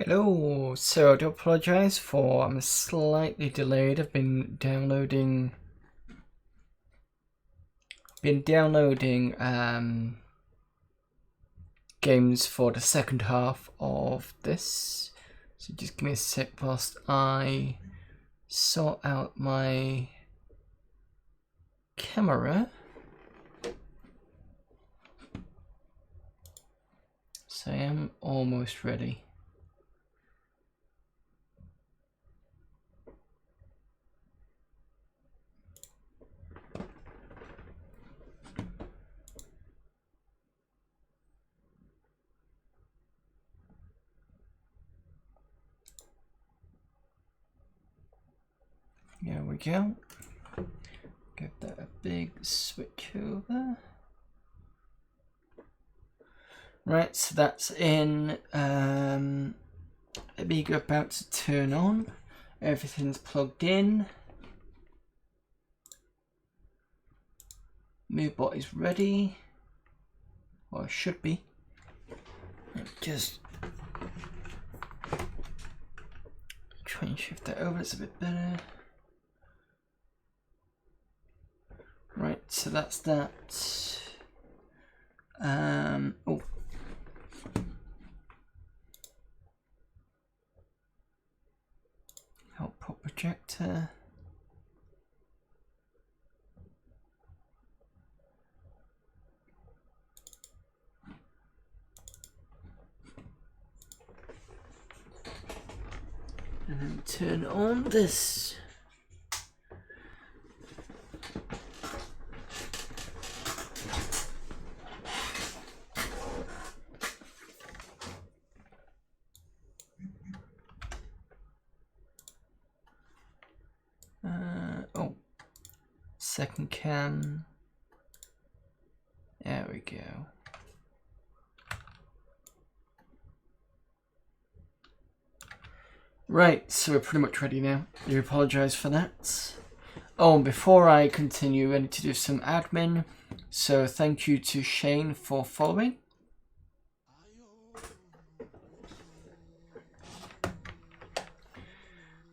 Hello, so I do apologize for I'm slightly delayed. I've been downloading games for the second half of this. So just give me a sec whilst I sort out my camera. So I am almost ready. There we go. Give that a big switch over. Right, so that's in. Amiga about to turn on. Everything's plugged in. MoveBot is ready. Or it should be. Just try and shift that over, it's a bit better. Right, so that's that. Oh. Output projector. And then turn on this. Second cam. There we go. Right, so we're pretty much ready now. I do apologise for that. Oh, and before I continue, I need to do some admin. So thank you to Shane for following.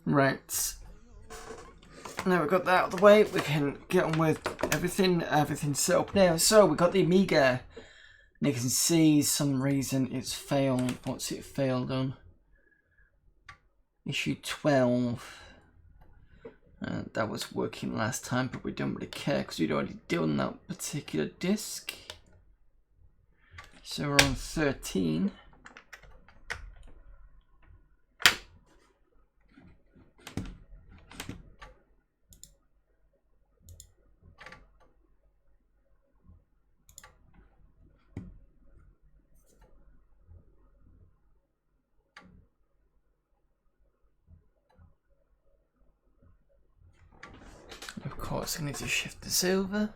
Right. Now we've got that out of the way, we can get on with everything's set up now. So we've got the Amiga, and you can see some reason it's failed. What's it failed on? Issue 12. That was working last time, but we don't really care because we'd already done that particular disc. So we're on 13. Of course, I need to shift this over.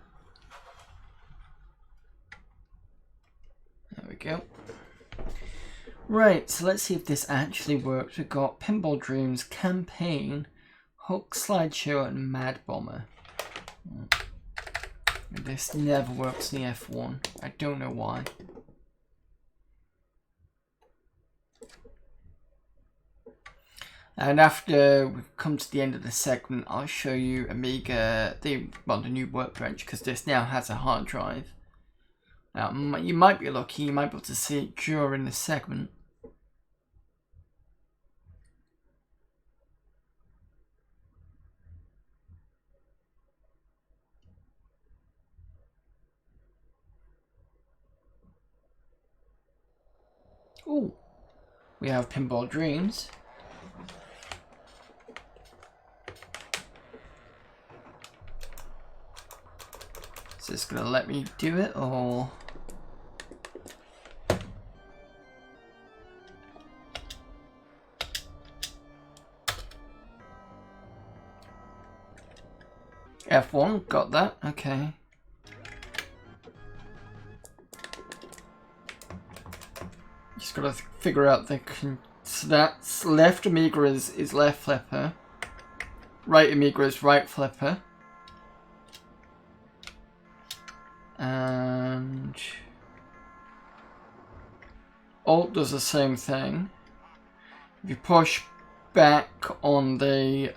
There we go. Right, so let's see if this actually works. We've got Pinball Dreams, Campaign, Hook, Slideshow, and Mad Bomber. This never works in the F1. I don't know why. And after we come to the end of the segment, I'll show you Amiga, the new workbench, because this now has a hard drive. Now, you might be lucky, you might be able to see it during the segment. Ooh, we have Pinball Dreams. Is this gonna let me do it, or? F1, got that, okay. Just gotta figure out so that's left Amiga is left flipper. Right Amiga is right flipper. And Alt does the same thing. If you push back on the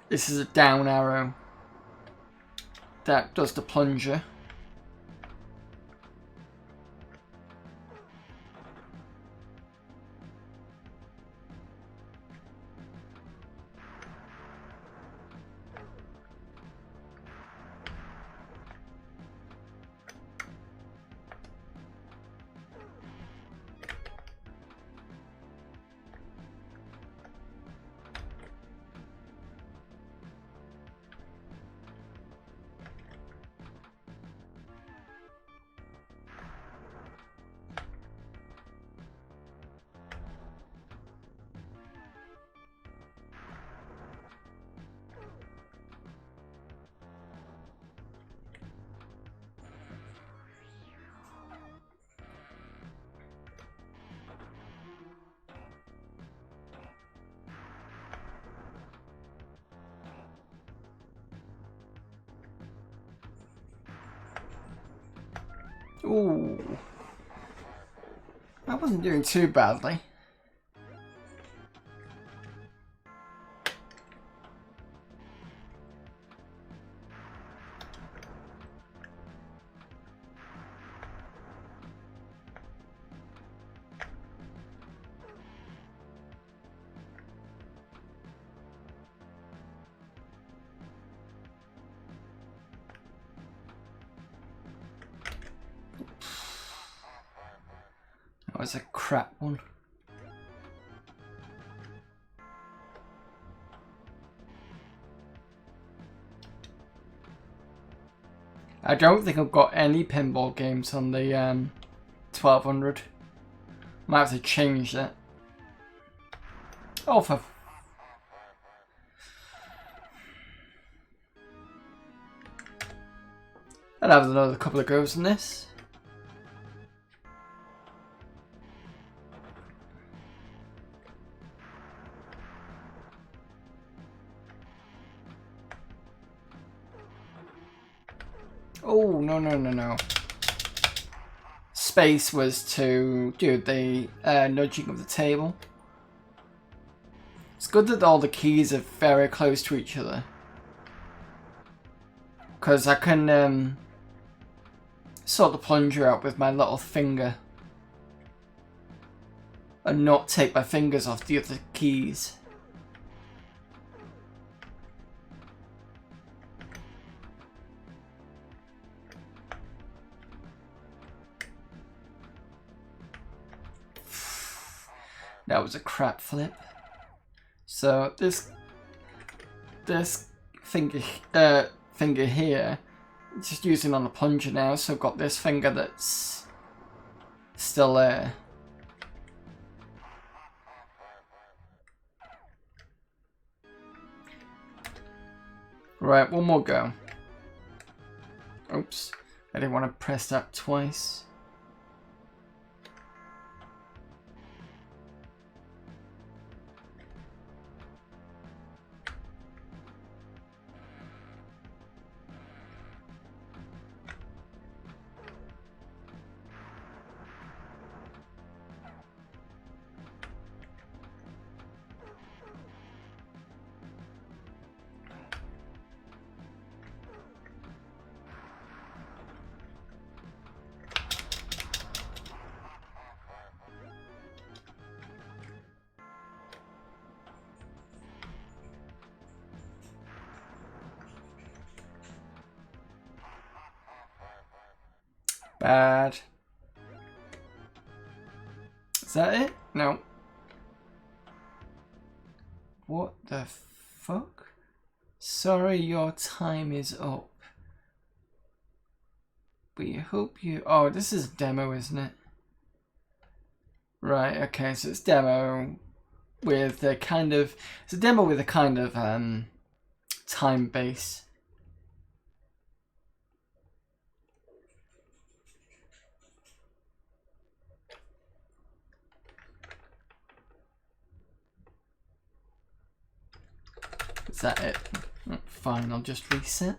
this is a down arrow. That does the plunger. Ooh. I wasn't doing too badly. That was a crap one. I don't think I've got any pinball games on the 1200. Might have to change that. Oh, for... I'll have another couple of goes in this. Oh, no, no, no, no. Space was to do the nudging of the table. It's good that all the keys are very close to each other. Because I can sort the plunger out with my little finger. And not take my fingers off the other keys. That was a crap flip. So this finger here, just using on the plunger now. So I've got this finger that's still there. Right, one more go. Oops, I didn't want to press that twice. Bad. Is that it? No. What the fuck? Sorry, your time is up. We hope you... Oh, this is a demo, isn't it? Right, okay, so it's demo with a kind of... It's a demo with a kind of time base. Is that it? Oh, fine, I'll just reset.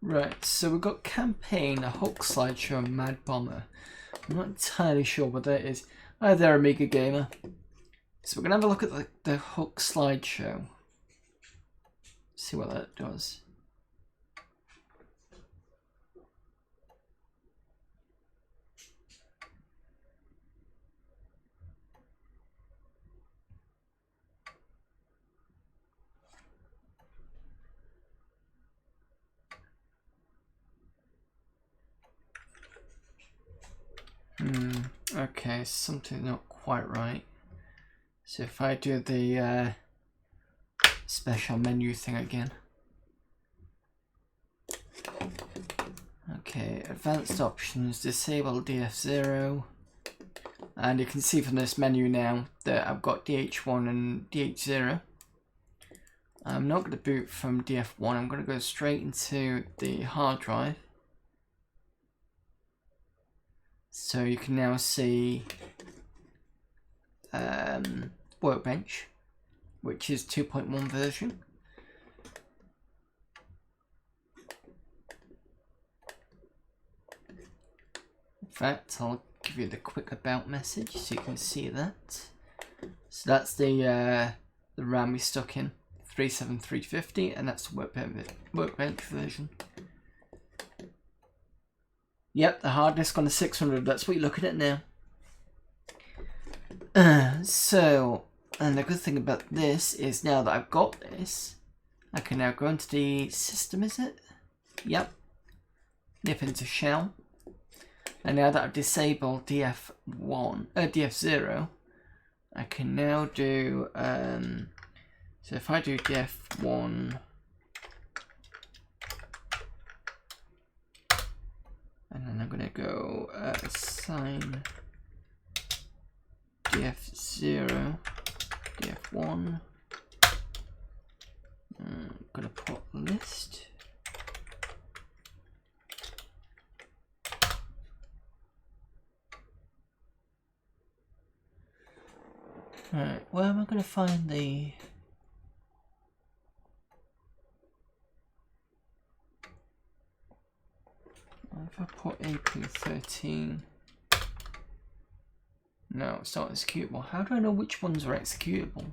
Right, so we've got campaign, a hook slideshow, and Mad Bomber. I'm not entirely sure what that is. Hi there, Amiga Gamer. So we're going to have a look at the hook slideshow. See what that does. Okay, something not quite right. So if I do the special menu thing again. Okay, advanced options, disable DF0. And you can see from this menu now that I've got DH1 and DH0. I'm not going to boot from DF1, I'm going to go straight into the hard drive. So you can now see Workbench, which is 2.1 version. In fact, I'll give you the quick about message so you can see that. So that's the RAM we stuck in, 37350, and that's the Workbench version. Yep, the hard disk on the 600, that's what you're looking at now. And the good thing about this is now that I've got this, I can now go into the system, is it? Yep. Nip into shell. And now that I've disabled DF0, I can now do, so if I do DF1, and then I'm going to go assign DF0, DF1, I'm going to put list. Right, where am I going to find the... If I put AP13... No, it's not executable. How do I know which ones are executable?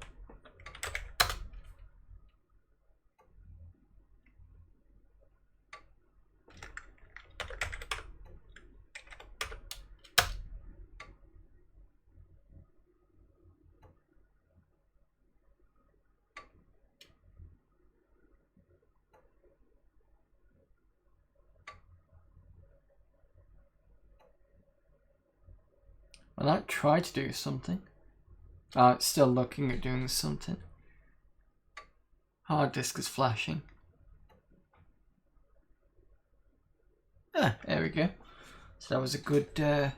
Well, that tried to do something. Oh, it's still looking at doing something. Hard disk is flashing. Ah, there we go. So that was a good way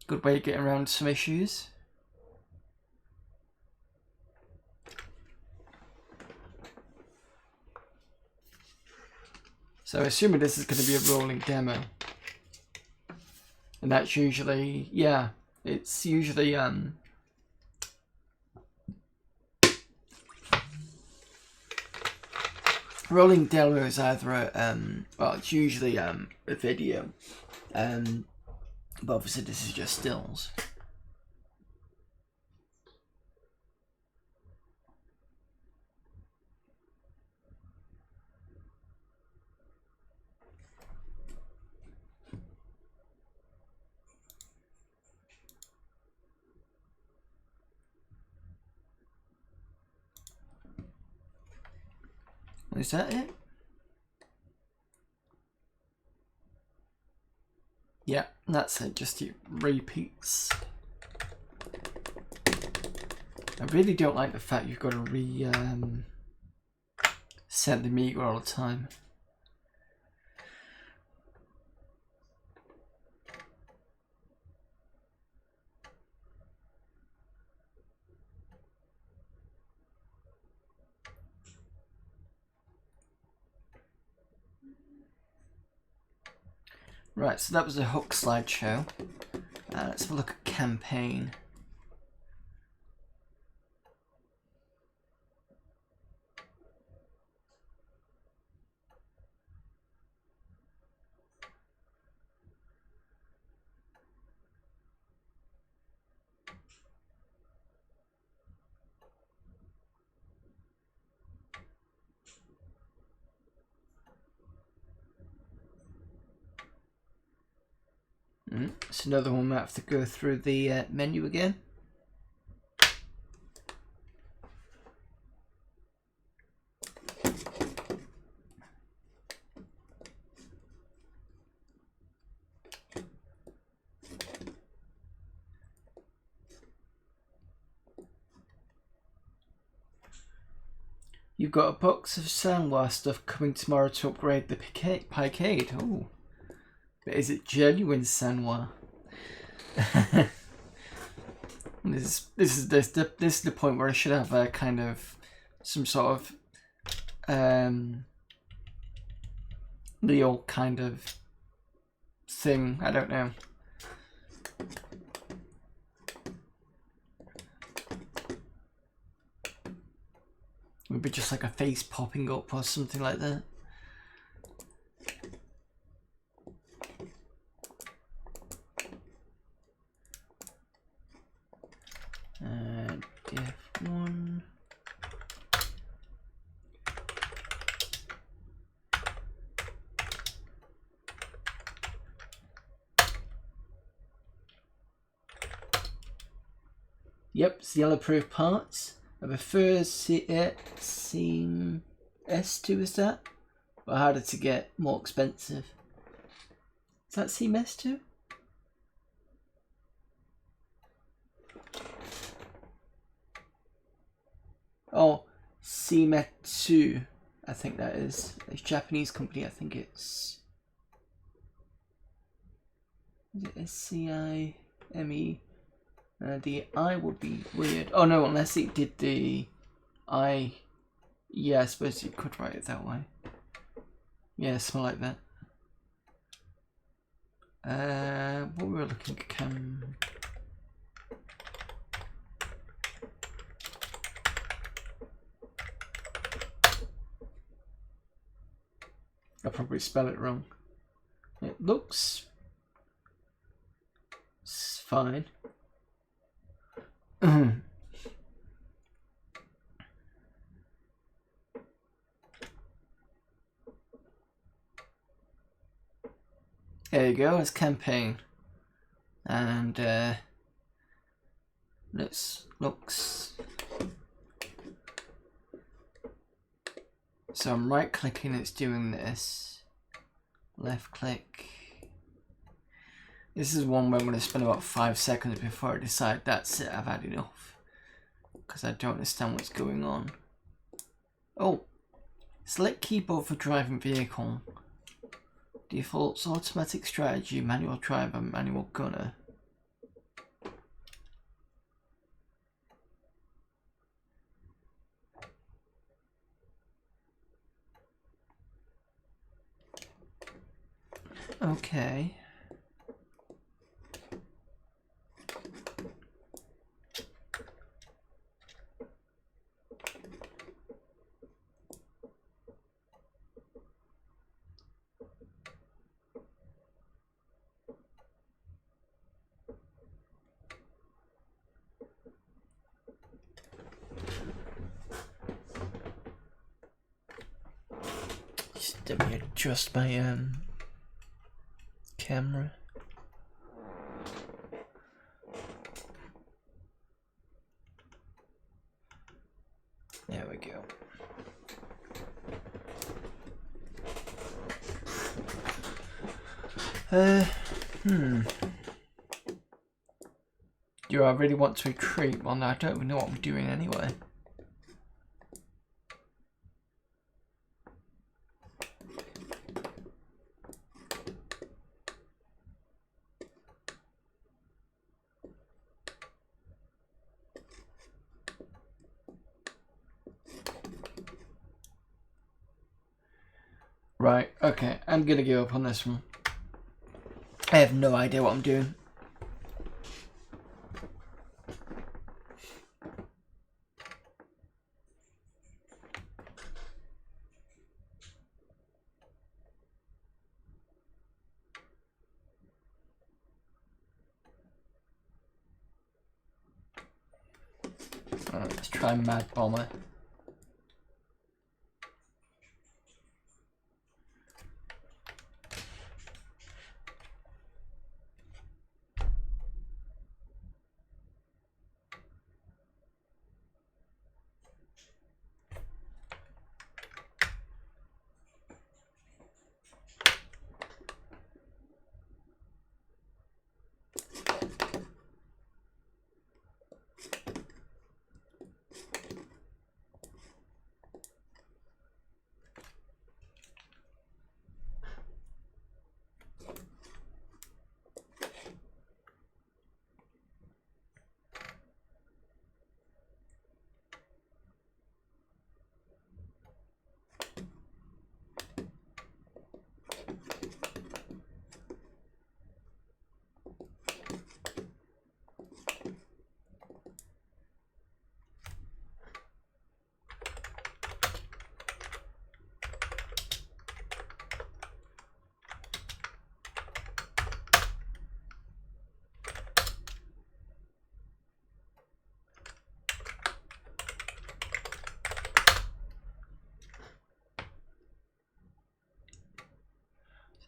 of getting around some issues. So assuming this is going to be a rolling demo. And that's usually, yeah, it's usually rolling demo is either a, well, it's usually a video, but obviously this is just stills. Is that it? Yeah, that's it, just it repeats. I really don't like the fact you've got to set the Amiga all the time. Right, so that was a hook slideshow. Let's have a look at campaign. It's another one we have to go through the menu again. You've got a box of Sanwa stuff coming tomorrow to upgrade the Picade. Oh, but is it genuine Sanwa? This is the point where I should have a kind of some sort of real kind of thing. I don't know. Maybe just like a face popping up or something like that. F1. Yep, it's the yellow-proof parts. I prefer SIM S2, is that? But harder to get, more expensive. Is that SIM S2? Oh, SIM2, I think that is. It's a Japanese company, I think it's... Is it SCIME? The I would be weird. Oh no, unless it did the I. Yeah, I suppose you could write it that way. Yeah, something like that. What we were looking at I'll probably spell it wrong. It looks fine. There you go, it's campaign. And looks. So I'm right clicking, it's doing this. Left click. This is one where I'm going to spend about 5 seconds before I decide that's it, I've had enough. Because I don't understand what's going on. Oh, select keyboard for driving vehicle. Defaults, automatic strategy, manual driver, manual gunner. Okay. Let me adjust my camera. There we go. Do I really want to retreat? Well, no, I don't even know what I'm doing anyway. Right, okay, I'm gonna give up on this one. I have no idea what I'm doing. Alright, let's try Mad Bomber.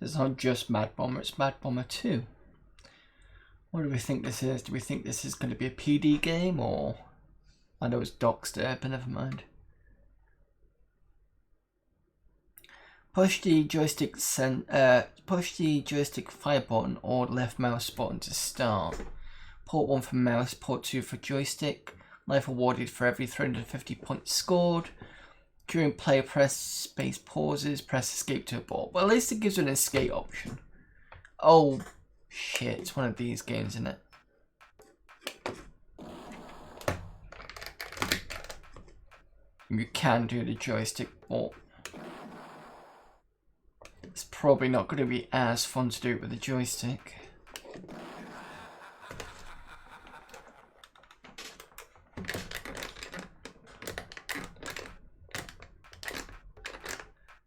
It's not just Mad Bomber, it's Mad Bomber 2. What do we think this is? Do we think this is going to be a PD game, or... I know it's docked there, but never mind. Push the joystick fire button or left mouse button to start. Port 1 for mouse, port 2 for joystick. Life awarded for every 350 points scored. During play, press space pauses, press escape to abort. Well, at least it gives you an escape option. Oh, shit, it's one of these games, isn't it? You can do the joystick, but it's probably not going to be as fun to do it with the joystick.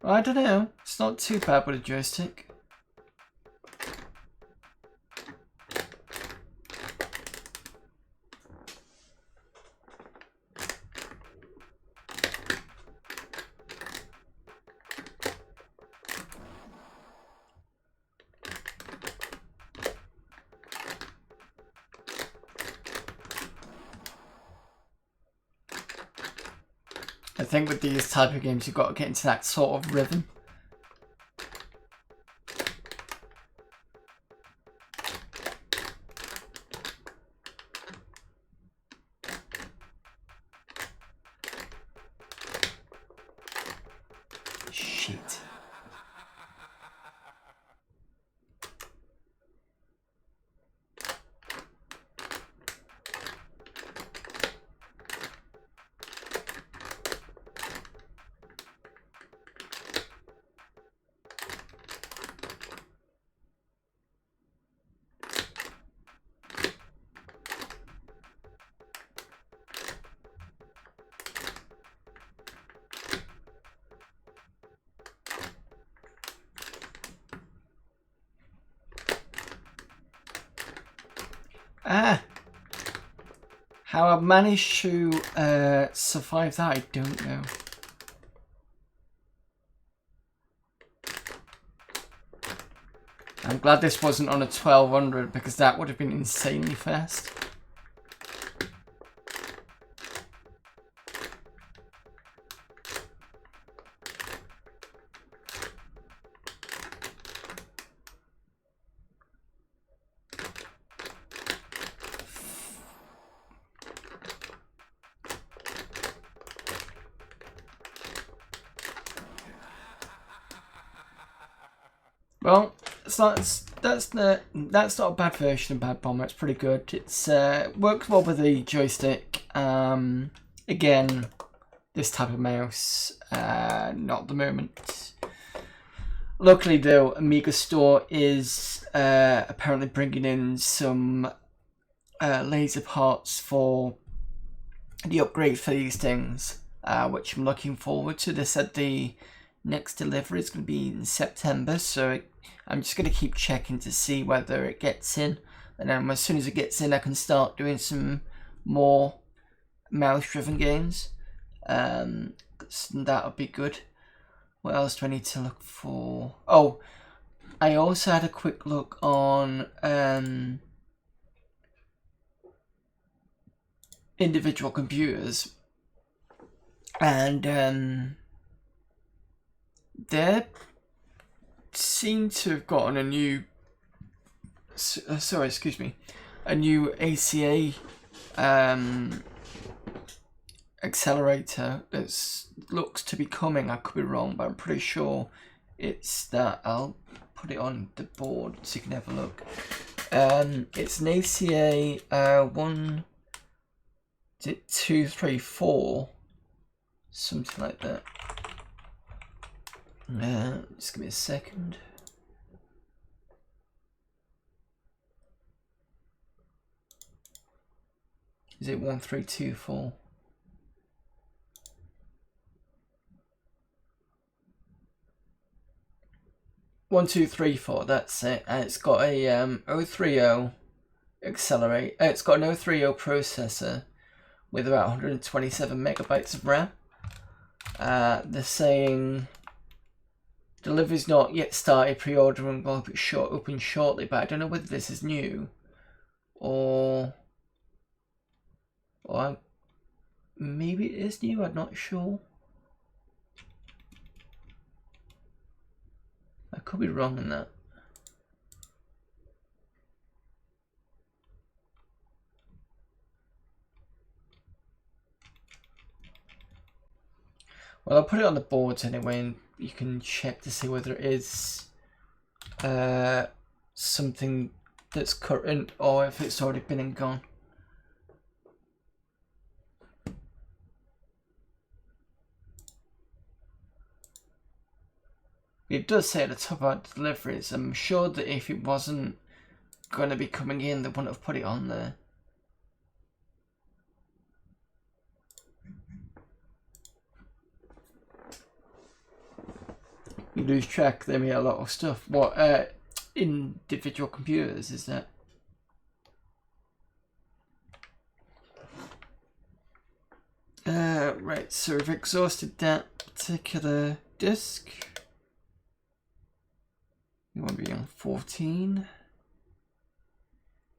I don't know, it's not too bad with a joystick. I think with these type of games you've got to get into that sort of rhythm. Shit. How I managed to survive that, I don't know. I'm glad this wasn't on a 1200 because that would have been insanely fast. Well, that's not a bad version of Bad Bomber. It's pretty good. It's works well with the joystick. Again, this type of mouse, not at the moment. Luckily, though, Amiga Store is apparently bringing in some laser parts for the upgrade for these things, which I'm looking forward to. They said the next delivery is going to be in September, so I'm just going to keep checking to see whether it gets in, and then as soon as it gets in I can start doing some more mouse driven games. That would be good. What else do I need to look for? Oh, I also had a quick look on individual computers, and they seem to have gotten a new a new ACA accelerator that looks to be coming. I could be wrong, but I'm pretty sure it's that. I'll put it on the board so you can have a look. It's an ACA 234, something like that. Just give me a second. Is it 1324? One, two, three, four. That's it. And it's got a 030 accelerate. It's got an 030 processor with about 127 megabytes of RAM. They're saying Delivery's not yet started. Pre-ordering will be open shortly, but I don't know whether this is new or maybe it is new. I'm not sure. I could be wrong in that. Well, I'll put it on the boards anyway, and you can check to see whether it is something that's current or if it's already been and gone. It does say at the top about deliveries. I'm sure that if it wasn't going to be coming in, they wouldn't have put it on there. You lose track, they make a lot of stuff. What, individual computers, is that? Right, so we've exhausted that particular disk. You want to be on 14.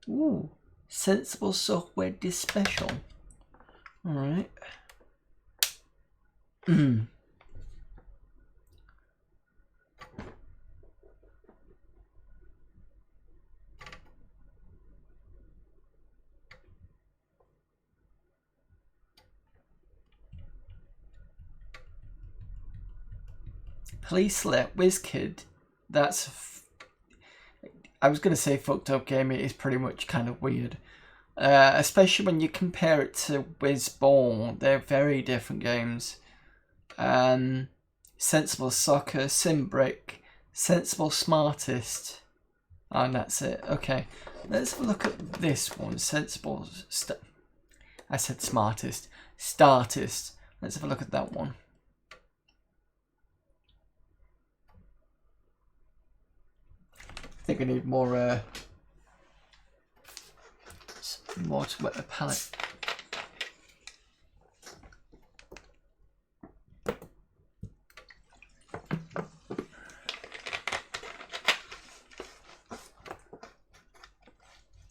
Ooh, sensible software disk special. Alright. Police let WizKid. That's I was gonna say fucked up game. It is pretty much kind of weird, especially when you compare it to Wizball. They're very different games. Sensible Soccer, SimBrick, Sensible Smartest, and that's it. Okay, let's have a look at this one. Sensible. I said Smartest. Startist. Let's have a look at that one. I think I need more to wet the palette.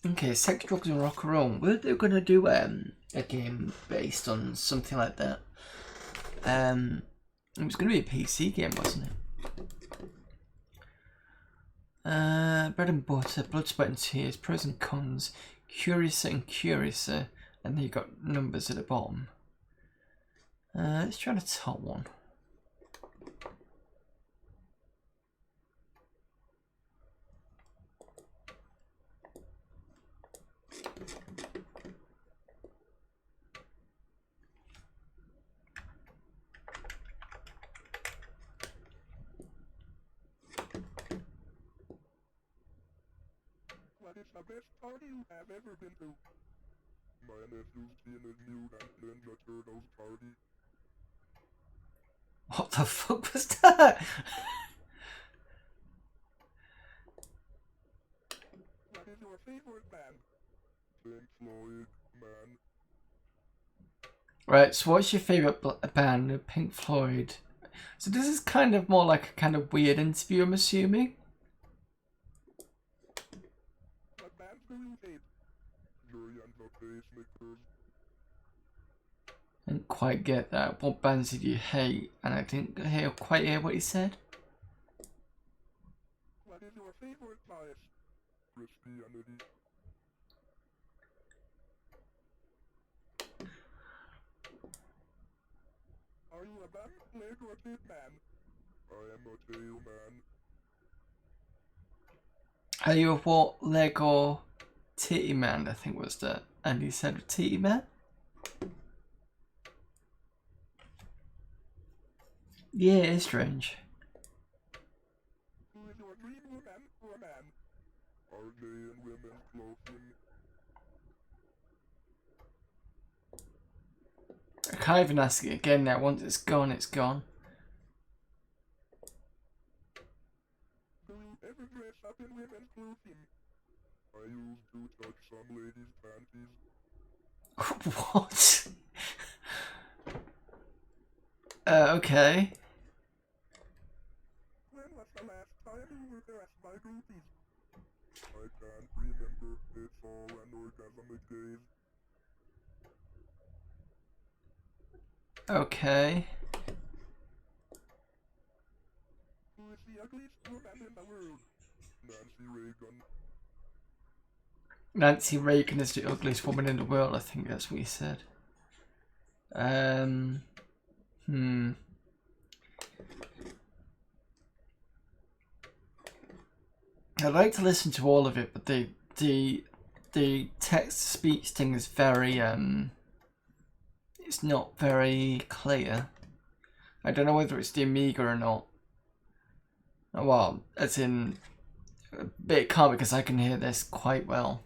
Okay, Sex, Drugs and Rock and Roll. Were they going to do a game based on something like that? It was going to be a PC game, wasn't it? Bread and Butter, Blood, Sweat and Tears, Pros and Cons, Curiouser and Curiouser, and then you got numbers at the bottom. Let's try the top one. What is the best party you have ever been to? My nephew's Teenage Mutant Ninja Turtles party. What the fuck was that? What is your favorite band? Pink Floyd, man. Right, so what's your favourite band? Pink Floyd. So this is kind of more like a kind of weird interview, I'm assuming. What bands do you hate? Yuri and the Pacemakers. I didn't quite get that. What bands did you hate? And I didn't quite hear what he said. What is your favorite bias? Christianity. Are you a back, leg, or tit man? I am a tail man. Are you a what, leg or titty man? I think was that. And he said titty man? Yeah, it's strange. Who is your dream woman or man? Are gay and women clothing? I can't even ask it again now. Once it's gone, it's gone. Do you ever dress up in women's clothing? I used to touch some ladies' panties. What? Okay. When can't remember. It's all an orgasmic gaze. Okay. Who is the ugliest woman in the world? Nancy Reagan. Nancy Reagan is the ugliest woman in the world, I think that's what he said. I'd like to listen to all of it, but the text-to-speech thing is very it's not very clear. I don't know whether it's the Amiga or not. Well, as in, but it can't because I can hear this quite well,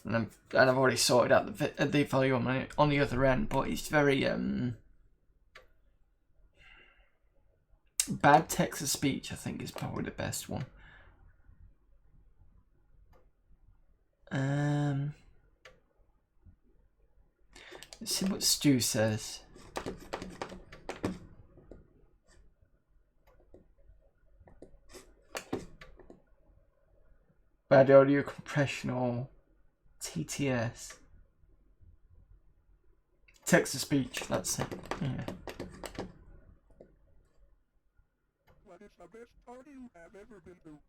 and I've already sorted out the volume on the other end. But it's very bad text-to-speech. I think is probably the best one. Let's see what Stu says. Bad audio compression or TTS. Text to speech, that's it. Yeah. What is the best party you have ever been to?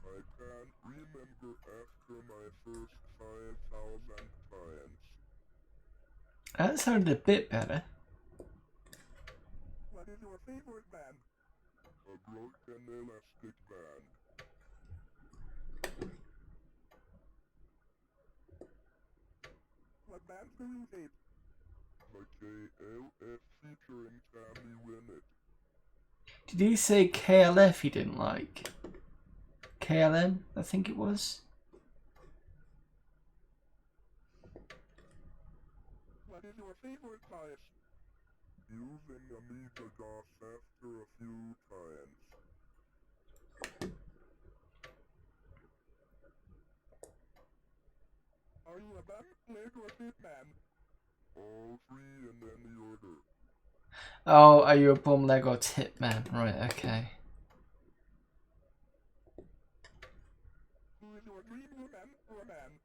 I can't remember after my first 5,000 times. That sounded a bit better. What is your favorite band? A broken elastic band. What band do you hate? The KLF featuring Tammy Wynette. Did he say KLF he didn't like? KLM, I think it was. What is your favorite bias? Using Amiga DOS after a few times. Are you a bum, leg, or tip man? All three in any order. Oh, are you a bum, leg, or tip man? Right, okay. Who is your dream woman or man?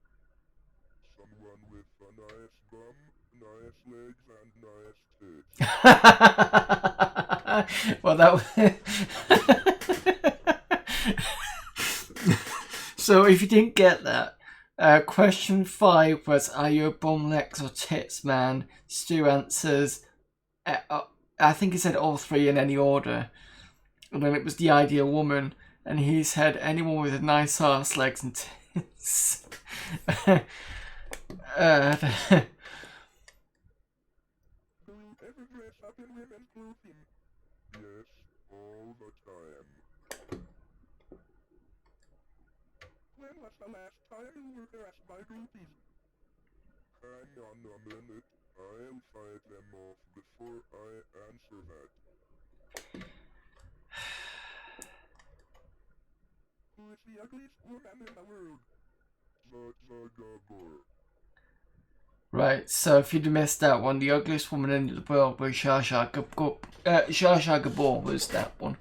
Someone with a nice bum, nice legs, and nice tits. Well, that was... So, if you didn't get that, question 5 was, are you a bum, legs, or tits man? Stu answers, I think he said all three in any order. And then it was the ideal woman. And he said anyone with a nice arse, legs, and tits. Do you ever dress up in women's clothing? Yes, all the time. When was the last time you were dressed by groupies? Hang on a minute, I'll fight them off before I answer that. Who is the ugliest woman in the world? The Gabor. Right, so if you'd missed that one, the ugliest woman in the world was Zsa Zsa Gabor was that one.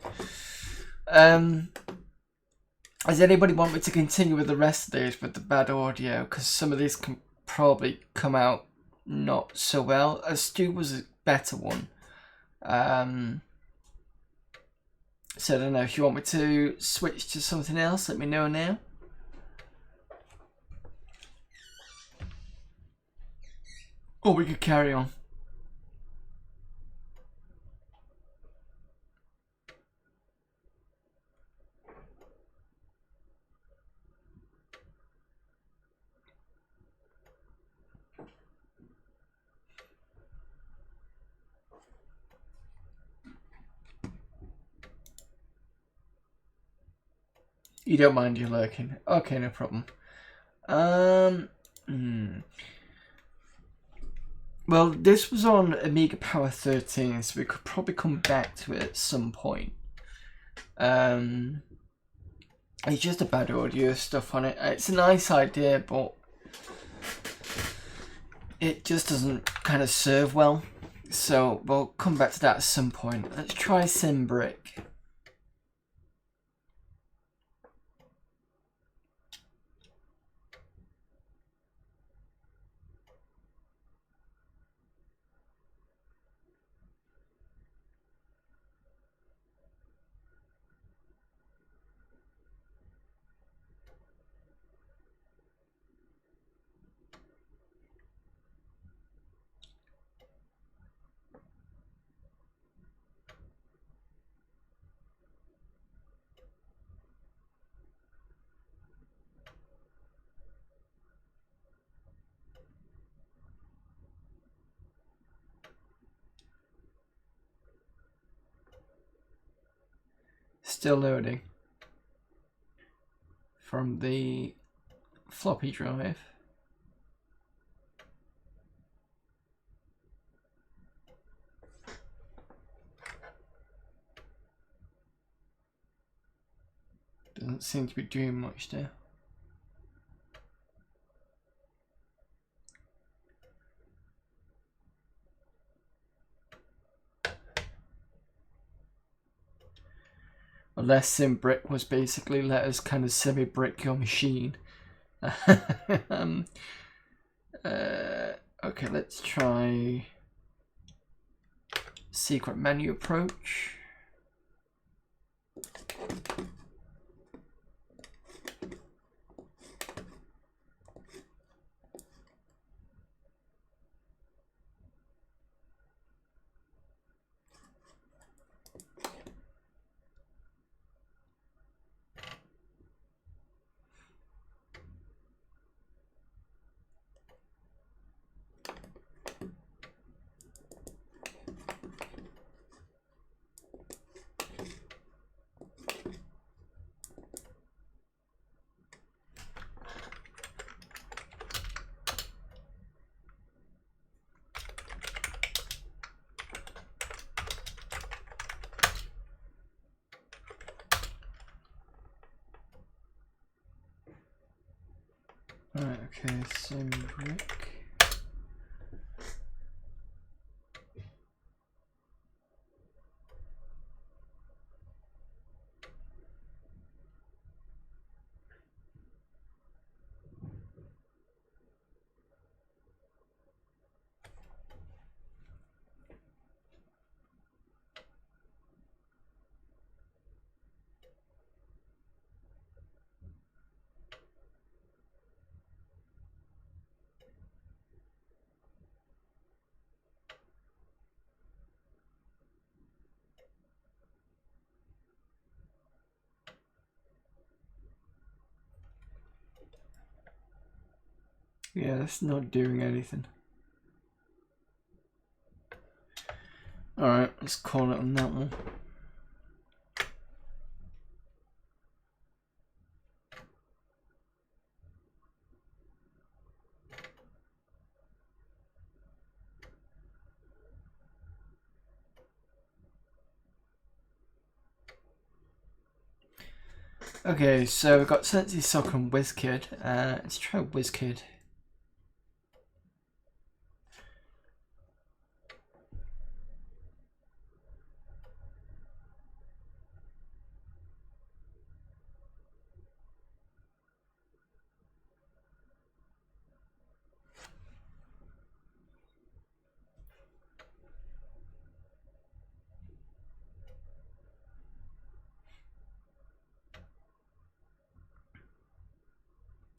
Does anybody want me to continue with the rest of these with the bad audio? Because some of these can probably come out not so well. Stu was a better one. So I don't know, if you want me to switch to something else, let me know now. Or we could carry on. You don't mind you lurking. Okay, no problem. Well, this was on Amiga Power 13, so we could probably come back to it at some point. It's just a bad audio stuff on it. It's a nice idea, but it just doesn't kind of serve well. So we'll come back to that at some point. Let's try SimBrick. Still loading from the floppy drive. Doesn't seem to be doing much there. Unless SimBrick was basically let us kind of semi-brick your machine. Okay, let's try secret menu approach. Right, okay, SimBrick. Yeah, that's not doing anything. Alright, let's call it on that one. Okay, so we've got Sensi Soccer and WizKid. Let's try WizKid.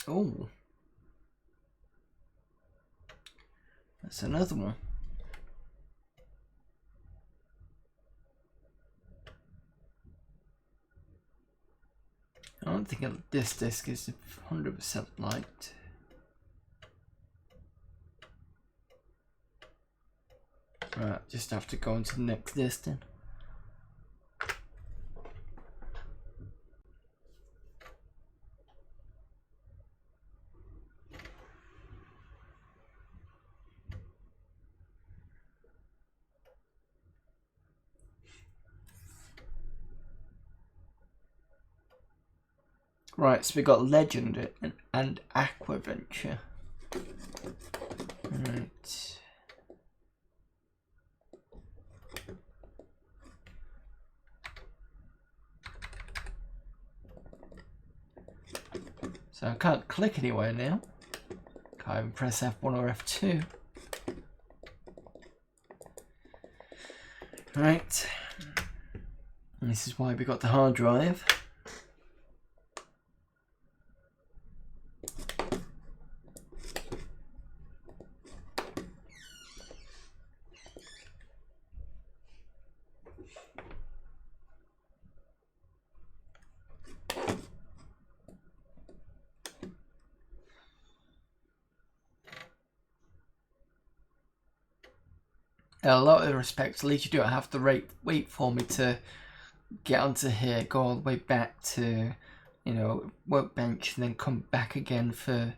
Oh, that's another one. I don't think this disc is 100% liked. Right, just have to go into the next disc then. Right, so we got Legend and Aquaventure. Right. So I can't click anywhere now. Can't even press F1 or F2. Right. And this is why we got the hard drive. In a lot of respects, at least you don't have to wait for me to get onto here, go all the way back to, you know, workbench, and then come back again for.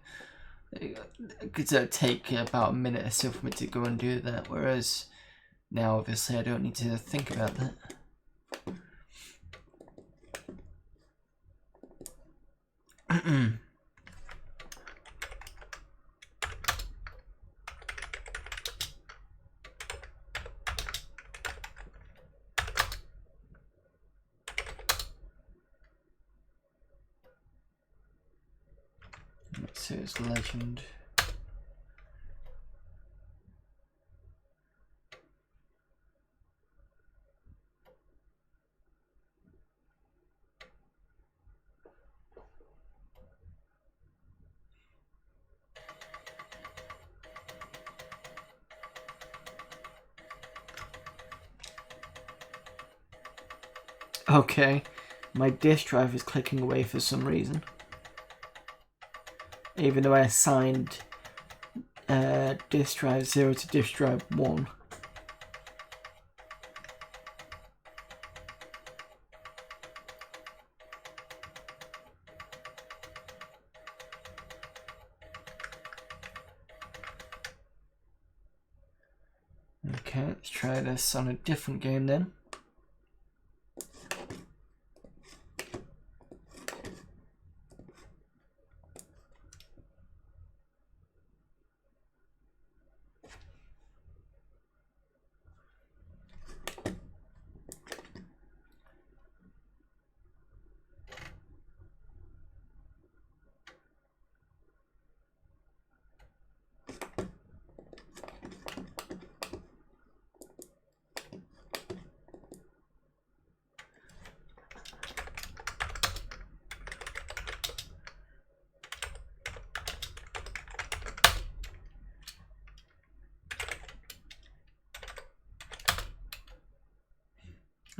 Because it'll take about a minute or so for me to go and do that. Whereas now, obviously, I don't need to think about that. Let's see, it's legend. Okay, my disk drive is clicking away for some reason. Even though I assigned disk drive 0 to disk drive 1. Okay, let's try this on a different game then.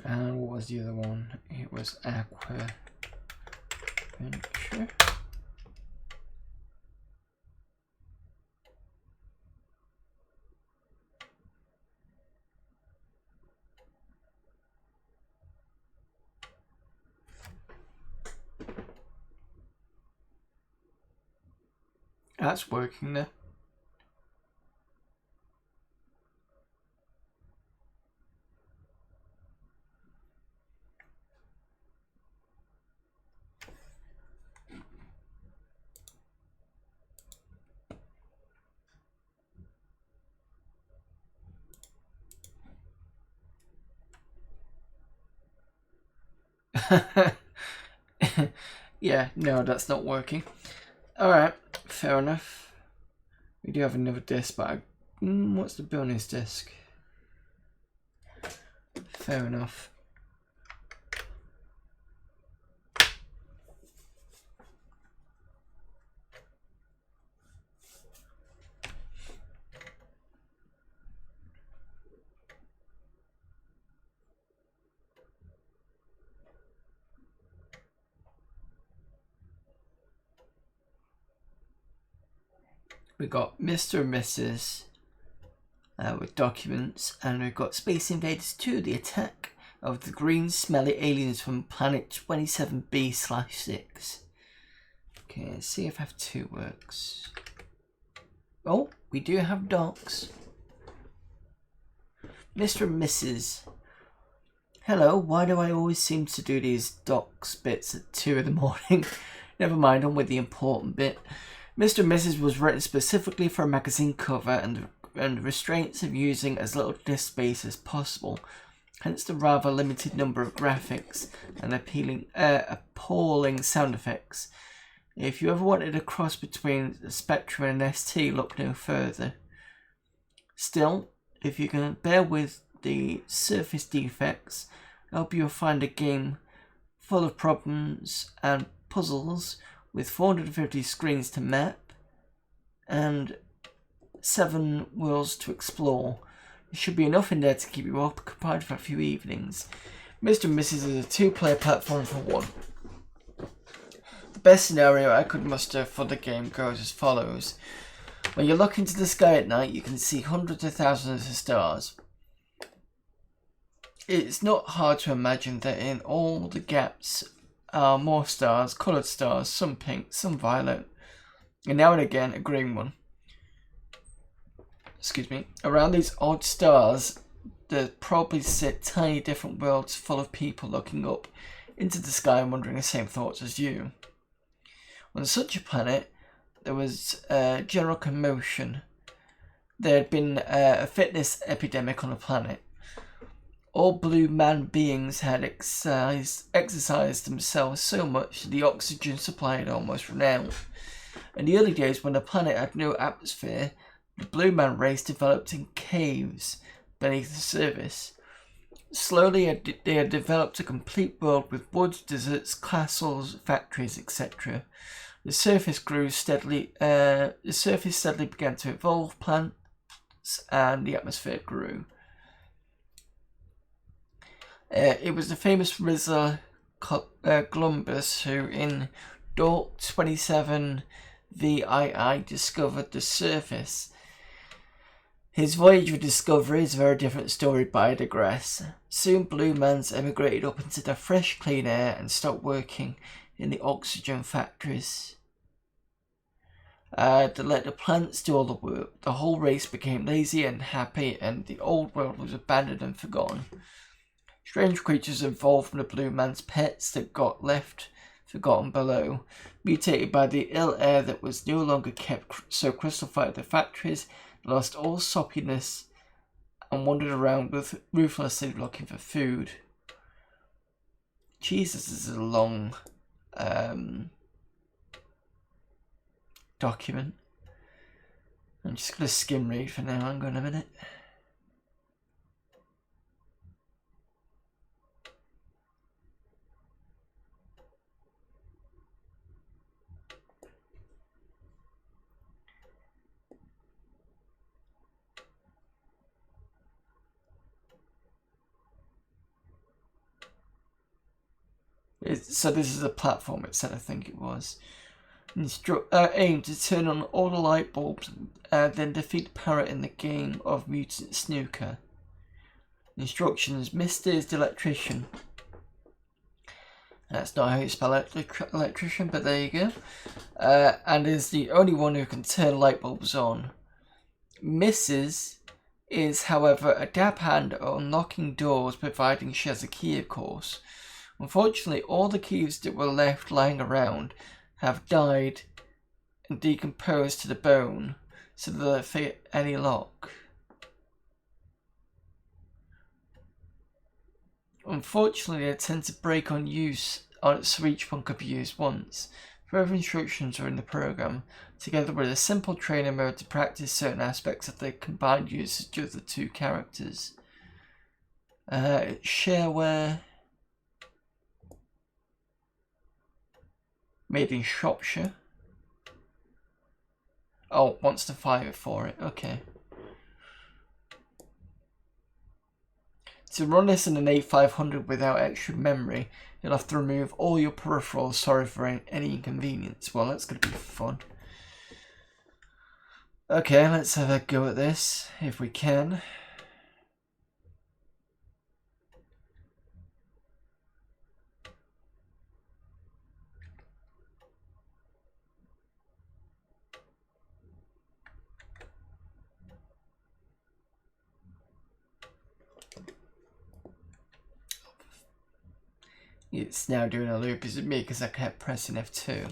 And what was the other one? It was Aquaventure. That's working there. Yeah, no, that's not working. Alright, fair enough. We do have another disc, but what's the bonus disc? Fair enough. We got Mr. and Mrs. With documents, and we've got Space Invaders 2, the attack of the green smelly aliens from planet 27B/6. Okay, let's see if F2 works. Oh, we do have docs. Mr. and Mrs. Hello, why do I always seem to do these docs bits at 2 in the morning? Never mind, on with the important bit. Mr. and Mrs. was written specifically for a magazine cover and restraints of using as little disk space as possible, hence the rather limited number of graphics and appalling sound effects. If you ever wanted a cross between a Spectrum and an ST, look no further. Still, if you can bear with the surface defects, I hope you'll find a game full of problems and puzzles with 450 screens to map and 7 worlds to explore. There should be enough in there to keep you occupied for a few evenings. Mr. and Mrs. is a 2-player platform for 1. The best scenario I could muster for the game goes as follows. When you look into the sky at night, you can see hundreds of thousands of stars. it's not hard to imagine that in all the gaps are more stars, coloured stars, some pink, some violet, and now and again a green one. Excuse me. Around these odd stars, there probably sit tiny different worlds full of people looking up into the sky and wondering the same thoughts as you. On such a planet, there was general commotion. There had been a fitness epidemic on the planet. All blue man beings had exercised themselves so much that the oxygen supply had almost run out. In the early days, when the planet had no atmosphere, the blue man race developed in caves beneath the surface. Slowly, they had developed a complete world with woods, deserts, castles, factories, etc. The surface grew steadily. The surface steadily began to evolve plants, and the atmosphere grew. It was the famous Rizla Columbus who, in Dork 27 VII, discovered the surface. His voyage of discovery is a very different story, but I digress. Soon Blue Mans emigrated up into the fresh, clean air and stopped working in the oxygen factories. They let the plants do all the work. The whole race became lazy and happy, and the old world was abandoned and forgotten. Strange creatures evolved from the Blue Man's pets that got left forgotten below, mutated by the ill air that was no longer kept so crystallified at the factories, lost all soppiness, and wandered around ruthlessly looking for food. Jesus, this is a long document. I'm just going to skim read for now. Hang on a minute. So this is a platform, it said, I think it was. Aim to turn on all the light bulbs, then defeat the parrot in the game of Mutant Snooker. Instructions: Mr. is the electrician. That's not how you spell electrician, but there you go. And is the only one who can turn light bulbs on. Mrs. is, however, a dab hand at unlocking doors, providing she has a key, of course. Unfortunately, all the keys that were left lying around have died and decomposed to the bone, so that they fit any lock. Unfortunately, they tend to break on use, so each one could be used once. Further instructions are in the program, together with a simple training mode to practice certain aspects of the combined usage of the two characters. Shareware. Made in Shropshire. Oh, wants to fire for it. Okay. To run this in an A500 without extra memory, you'll have to remove all your peripherals. Sorry for any inconvenience. Well, that's going to be fun. Okay, let's have a go at this, if we can. It's now doing a loop. Is it me? Because I kept pressing F2.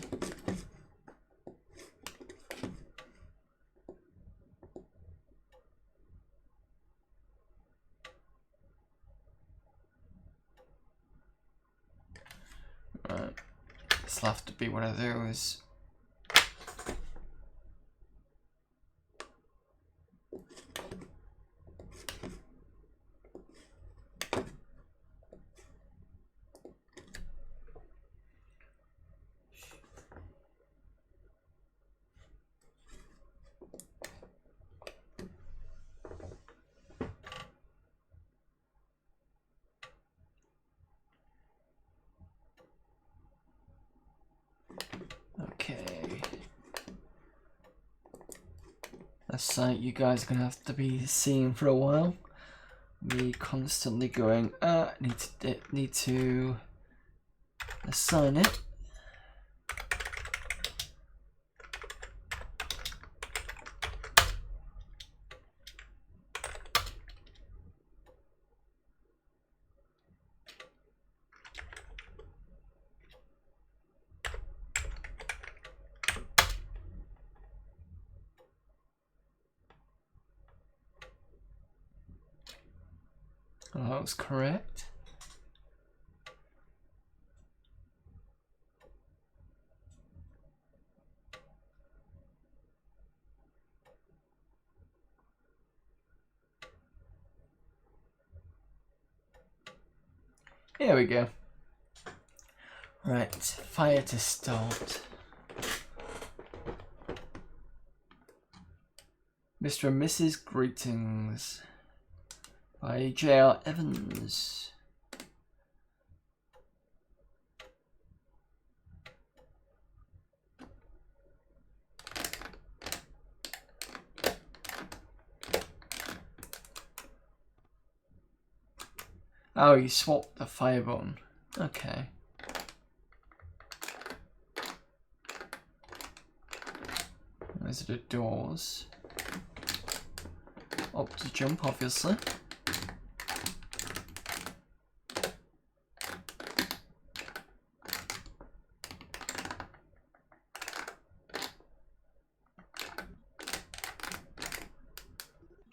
Right. This will have to be one of those. Okay. That's something you guys are going to have to be seeing for a while. Me constantly going, need to assign it. Oh, that was correct. Here we go. Right, fire to start. Mr. and Mrs. Greetings by J.R. Evans. Oh, you swapped the fire button. Okay. Those are the doors. Up to jump, obviously.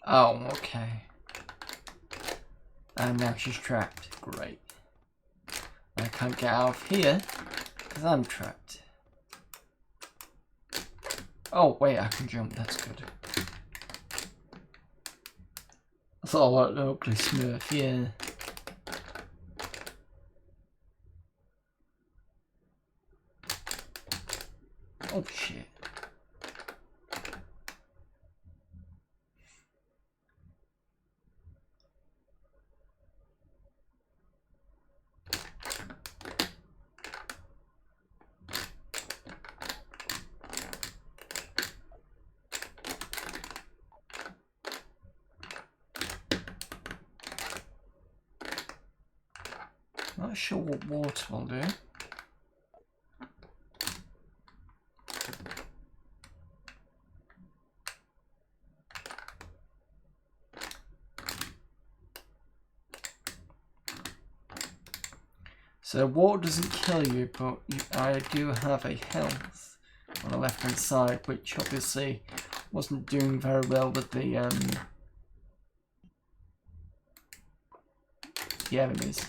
Oh, okay. And now she's trapped. Great. I can't get out of here because I'm trapped. Oh, wait, I can jump. That's good. I thought I looked ugly smurf, yeah. Oh, shit. Not sure what water will do. So water doesn't kill you, but I do have a health on the left hand side, which obviously wasn't doing very well with the enemies.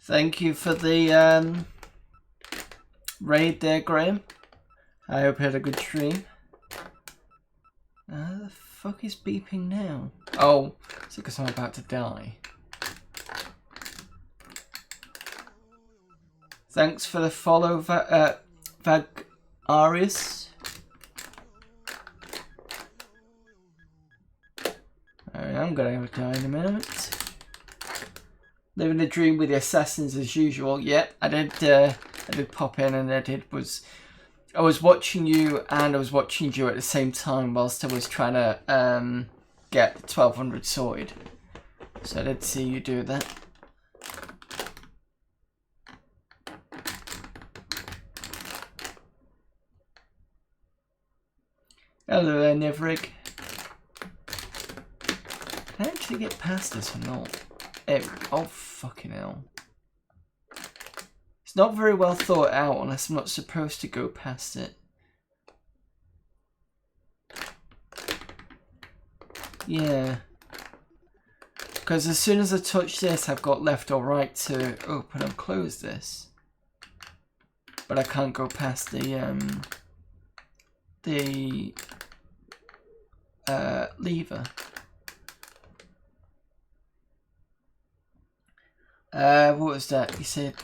Thank you for the raid there, Graham. I hope you had a good stream. The fuck is beeping now? Oh, it's because I'm about to die. Thanks for the follow, Vagarius. I'm gonna have a die in a minute. Living the dream with the assassins as usual. Yeah, I did pop in, and I was watching you, and I was watching you at the same time whilst I was trying to get 1200 sorted. So I did see you do that. Hello there, Nivrig. Can I actually get past this or not? Oh, fucking hell. It's not very well thought out unless I'm not supposed to go past it. Yeah. Because as soon as I touch this, I've got left or right to open and close this. But I can't go past the lever. What was that? You said,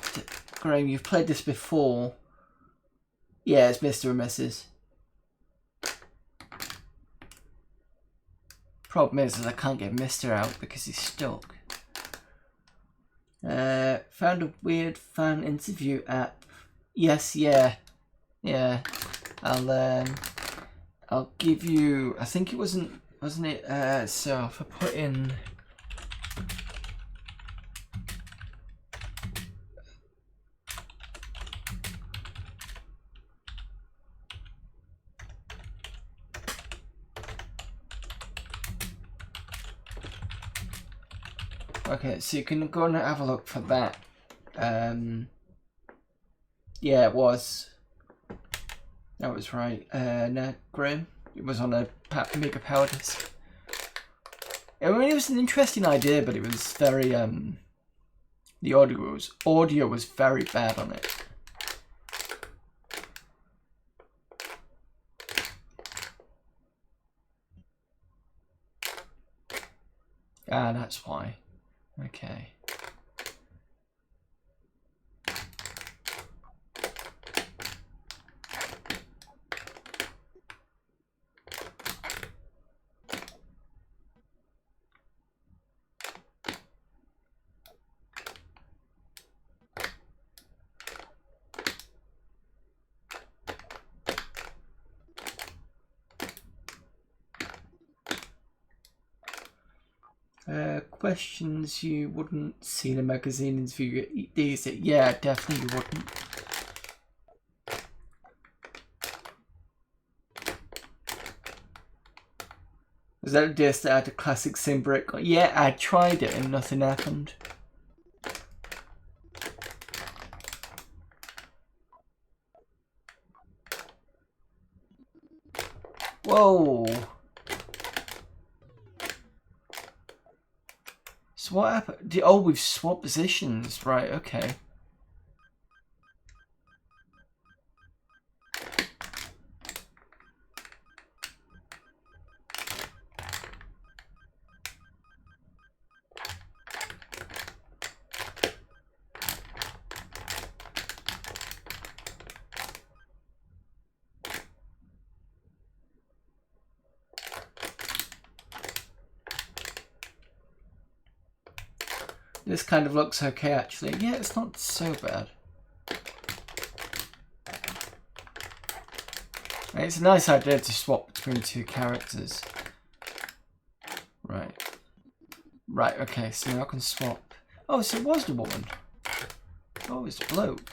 Graham, you've played this before. Yeah, it's Mr. and Mrs. Problem is I can't get Mr. out because he's stuck. Found a weird fan interview app. Yes, yeah. I'll give you. I think it wasn't it? So if I put in. Okay, so you can go and have a look for that. Yeah, it was. That was right. No, Graham. It was on a Amiga Power disc. I mean, it was an interesting idea, but it was very the audio was very bad on it. Ah, that's why. Okay. Questions you wouldn't see in a magazine interview these. Yeah, definitely you wouldn't. Was that a disc that had a classic SimBrick? Yeah, I tried it and nothing happened. Whoa. So what happened? Oh, we've swapped positions. Right, okay. This kind of looks okay, actually. Yeah, it's not so bad. It's a nice idea to swap between two characters. Right. Right, okay, so now I can swap. Oh, so it was the woman. Oh, it's the bloke.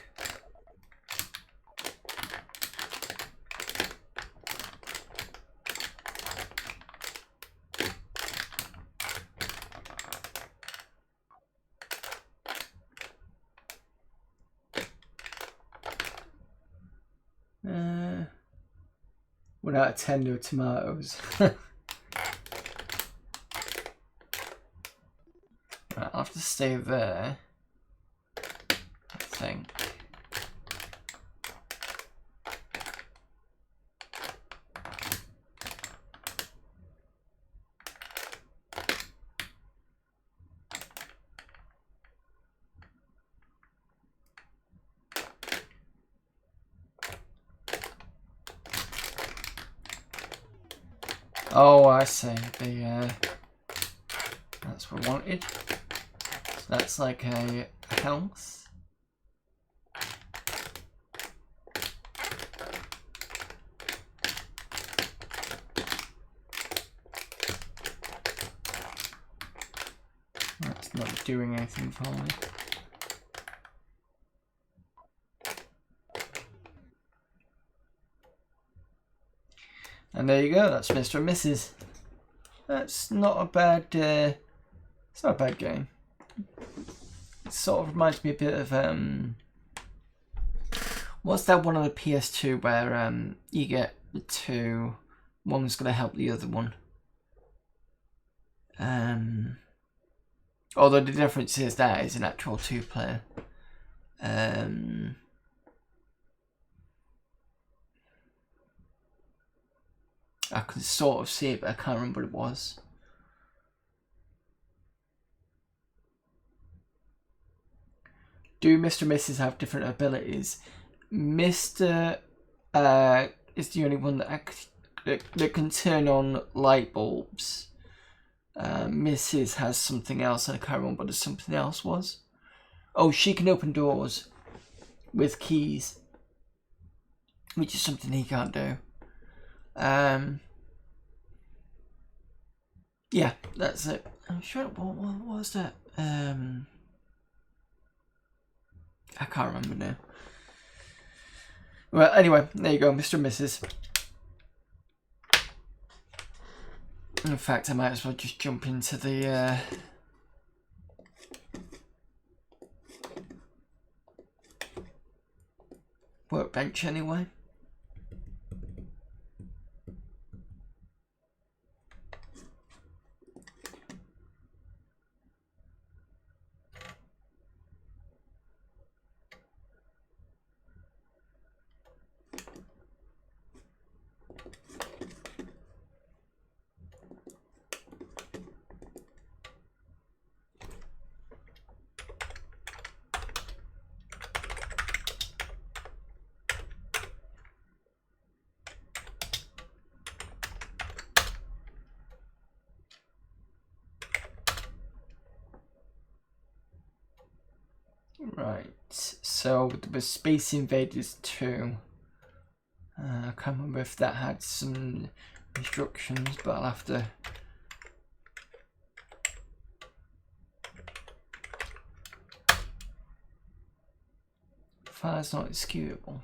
One out of 10 no tomatoes. Right, I'll have to stay there, I think. Oh, I see. That's what I wanted. So that's like a house. That's not doing anything for me. And there you go, that's Mr. and Mrs. That's not a bad, it's not a bad game. It sort of reminds me a bit of, what's that one on the PS2 where you get the two, one's going to help the other one. Although the difference is that is an actual two-player. I could sort of see it, but I can't remember what it was. Do Mr. and Mrs. have different abilities? Mr. Is the only one that can turn on light bulbs. Mrs. has something else, and I can't remember what the something else was. Oh, she can open doors with keys, which is something he can't do. Yeah, that's it. I'm sure. What was that? I can't remember now. Well, anyway, there you go, Mr. and Mrs. In fact, I might as well just jump into the workbench anyway. Right, so there was Space Invaders 2. I can't remember if that had some instructions, but I'll have to... File's not executable.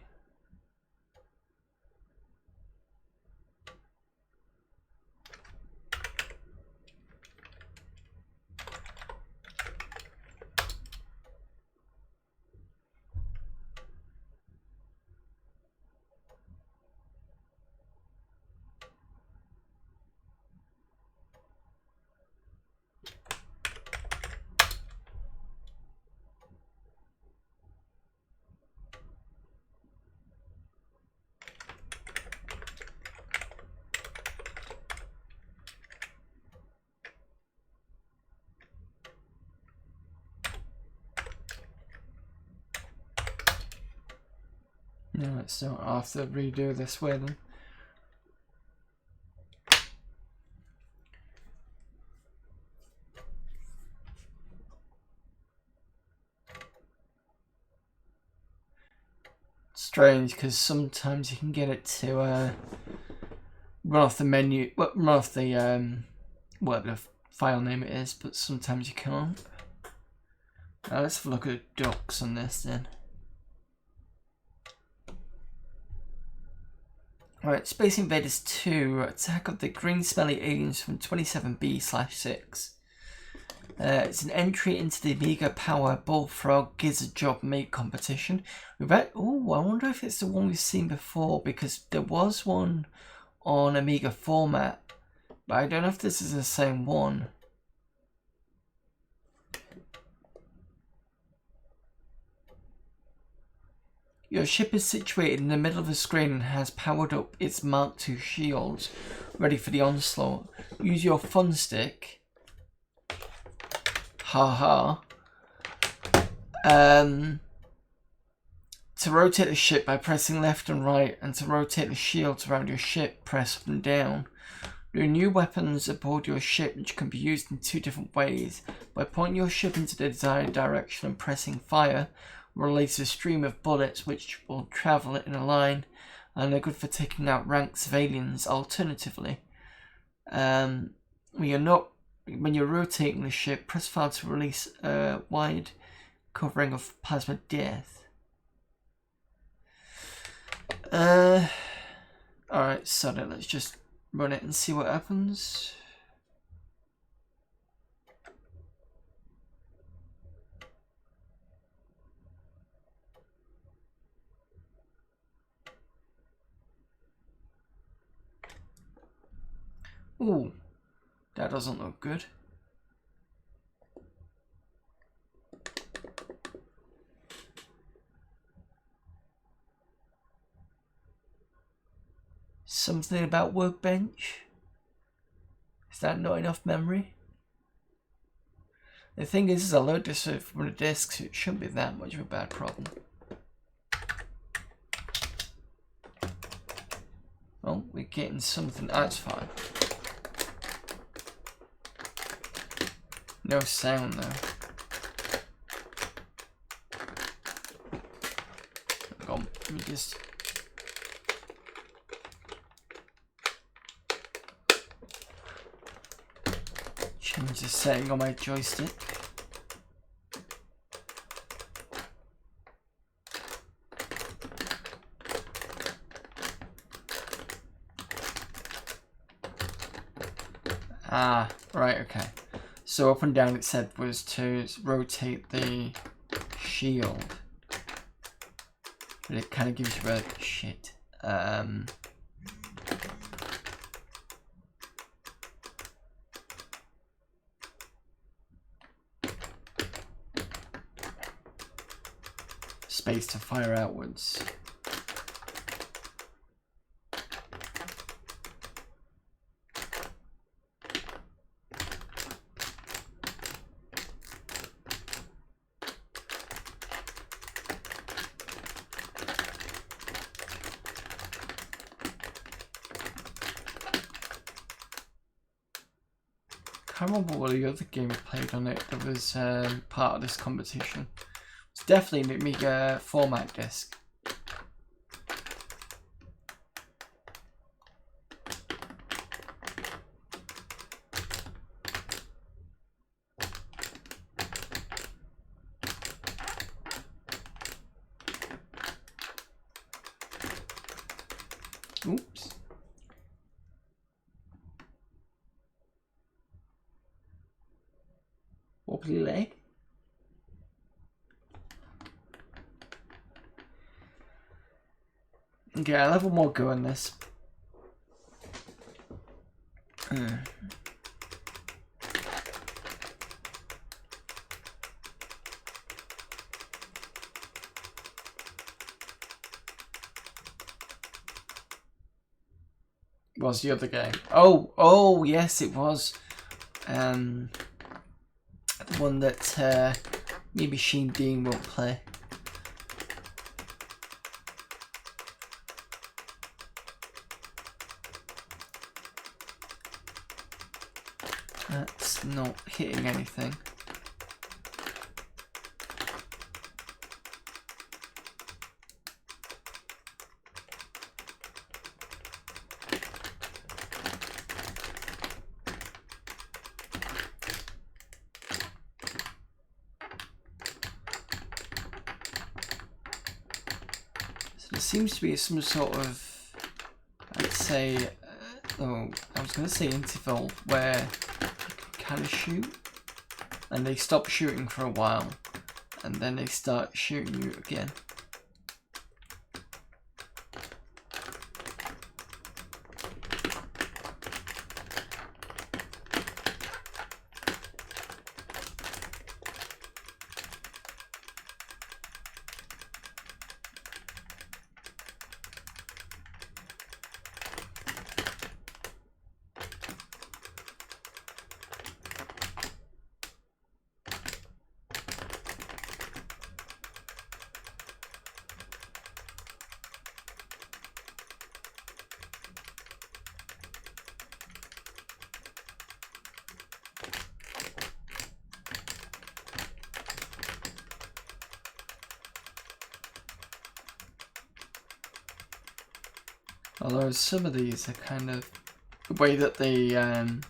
No, it's not. I'll have to redo this way then. Strange, because sometimes you can get it to run off the menu, well, run off the whatever the file name it is, but sometimes you can't. Let's have a look at the docs on this then. Alright, Space Invaders 2, Attack of the Green Smelly Aliens from 27B/6. It's an entry into the Amiga Power Bullfrog Gizzard Job Mate competition. Oh, I wonder if it's the one we've seen before, because there was one on Amiga format, but I don't know if this is the same one. Your ship is situated in the middle of the screen and has powered up its Mark II shields, ready for the onslaught. Use your fun stick, to rotate the ship by pressing left and right, and to rotate the shields around your ship, press up and down. There are new weapons aboard your ship which can be used in 2 different ways. By pointing your ship into the desired direction and pressing fire, release a stream of bullets which will travel in a line, and they're good for taking out ranks of aliens. Alternatively, when you're rotating the ship, press fire to release a wide covering of plasma death. Alright, so then let's just run it and see what happens. Ooh, that doesn't look good. something about Workbench? Is that not enough memory? The thing is I load this from the disk, so it shouldn't be that much of a bad problem. Oh, we're getting something. That's fine. No sound though. Hang on, let me just. Change the setting on my joystick. Ah, right, okay. So up and down it said was to rotate the shield. But it kind of gives you a shit. Space to fire outwards. I can't remember what the other game we played on it that was part of this competition. It's definitely an Amiga format disc. Oops. Wobbly leg. Okay, I'll have one more go on this. Was the other game? Oh, yes, it was. The one that maybe Sheen Dean won't play. That's not hitting anything. There seems to be some sort of, I'd say, I was going to say interval where you can kind of shoot and they stop shooting for a while and then they start shooting you again. Although some of these are kind of the way that the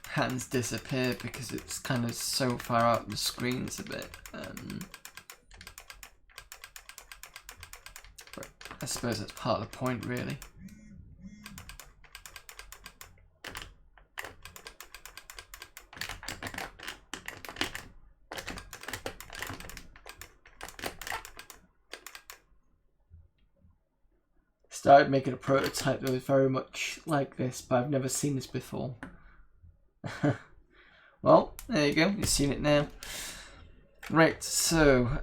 hands disappear because it's kind of so far out of the screens a bit. But I suppose that's part of the point, really. Started making a prototype that was very much like this, but I've never seen this before. Well, there you go, you've seen it now. Right, so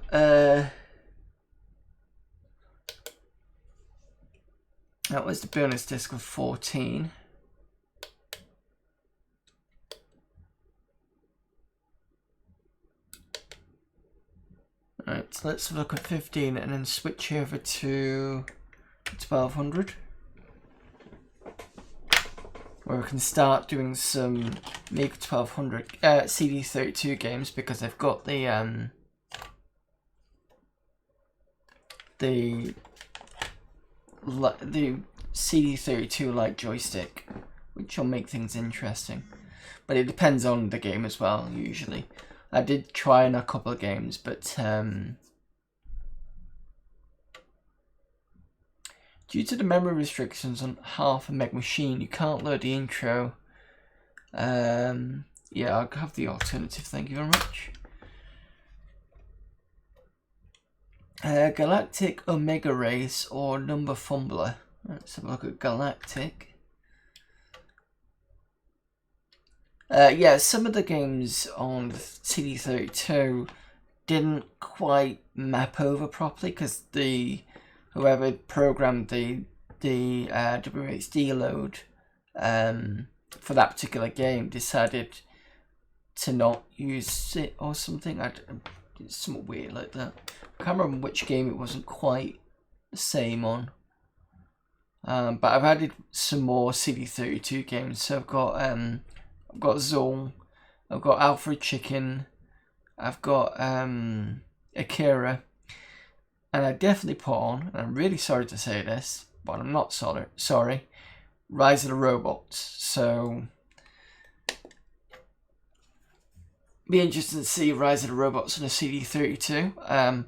That was the bonus disc of 14. Right, so let's look at 15 and then switch over to 1200. Where we can start doing some Amiga 1200 CD32 games, because I've got the CD32 light joystick, which will make things interesting. But it depends on the game as well, usually. I did try in a couple of games, but due to the memory restrictions on half a meg machine, you can't load the intro. Yeah, I'll have the alternative, thank you very much. Galactic, Omegarace, or Number Fumbler. Let's have a look at Galactic. Yeah, some of the games on CD32 didn't quite map over properly because whoever programmed the WHD load for that particular game decided to not use it or something. It's something weird like that. I can't remember which game it wasn't quite the same on. But I've added some more CD32 games. So I've got Zool, I've got Alfred Chicken, I've got Akira, and I definitely put on, and I'm really sorry to say this, but I'm not sorry, Rise of the Robots. So be interested to see Rise of the Robots on a CD32.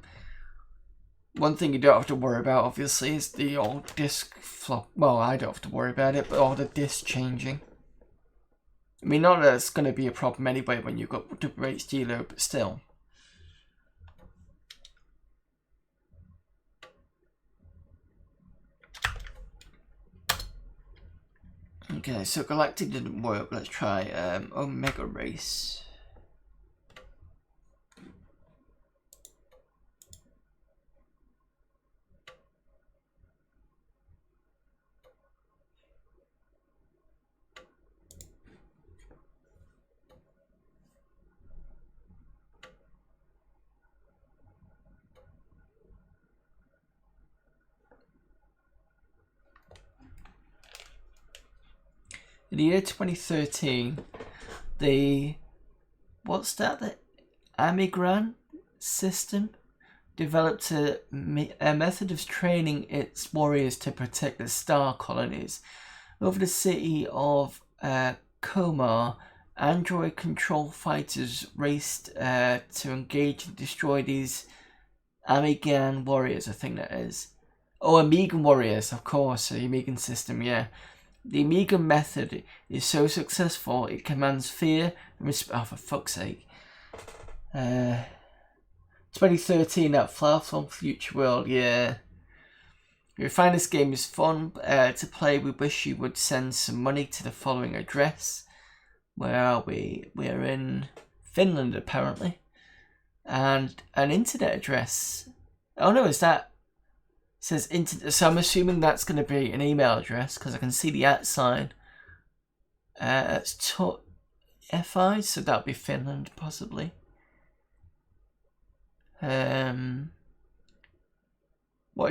One thing you don't have to worry about, obviously, is the old disc flop. Well, I don't have to worry about it, but all the discs changing. I mean, not that it's going to be a problem anyway when you've got WHD load, but still. Okay, so Galactic didn't work. Let's try Omegarace. In the year 2013, the Amiga system developed a method of training its warriors to protect the star colonies. Over the city of Komar, android control fighters raced to engage and destroy these Amigan warriors, I think that is. Oh, Amigan warriors, of course, the Amigan system, yeah. The Amiga method is so successful it commands fear and respect. Oh, for fuck's sake. 2013, that far-flung future world, yeah. We find this game is fun to play. We wish you would send some money to the following address. Where are we? We're in Finland, apparently. And an internet address. Oh no, is that... It says internet, so I'm assuming that's going to be an email address because I can see the @ sign. It's FI, so that'll be Finland possibly. Wanted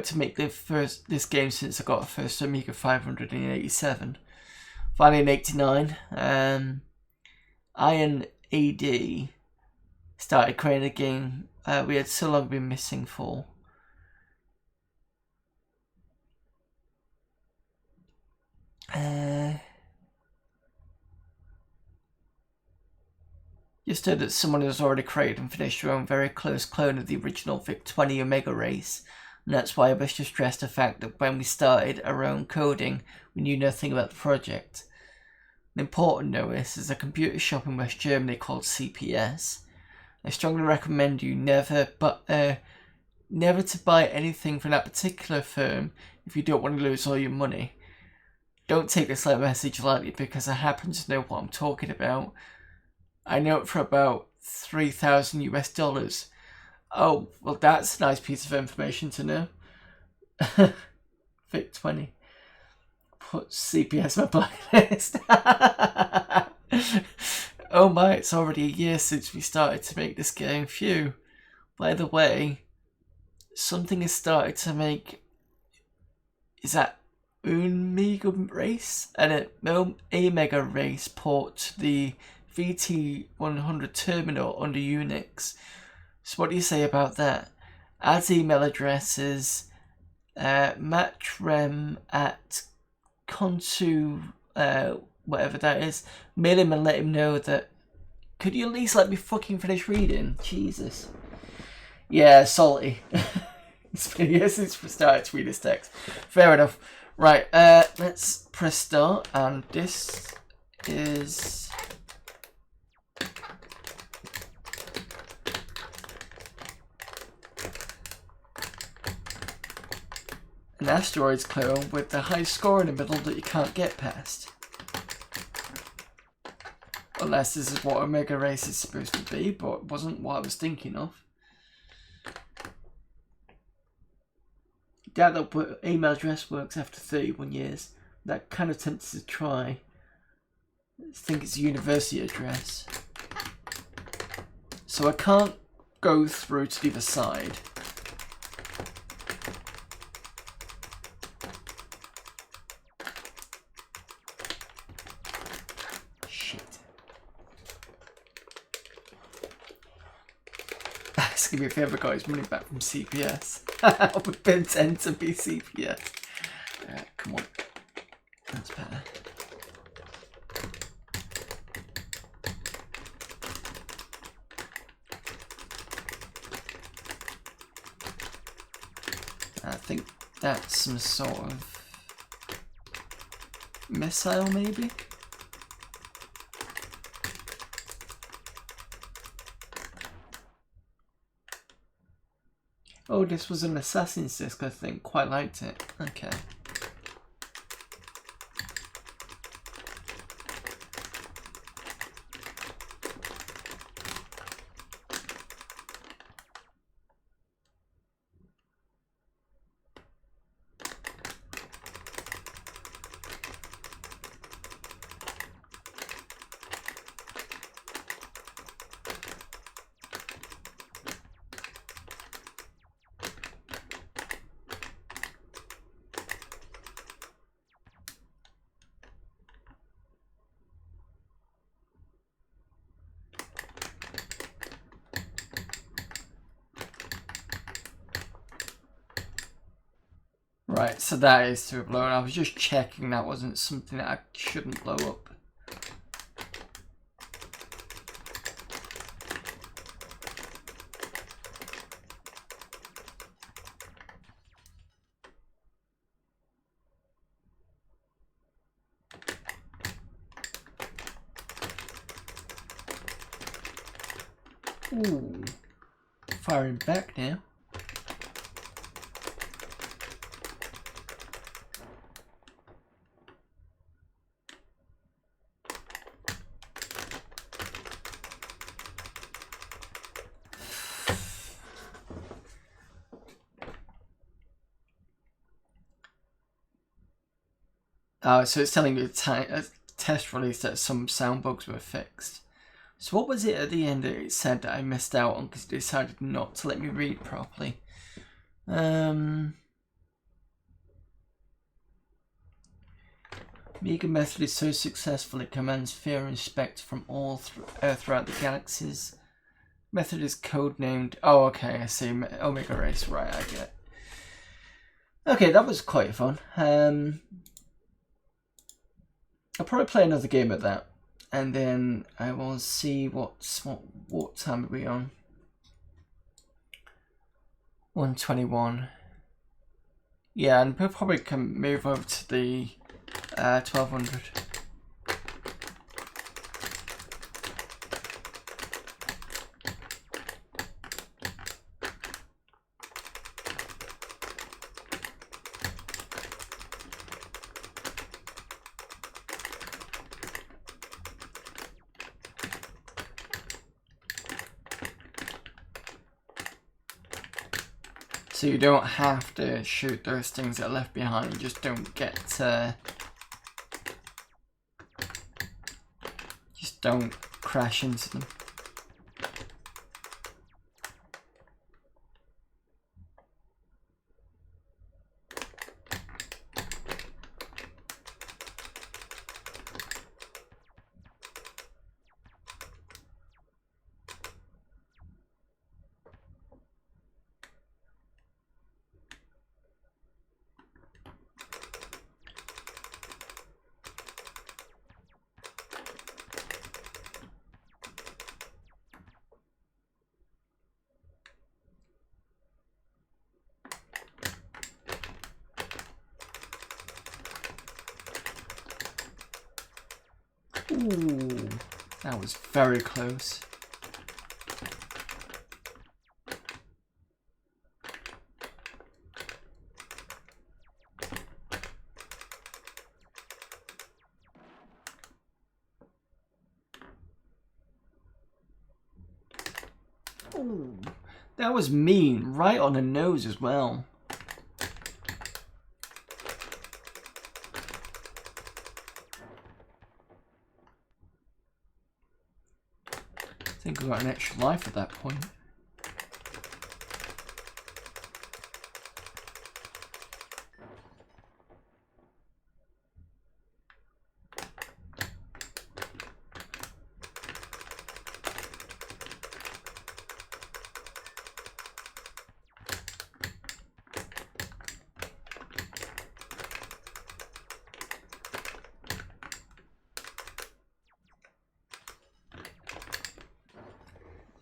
to make this game since I got a first Amiga 500 in 87. Finally in 89, Iron AD started creating a game we had so long been missing for. Just heard that someone has already created and finished their own very close clone of the original VIC-20 Omegarace, and that's why I wish to stress the fact that when we started our own coding, we knew nothing about the project. An important note is a computer shop in West Germany called CPS. I strongly recommend you never to buy anything from that particular firm if you don't want to lose all your money. Don't take this message lightly because I happen to know what I'm talking about. I know it for about $3,000 US. Oh, well, that's a nice piece of information to know. VIC-20. Put CPS on my blacklist. Oh my, it's already a year since we started to make this game. Phew. By the way, something has started to make... Is that Omegarace? And an Omegarace port to the VT100 terminal under Unix. So what do you say about that? Adds email addresses, matchrem at consu, whatever that is. Mail him and let him know that... Could you at least let me fucking finish reading? Jesus. Yeah, salty. It's been years since we started to read this text. Fair enough. Right, let's press start, and this is... an asteroids clone with the high score in the middle that you can't get past. Unless this is what Omegarace is supposed to be, but it wasn't what I was thinking of. Doubt that email address works after 31 years. That kind of tempts to try. I think it's a university address. So I can't go through to the other side. Give me a favour, guys, money back from CPS. We've been sent to be CPS. Come on. That's better. I think that's some sort of missile, maybe? Oh, this was an Assassin's disc, I think. Quite liked it. Okay. Right, so that is to blow. I was just checking that wasn't something that I shouldn't blow up. Ooh, firing back now. Oh, so it's telling me a test release that some sound bugs were fixed. So what was it at the end that it said that I missed out on because it decided not to let me read properly? Amiga method is so successful it commands fear and respect from all throughout the galaxies. Method is codenamed... Oh, okay, I see. Omegarace, right, I get it. Okay, that was quite fun. I'll probably play another game at that, and then I will see what time are we on. 121. Yeah, and we'll probably can move over to the 1200. So you don't have to shoot those things that are left behind, you just don't get just don't crash into them. Ooh, that was very close. Ooh, that was mean, right on the nose as well. I think we got an extra life at that point.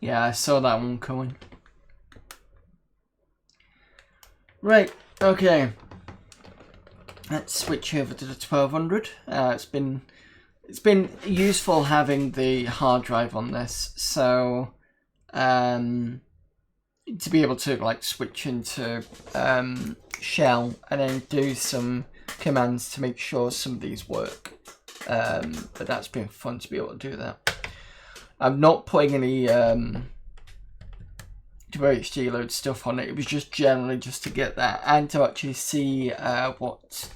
Yeah, I saw that one coming. Right, okay. Let's switch over to the 1200. It's been useful having the hard drive on this, so to be able to like switch into shell and then do some commands to make sure some of these work. But that's been fun to be able to do that. I'm not putting any HD load stuff on it. It was just generally just to get that and to actually see what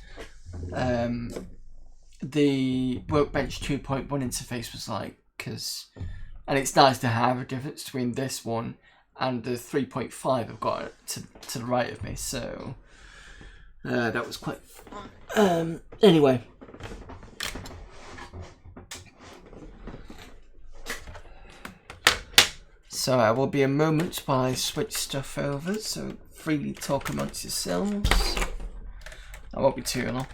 the Workbench 2.1 interface was like. And it's nice to have a difference between this one and the 3.5 I've got to the right of me. So that was quite fun. Anyway. So it will be a moment while I switch stuff over, so freely talk amongst yourselves. I won't be too long.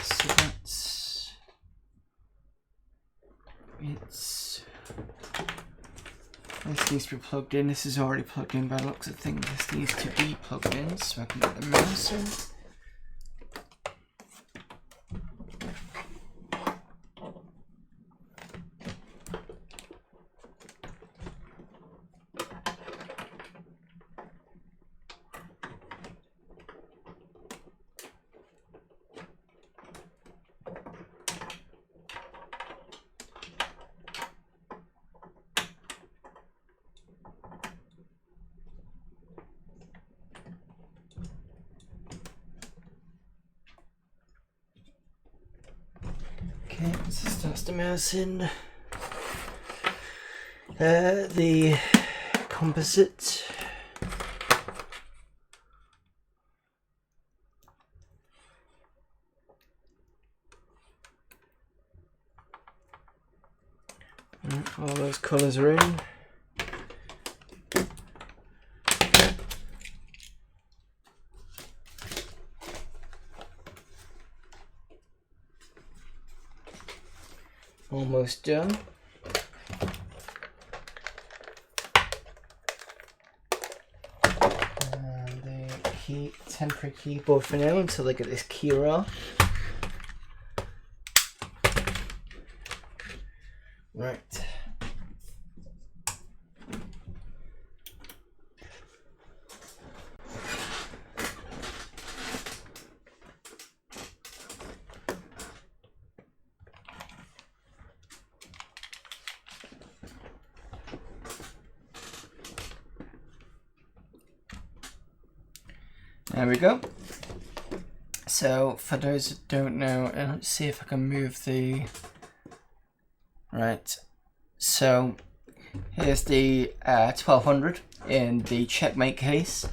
So that's this needs to be plugged in. This is already plugged in by the looks of things. This needs to be plugged in so I can get the mouse in. customizing the composite. All those colours are in. Almost done. And the temporary keyboard for now until they get this keyer off. Right. There we go. So for those that don't know, let's see if I can move the... Right, so here's the 1200 in the Checkmate case.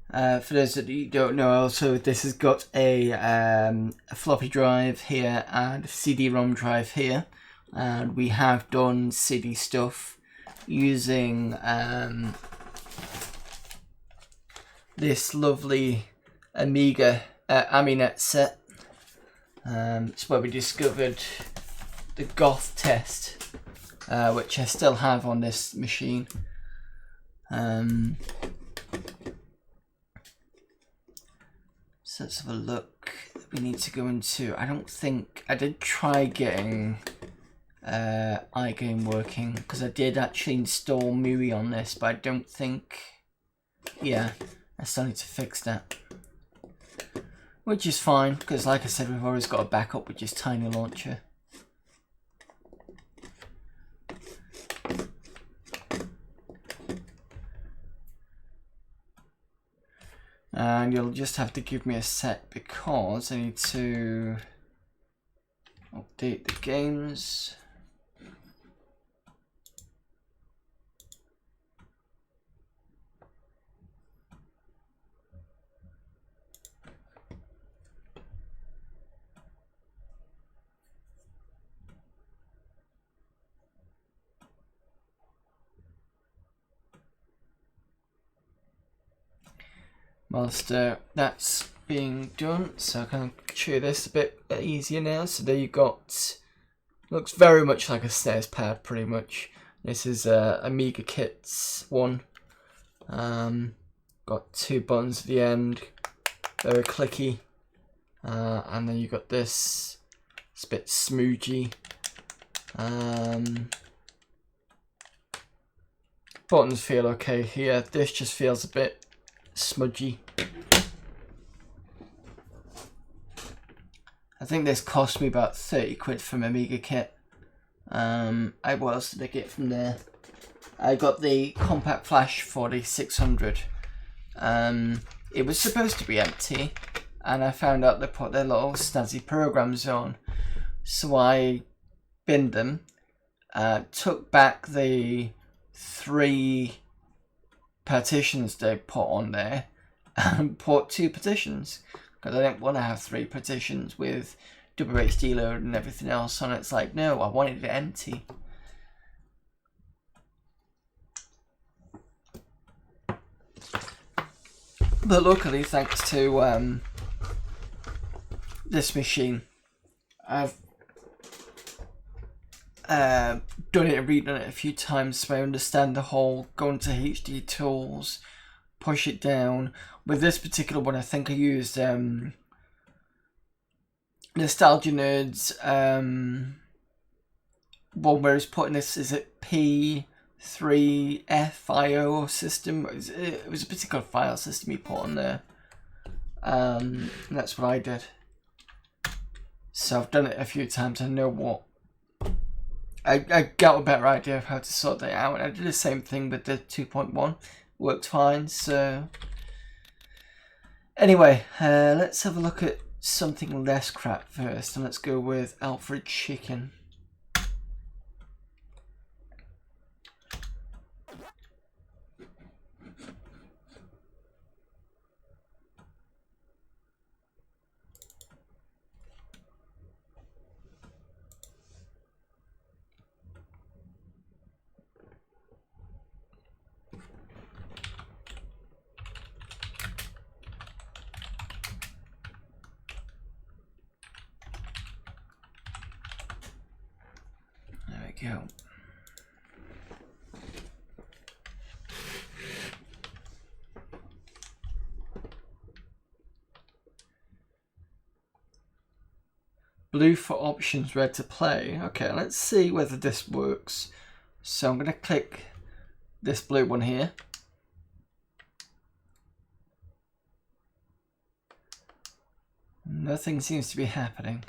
For those that you don't know, also this has got a floppy drive here and a CD-ROM drive here, and we have done CD stuff using this lovely Amiga Aminet set. It's where we discovered the goth test, which I still have on this machine. So let's have a look. We need to go into, I don't think, I did try getting iGame working, because I did actually install MUI on this, but I don't think, yeah, I still need to fix that. Which is fine, because like I said, we've always got a backup with just Tiny Launcher. And you'll just have to give me a sec because I need to update the games. Whilst that's being done, so I can show this a bit easier now. So there you got, looks very much like a SNES pad pretty much. This is Amiga Kits one. Got two buttons at the end, very clicky, and then you got this. It's a bit smoochy. Buttons feel okay here. This just feels a bit smudgy. I think this cost me about 30 quid from Amiga Kit. What else did I get from there? I got the compact flash for the 600. It was supposed to be empty, and I found out they put their little snazzy programs on. So I binned them, took back the 3 partitions they put on there and put 2 partitions, because I didn't want to have 3 partitions with double HD load and everything else on it. It's like, no, I wanted it empty. But luckily, thanks to this machine, I've done it and redone it a few times, so I understand the whole going to HD tools, push it down. With this particular one, I think I used Nostalgia Nerds one where he's putting this, is it P3FIO system? It was a particular file system he put on there, and that's what I did. So I've done it a few times. I know what I got a better idea of how to sort that out, and I did the same thing with the 2.1. Worked fine. So Anyway, let's have a look at something less crap first, and let's go with Alfred chicken. There we go. Blue for options, red to play. Okay, let's see whether this works. So I'm going to click this blue one here. Nothing seems to be happening.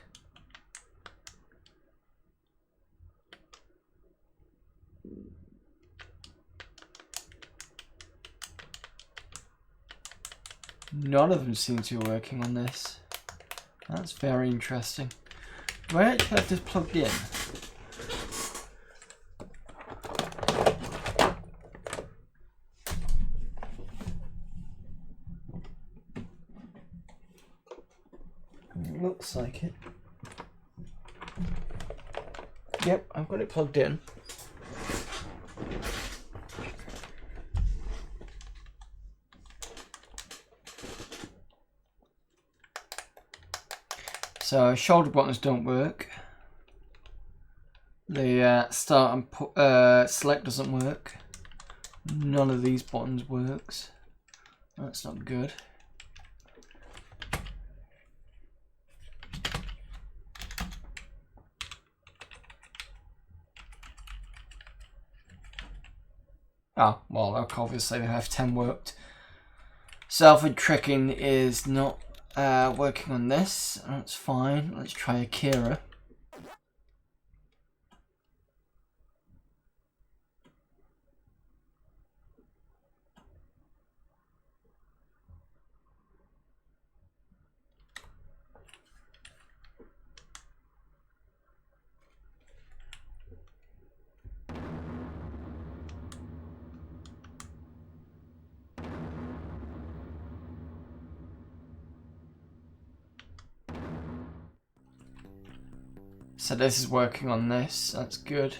None of them seem to be working on this. That's very interesting. Do I actually have this plugged in? It looks like it. Yep, I've got it plugged in. So shoulder buttons don't work. The start and select doesn't work. None of these buttons works. That's not good. Oh, well, obviously the F10 worked. Alfred tricking is not working on this. That's fine. Let's try Akira. So this is working on this, that's good.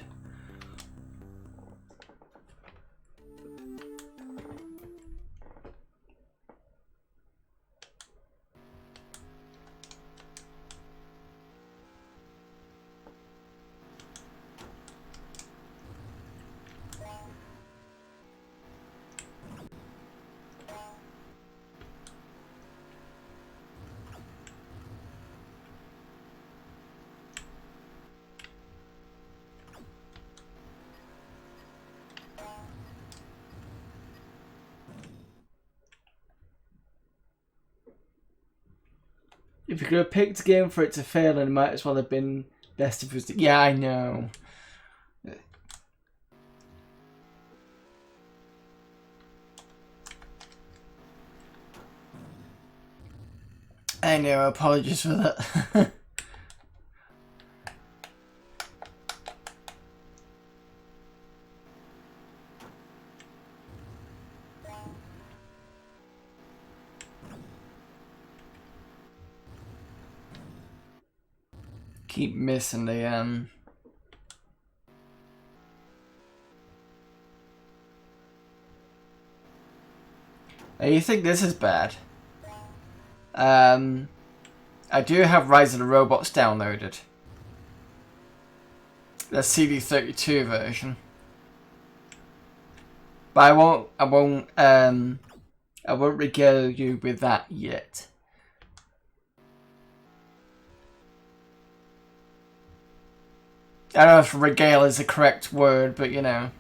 If you could have picked a game for it to fail, it might as well have been Best of Us. Yeah, I know. I know, apologies for that. Keep missing the You think this is bad? I do have Rise of the Robots downloaded. The CD32 version. But I won't regale you with that yet. I don't know if regale is the correct word, but you know.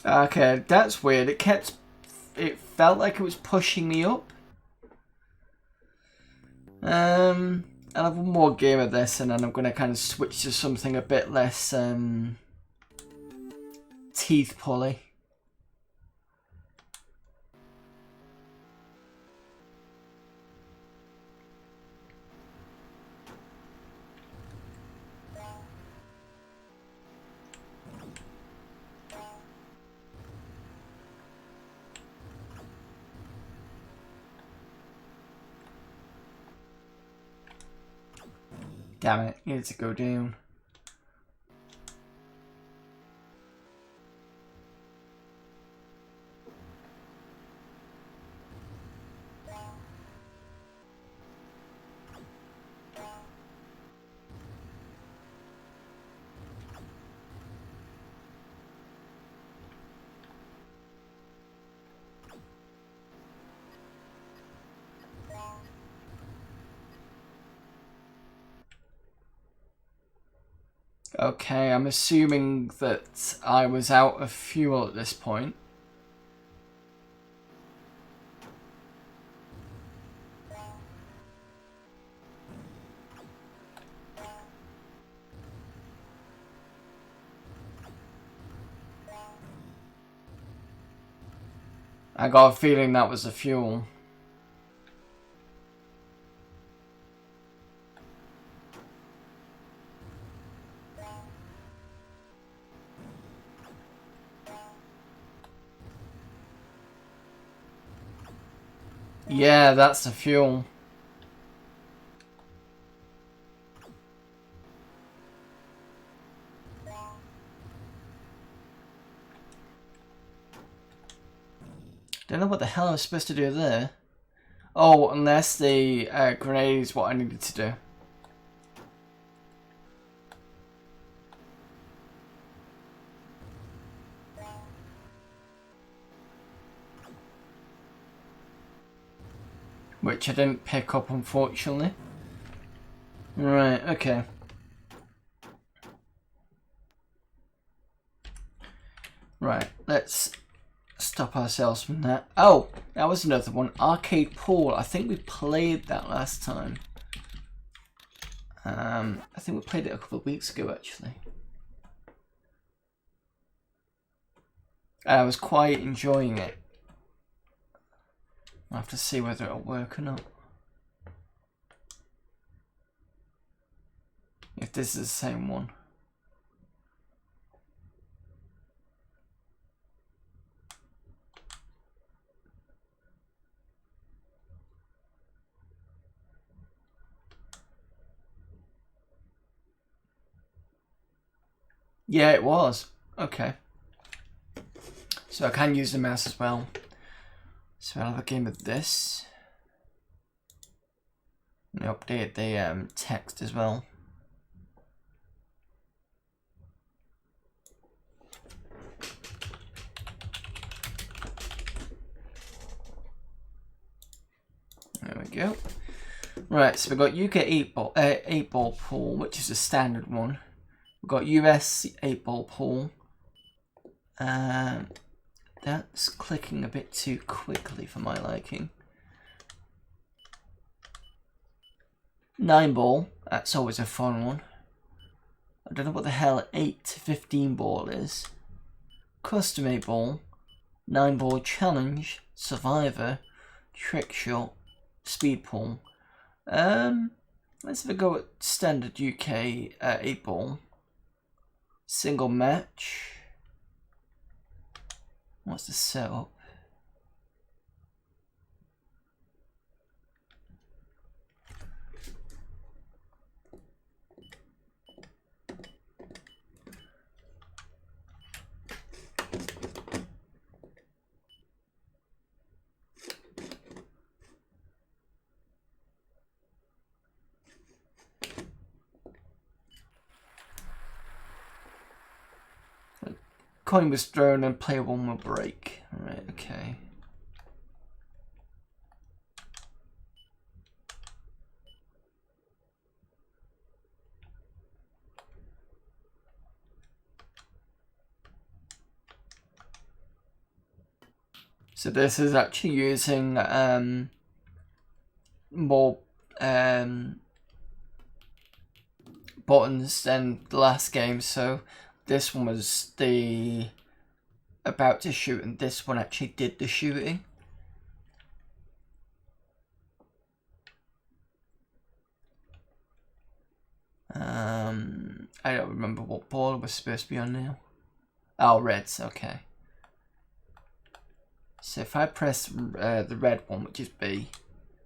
Okay, that's weird. It felt like it was pushing me up. I'll have one more game of this and then I'm going to kind of switch to something a bit less teeth pully. Damn it, needed to go down. Okay, I'm assuming that I was out of fuel at this point. I got a feeling that was the fuel. Yeah, that's the fuel. Don't know what the hell I was supposed to do there. Oh, unless the grenade is what I needed to do. Which I didn't pick up, unfortunately. Right, okay. Right, let's stop ourselves from that. Oh, that was another one. Arcade Pool. I think we played that last time. I think we played it a couple of weeks ago, actually. I was quite enjoying it. I'll have to see whether it'll work or not. If this is the same one. Yeah, it was. Okay. So I can use the mouse as well. So I'll have a game of this. And update the text as well. There we go. Right, so we've got UK 8-ball pool, which is a standard one. We've got US 8-ball pool. That's clicking a bit too quickly for my liking. 9-ball, that's always a fun one. I don't know what the hell 8 to 15 ball is. Custom 8-ball, 9-ball challenge, survivor, trick shot, speed pool. Let's have a go at standard UK 8-ball. Single match. What's the setup? Coin was thrown and player one will break. Right, okay. So this is actually using more buttons than the last game, so this one was the about to shoot and this one actually did the shooting. I don't remember what ball was supposed to be on now. Oh, reds, okay. So if I press the red one, which is B,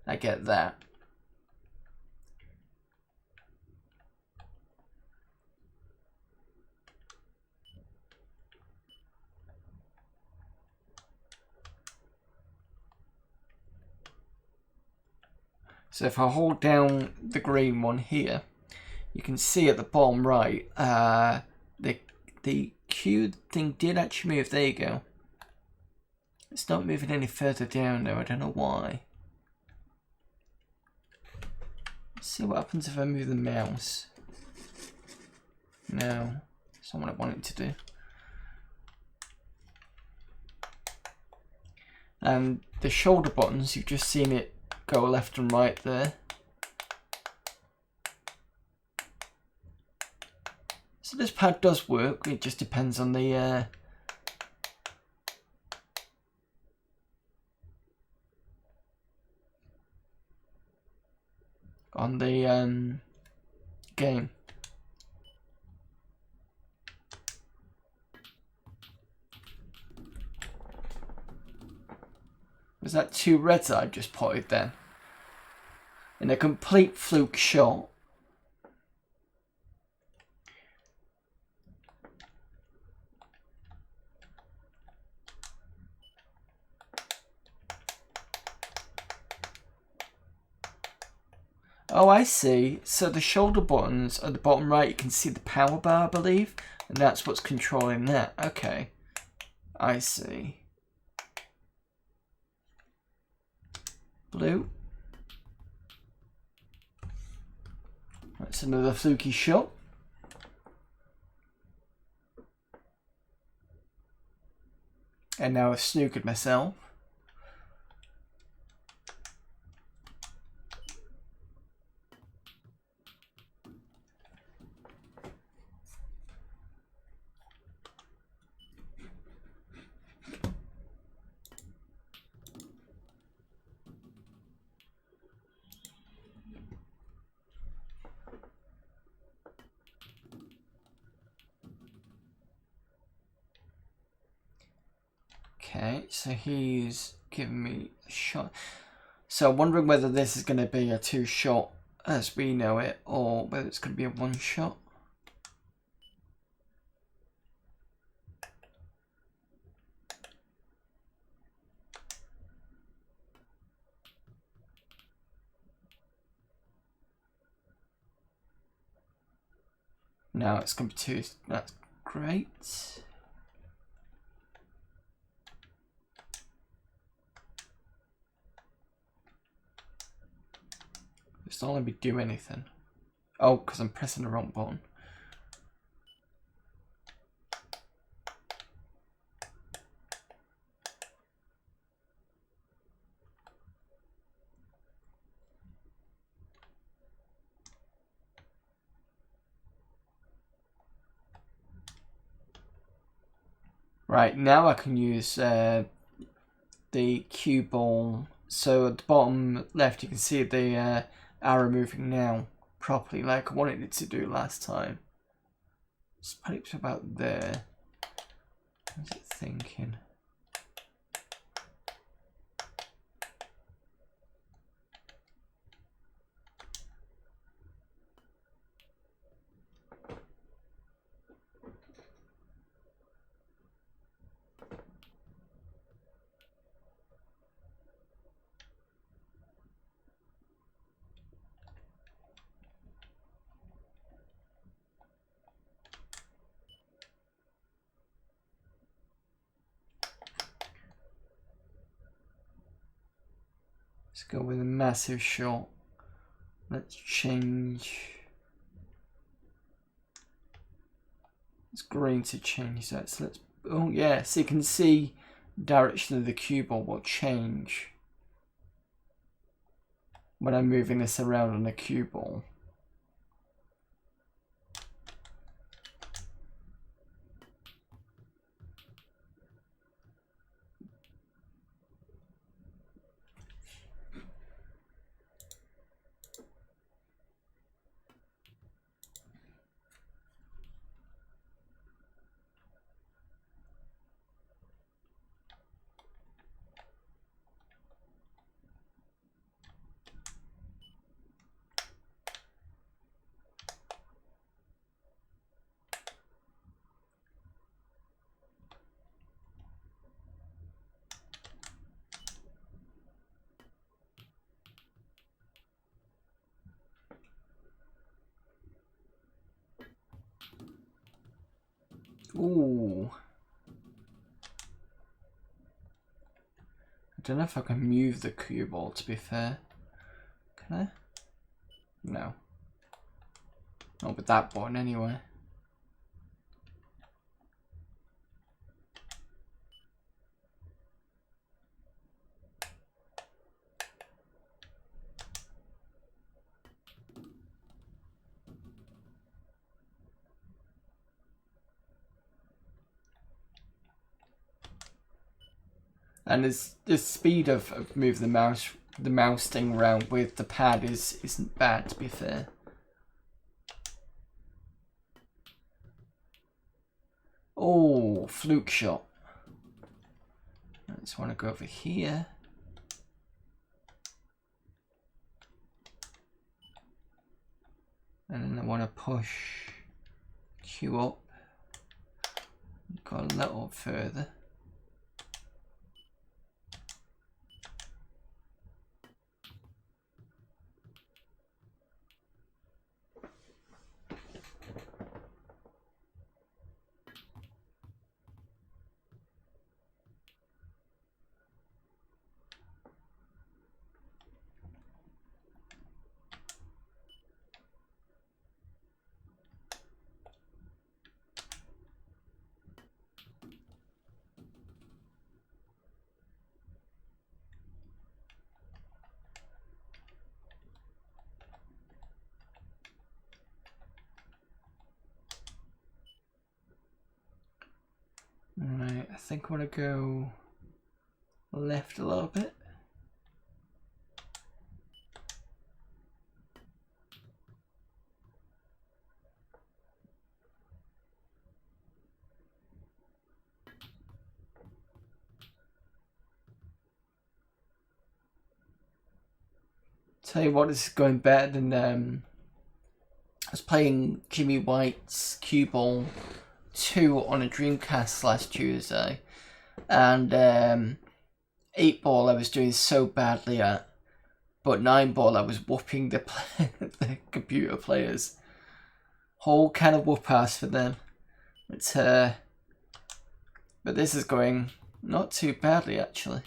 I get that. So if I hold down the green one here, you can see at the bottom right, the Q thing did actually move. There you go. It's not moving any further down though, I don't know why. Let's see what happens if I move the mouse. No, that's not what I want it to do. And the shoulder buttons, you've just seen it go left and right there. So this pad does work, it just depends on the game. Was that 2 reds that I just potted then? In a complete fluke shot. Oh, I see. So the shoulder buttons at the bottom right, you can see the power bar, I believe. And that's what's controlling that. Okay. I see. Blue. That's another fluky shot. And now I've snookered myself. Okay, so he's giving me a shot. So I'm wondering whether this is going to be a 2-shot as we know it, or whether it's going to be a 1-shot. No, it's going to be 2. That's great. It's not letting me do anything. Oh, because I'm pressing the wrong button. Right, now I can use the cue ball. So at the bottom left you can see the arrow moving now properly like I wanted it to do last time. Let's put it to about there. What's it thinking? Let's go with a massive shot. Let's change. It's green to change that. So let's. Oh yeah, so you can see direction of the cue ball will change when I'm moving this around on the cue ball. Ooh. I don't know if I can move the cue ball, to be fair. Can I? No. Not with that button anyway. And the speed of moving the mouse thing around with the pad isn't bad, to be fair. Oh, fluke shot. I just want to go over here. And then I want to push Q up. Go a little further. Alright, I think I want to go left a little bit. Tell you what, this is going better than I was playing Jimmy White's Cue Ball 2 on a Dreamcast last Tuesday, and 8 ball I was doing so badly at, but 9 ball I was whooping the computer players. Whole kind of whoop ass for them. But this is going not too badly actually.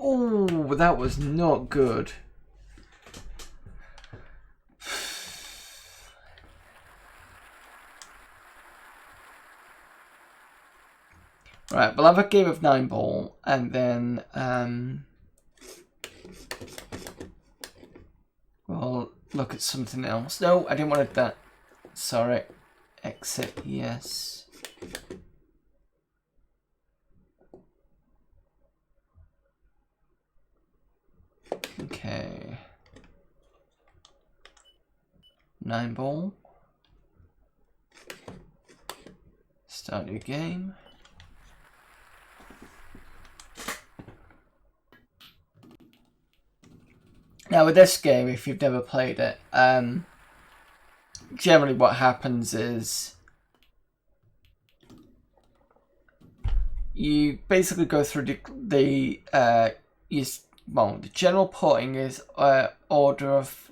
Oh, that was not good. Right, we'll have a game of 9 ball and then we'll look at something else. No, I didn't want that. Sorry. Exit, yes. Okay. 9 ball. Start new game. Now with this game, if you've never played it, generally what happens is you basically go through the general porting is order of.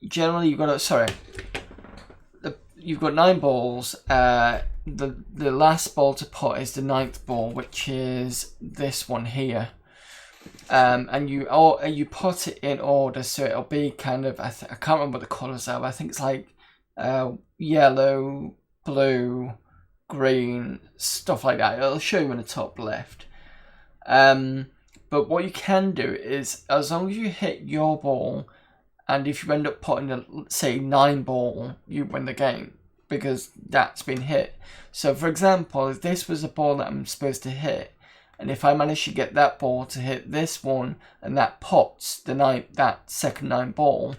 Generally, you've got 9 balls. The last ball to put is the 9th ball, which is this one here. And you put it in order, so it'll be kind of I can't remember what the colours are. But I think it's like yellow, blue, green, stuff like that. It'll show you in the top left. But what you can do is, as long as you hit your ball, and if you end up putting say 9 ball, you win the game because that's been hit. So for example, if this was a ball that I'm supposed to hit, and if I manage to get that ball to hit this one, and that pops that second 9 ball,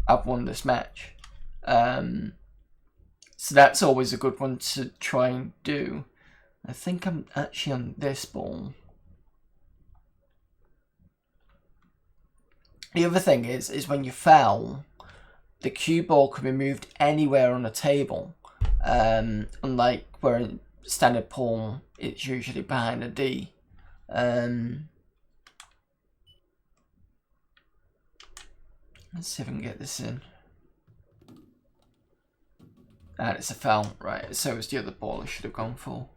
I've won this match. So that's always a good one to try and do. I think I'm actually on this ball. The other thing is when you foul, the cue ball can be moved anywhere on the table. Unlike where in standard pool, it's usually behind a D. Let's see if I can get this in. And it's a foul, right? So it's the other ball I should have gone for.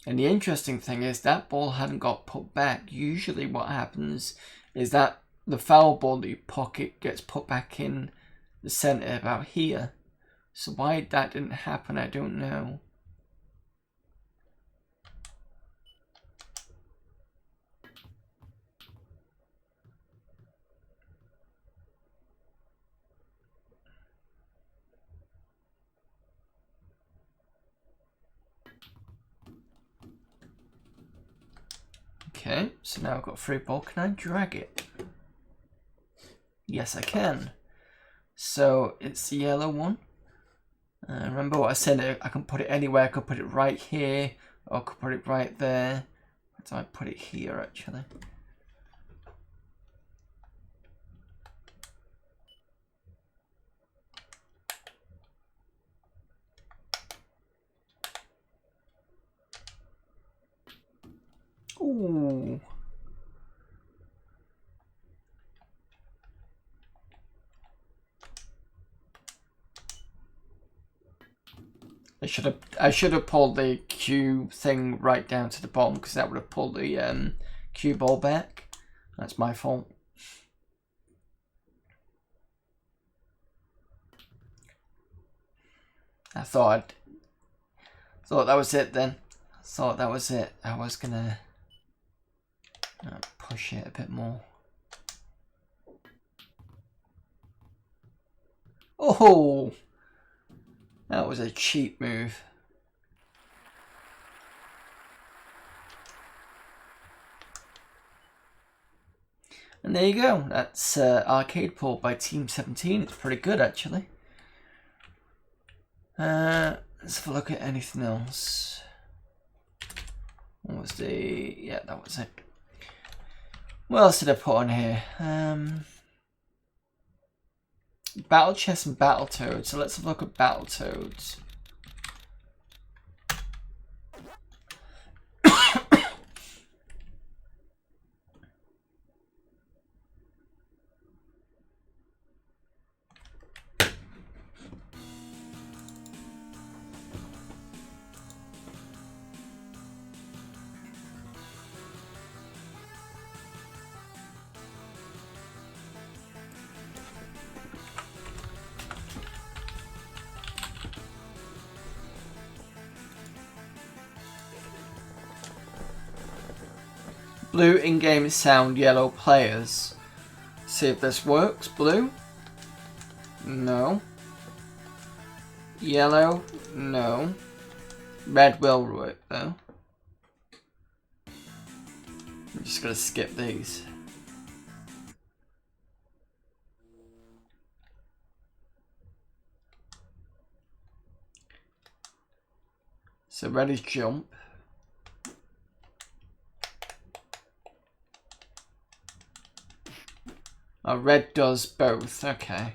And the interesting thing is that ball hadn't got put back. Usually what happens is that the foul ball that you pocket gets put back in the center about here. So why that didn't happen, I don't know. Okay, so now I've got free ball. Can I drag it? Yes, I can. So it's the yellow one. Remember what I said, I can put it anywhere. I could put it right here, or I could put it right there. So I put it here, actually. Ooh. I should have pulled the cue thing right down to the bottom, because that would have pulled the cue ball back. That's my fault. I thought that was it then. I thought that was it. I was gonna push it a bit more. Oh! That was a cheap move. And there you go. That's Arcade Pool by Team 17. It's pretty good, actually. Let's have a look at anything else. What was the... yeah, that was it. What else did I put on here? Battle Chess and Battletoads. So let's have a look at Battletoads. Blue in-game sound, yellow players. See if this works. Blue? No. Yellow? No. Red will work though. I'm just gonna skip these. So red is jump. Oh, red does both, okay.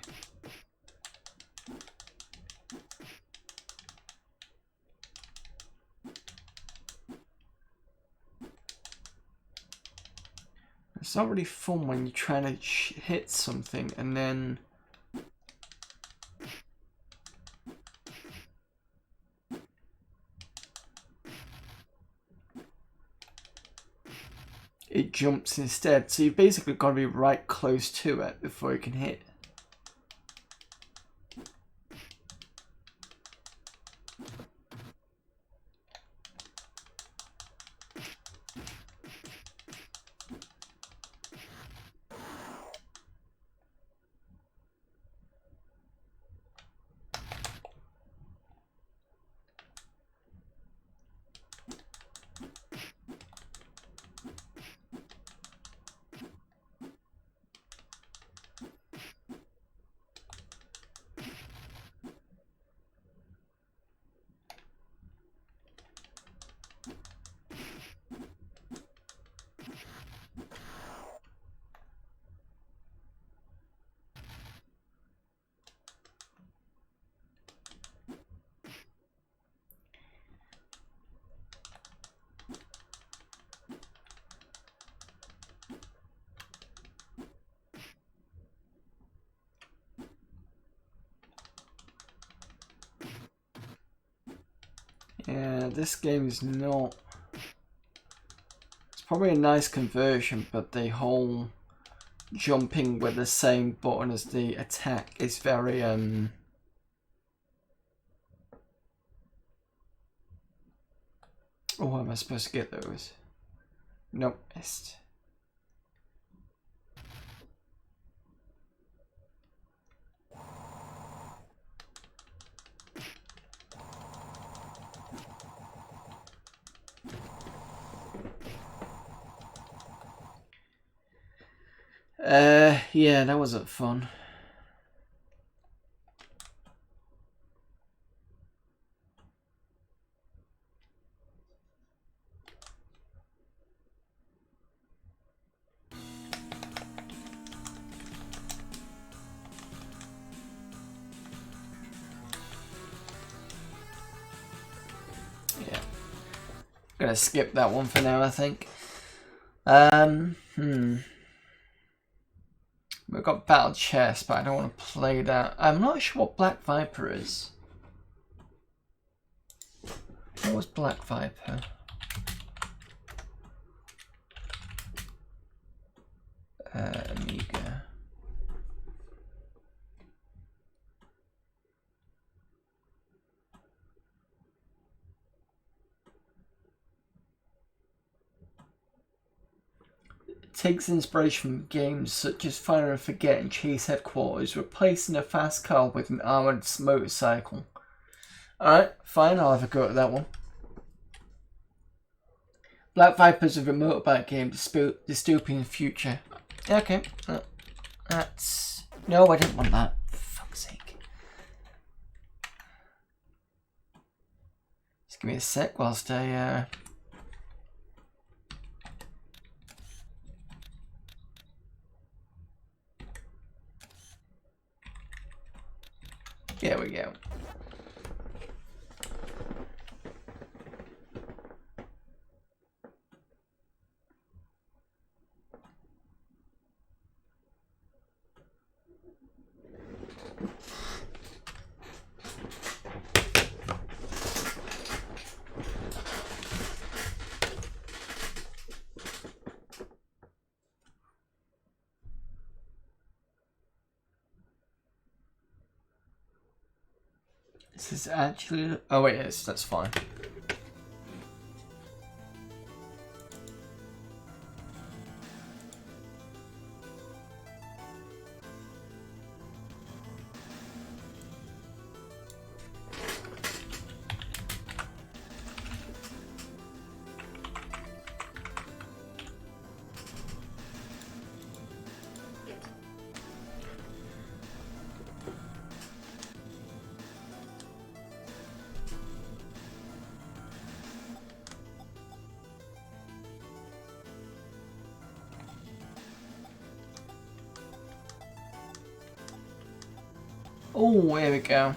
It's not really fun when you're trying to hit something and then... it jumps instead, so you've basically got to be right close to it before you can hit. Yeah, this game is not... It's probably a nice conversion, but the whole jumping with the same button as the attack is very, Oh, am I supposed to get those? Nope, missed. Yeah, that wasn't fun. Yeah. Gonna skip that one for now, I think. We've got Battle Chess, but I don't want to play that. I'm not sure what Black Viper is. What was Black Viper? Amiga. It takes inspiration from games such as Fire and Forget and Chase Headquarters, replacing a fast car with an armoured motorcycle. Alright, fine, I'll have a go at that one. Black Viper's a motorbike game, dystopian future. Yeah, okay. That's... No, I didn't want that. For fuck's sake. Just give me a sec whilst I... There we go. This is actually... Oh wait, yes, that's fine. Oh, here we go.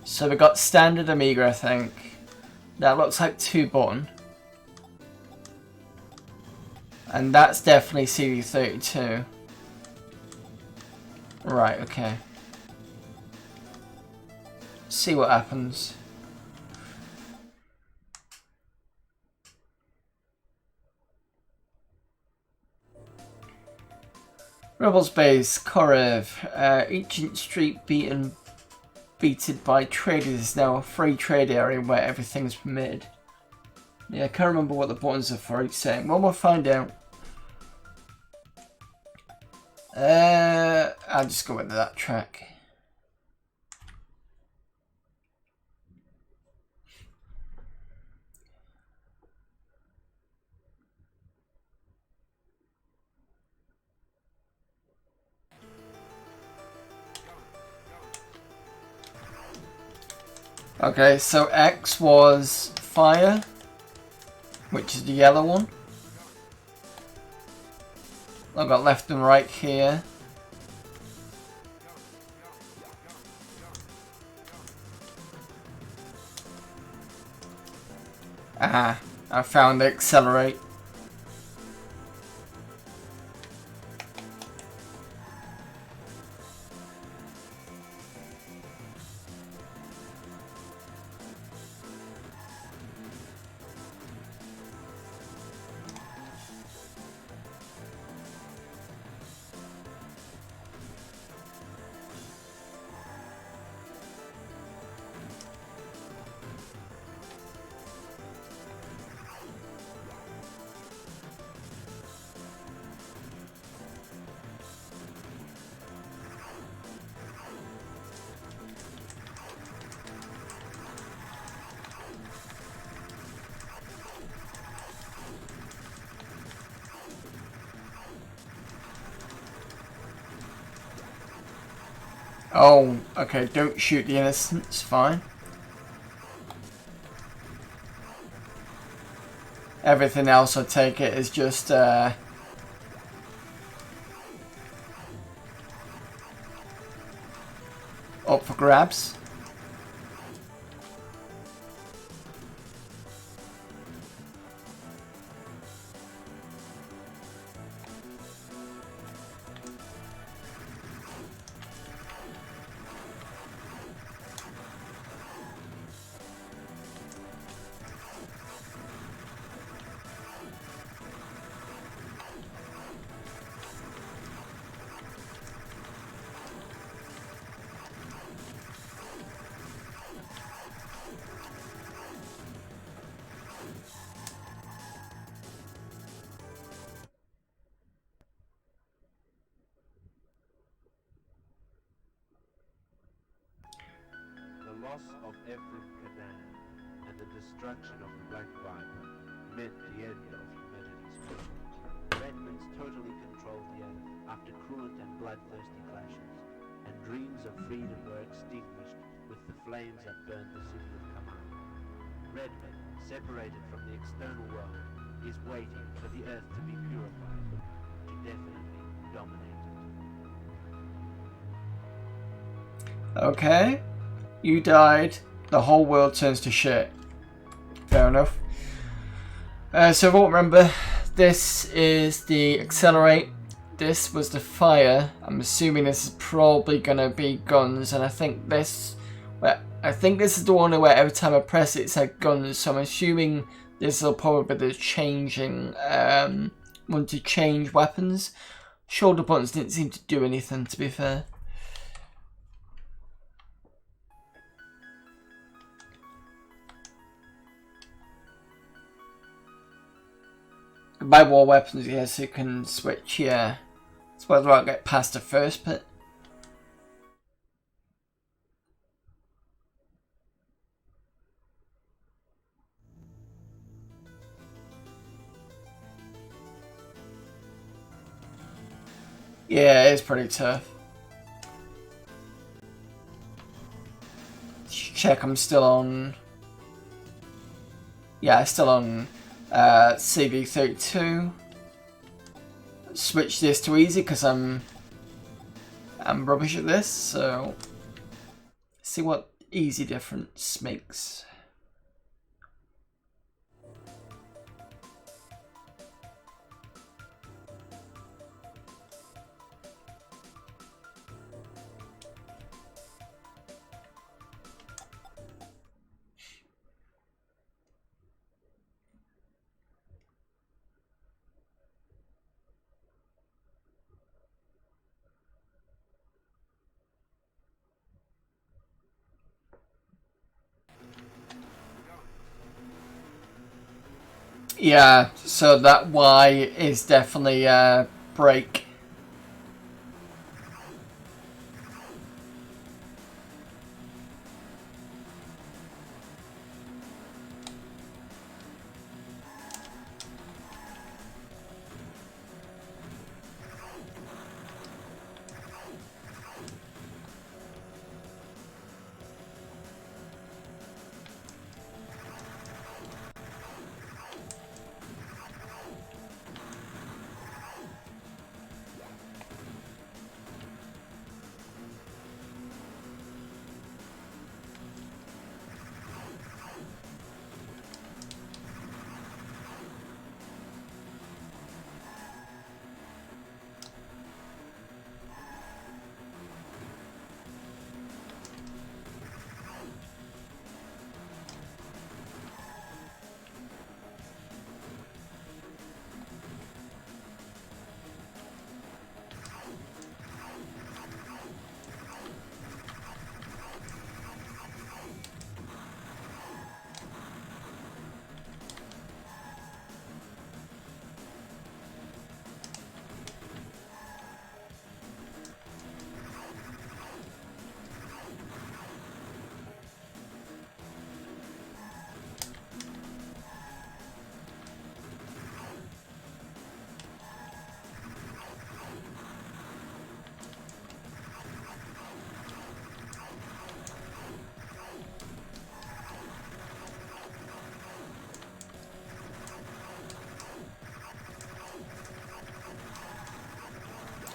So we got standard Amiga, I think. That looks like 2-button. And that's definitely CD32. Right, okay. See what happens. Rebels Base, Korev, ancient street beaten by traders is now a free trade area where everything's permitted. Yeah, I can't remember what the buttons are for each setting. Well, we'll find out. I'll just go with that track. Okay, so X was fire, which is the yellow one. I've got left and right here. Ah, I found accelerate. Oh, okay, don't shoot the innocents, fine. Everything else, I take it, is just, up for grabs. The loss of Ephraim Canaan and the destruction of the Black Viper meant the end of humanity's world. Redmans totally controlled the earth after cruent and bloodthirsty clashes, and dreams of freedom were extinguished with the flames that burned the city of Kaman. Redman, separated from the external world, is waiting for the earth to be purified, to definitely dominate it. Okay. You died. The whole world turns to shit. Fair enough. So if I remember, this is the accelerate. This was the fire. I'm assuming this is probably gonna be guns, and I think this. Well, I think this is the one where every time I press it, it said guns. So I'm assuming this will probably be the changing. One to change weapons. Shoulder buttons didn't seem to do anything, to be fair. By war weapons, yes, you can switch, yeah. It's whether I get past the first bit. Yeah, it's pretty tough. Check, I'm still on. Yeah, still on CD32. Switch this to easy because I'm rubbish at this. So see what easy difference makes. Yeah, so that Y is definitely break.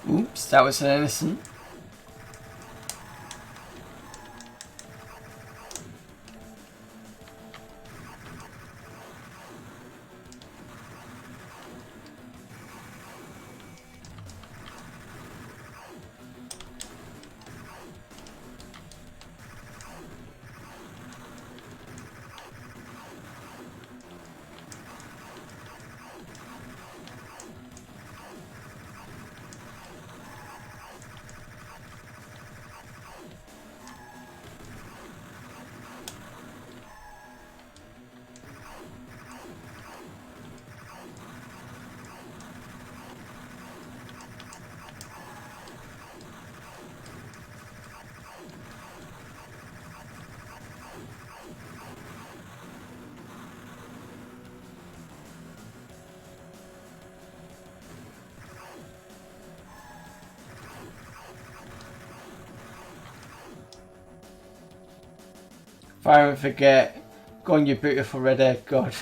Oops, that was an innocent. If I ever forget, go on, you beautiful red-haired god.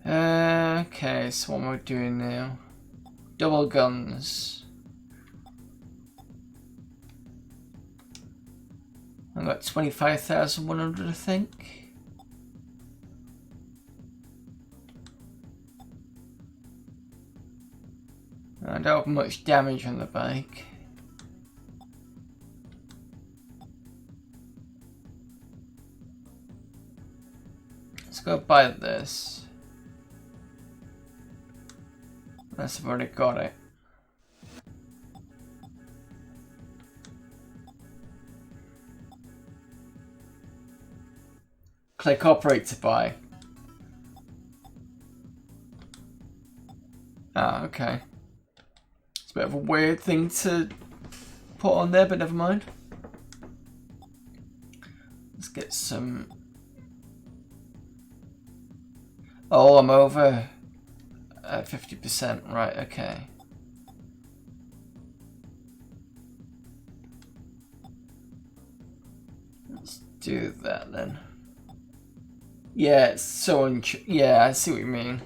Okay, so what am I doing now? Double guns. I got 25,100, I think. I don't have much damage on the bike. Let's go buy this. Unless I've already got it. Click operate to buy. Ah, okay. It's a bit of a weird thing to put on there, but never mind. Let's get some... Oh, I'm over 50%. Right, okay. Let's do that then. Yeah, it's so yeah, I see what you mean.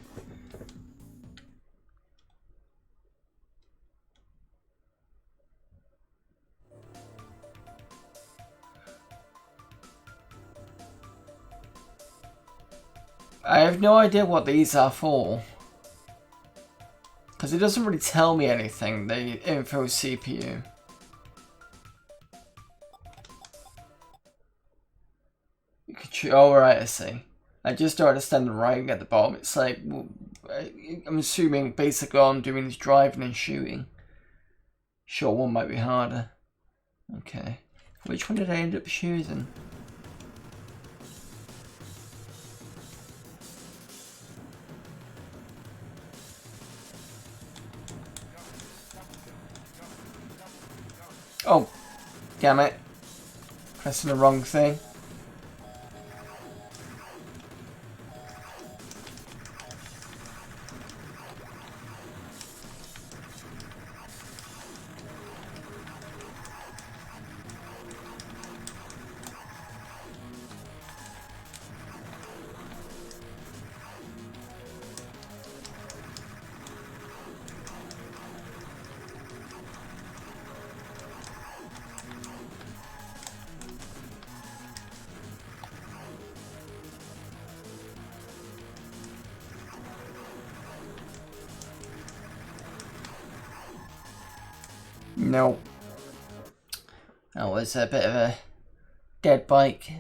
I have no idea what these are for. Because it doesn't really tell me anything, the info CPU. Oh, right, I see. I just don't understand the writing at the bottom. It's like, well, I'm assuming basically all I'm doing is driving and shooting. Sure, one might be harder. Okay. Which one did I end up shooting? Oh, damn it. Pressing the wrong thing. No. That was a bit of a dead bike.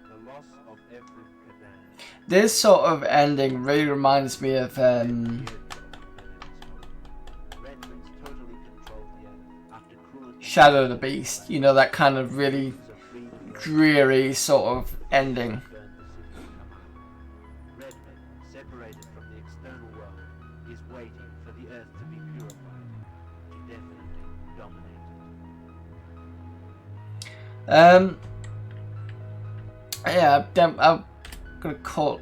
The loss of every cadet. This sort of ending really reminds me of Shadow the Beast. You know, that kind of really dreary sort of ending. Separated from the external world, is waiting for the earth to be purified, to definitely dominate it. Yeah, I'm gonna call.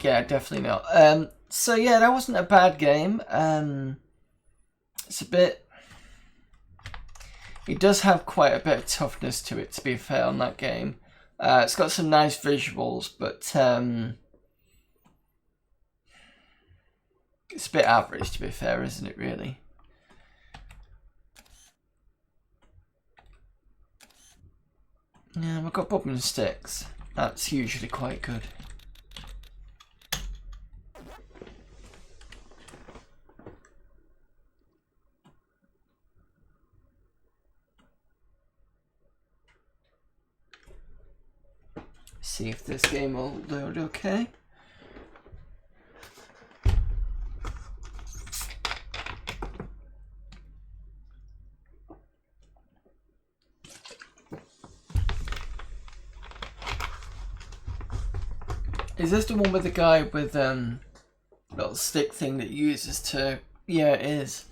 Yeah, definitely not. So yeah, that wasn't a bad game. It's a bit. It does have quite a bit of toughness to it, to be fair, on that game. It's got some nice visuals, but it's a bit average, to be fair, isn't it, really? Yeah, we've got Bubba N Stix. That's usually quite good. See if this game will load okay. Is this the one with the guy with little stick thing that uses to? Yeah, it is.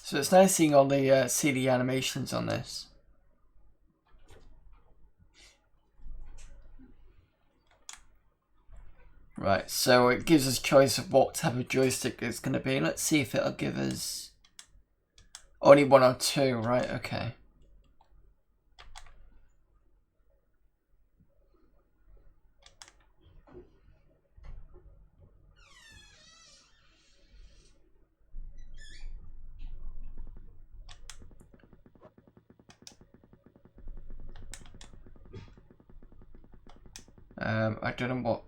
So it's nice seeing all the CD animations on this. Right, so it gives us choice of what type of joystick it's going to be. Let's see if it'll give us only one or two. Right, okay. I don't know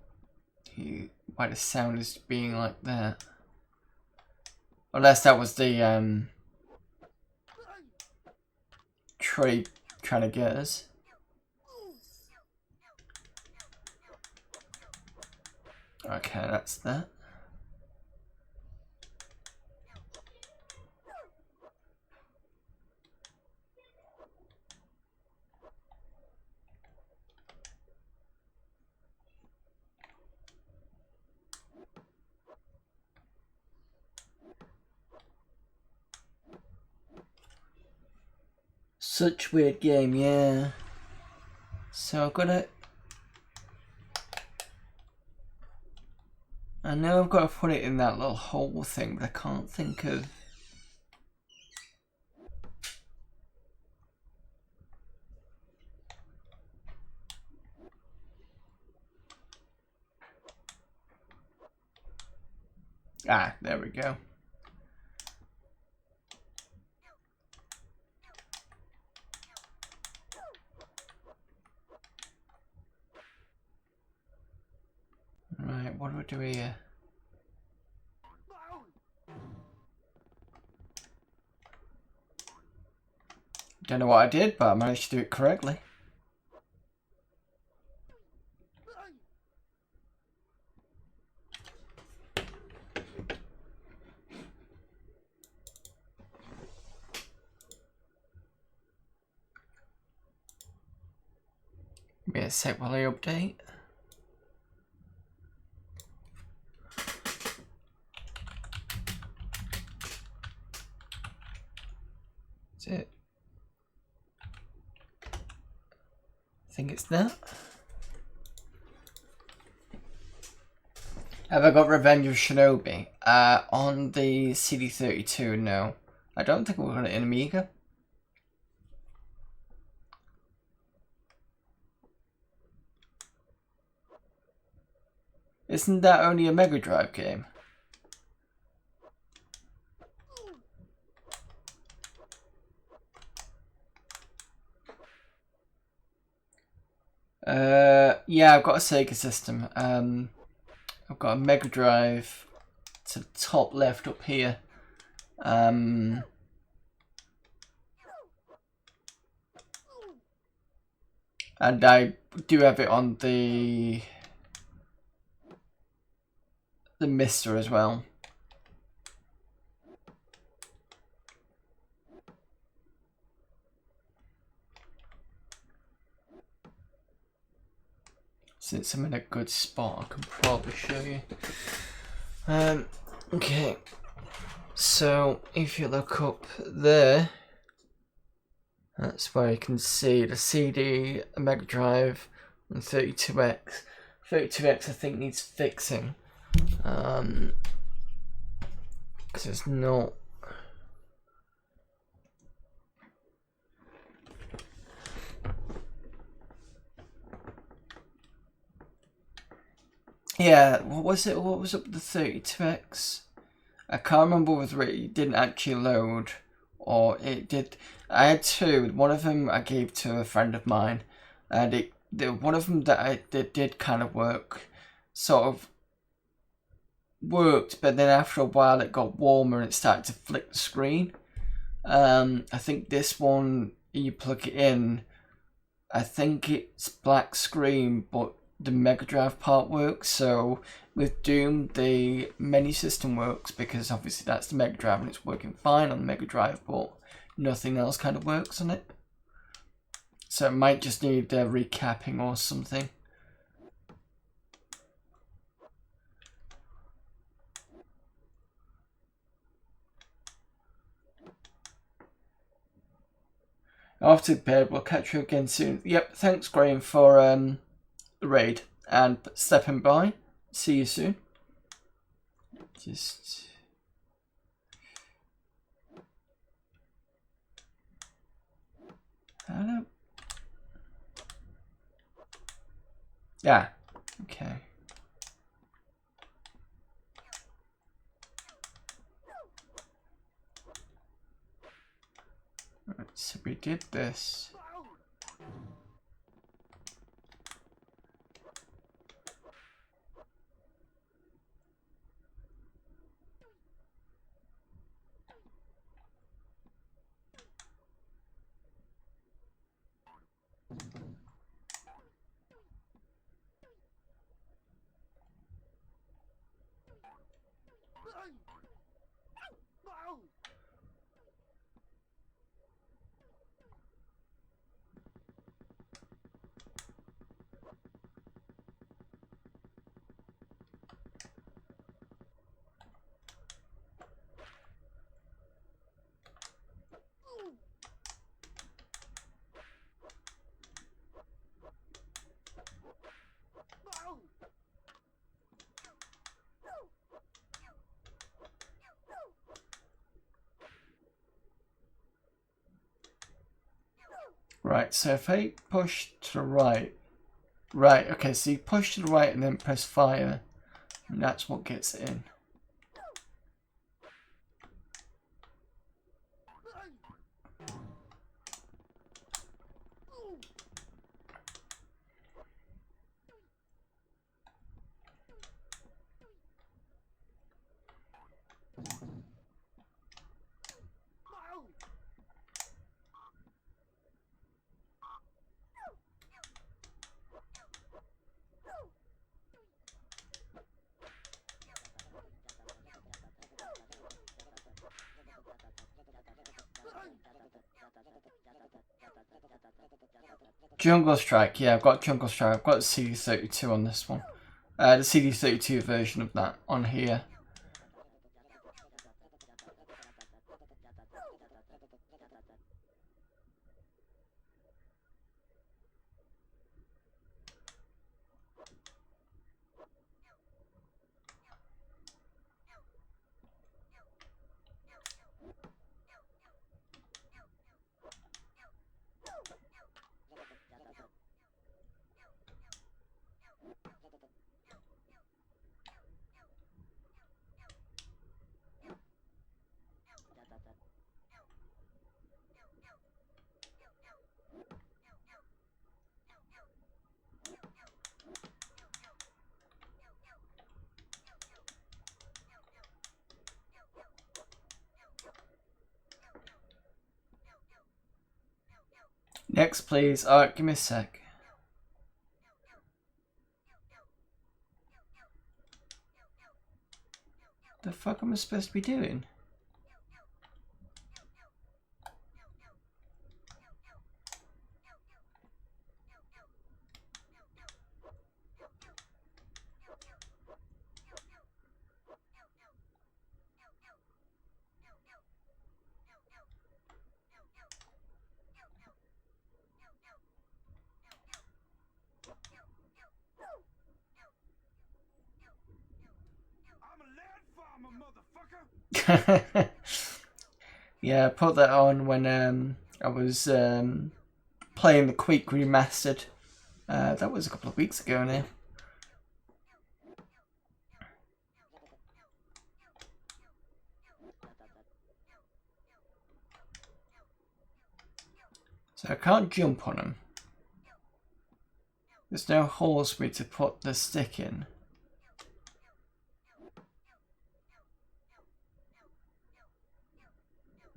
why the sound is being like that. Unless that was the tree trying to get us. Okay, that's that. Such weird game, yeah. So I've got to. I know I've got to put it in that little hole thing, but I can't think of. Ah, there we go. Right, what do we do here? Don't know what I did, but I managed to do it correctly. Give me a sec while I update. That's it. I think it's that. Have I got Revenge of Shinobi? On the CD32, no. I don't think we've got it in Amiga. Isn't that only a Mega Drive game? Yeah, I've got a Sega system. I've got a Mega Drive to the top left up here. And I do have it on the Mister as well. Since I'm in a good spot, I can probably show you. Okay, So if you look up there, that's where you can see the CD, a Mega Drive, and 32X. 32X I think needs fixing, because it's not. Yeah, what was it? What was up with the 32X? I can't remember whether it didn't actually load or it did. I had two. One of them I gave to a friend of mine, and one of them that did kind of work, sort of worked, but then after a while it got warmer and it started to flick the screen. I think this one, you plug it in, I think it's black screen, but the Mega Drive part works. So with Doom, the menu system works because obviously that's the Mega Drive and it's working fine on the Mega Drive, but nothing else kind of works on it. So it might just need recapping or something. Off to bed. We'll catch you again soon. Yep, thanks Graham for the raid and stepping by. See you soon. Just hello. Yeah. Okay. Right, so we did this. Right, so if I push to the right, okay, so you push to the right and then press fire, and that's what gets it in. Jungle Strike, yeah, I've got Jungle Strike. I've got the CD32 on this one. The CD32 version of that on here. Next, please. Alright, give me a sec. The fuck am I supposed to be doing? Yeah, I put that on when I was playing the Quake Remastered. That was a couple of weeks ago now. So I can't jump on them. There's no holes for me to put the stick in.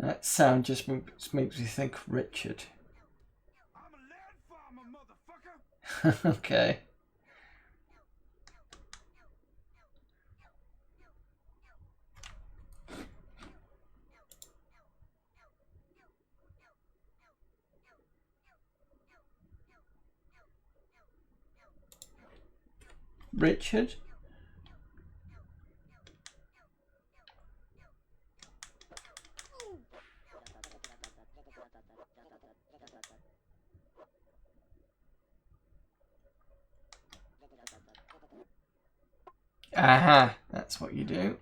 That sound just makes me think Richard. I'm a land farmer, motherfucker! Okay. Richard? Aha, that's what you do.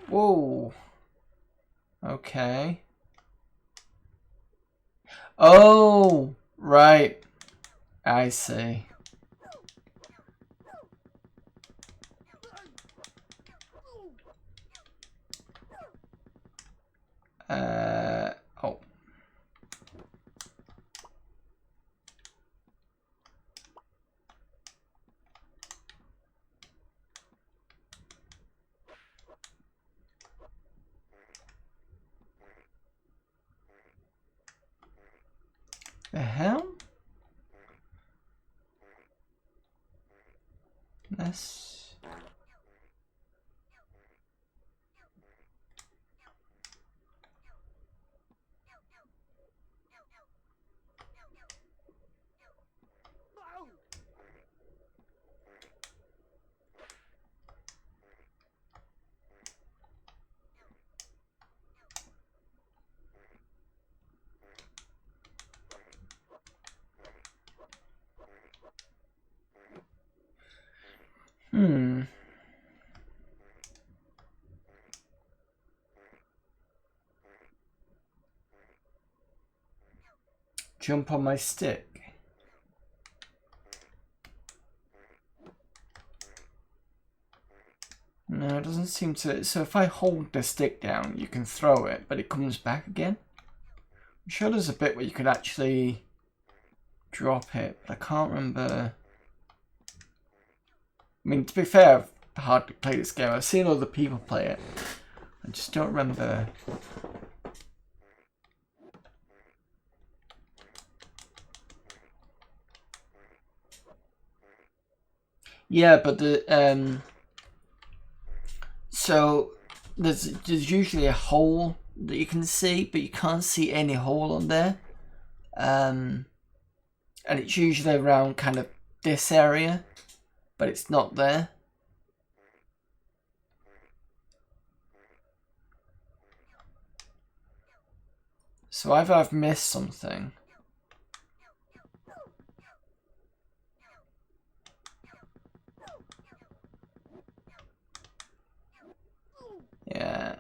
Whoa. Okay. Oh, right. I see. Oh. The hell? That's... Jump on my stick. No, it doesn't seem to. So if I hold the stick down, you can throw it, but it comes back again. I'm sure there's a bit where you could actually drop it, but I can't remember. I mean, to be fair, I've hardly played this game. I've seen other people play it. I just don't remember. Yeah, but the so there's usually a hole that you can see, but you can't see any hole on there. And it's usually around kind of this area, but it's not there. So either I've missed something. Yeah.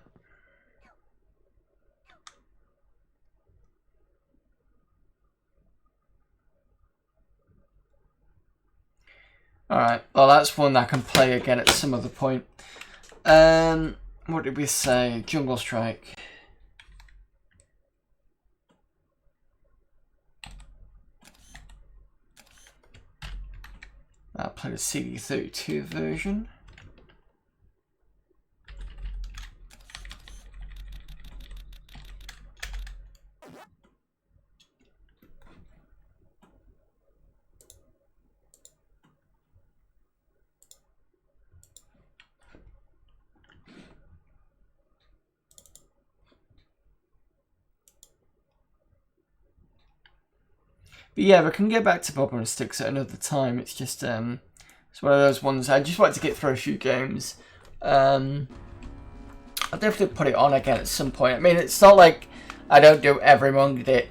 Alright, well that's one I can play again at some other point. What did we say? Jungle Strike. I'll play the CD32 version. But yeah, we can get back to Bubba N Stix at another time. It's just it's one of those ones I just like to get through a few games. I'll definitely put it on again at some point. I mean, it's not like I don't do every Monday,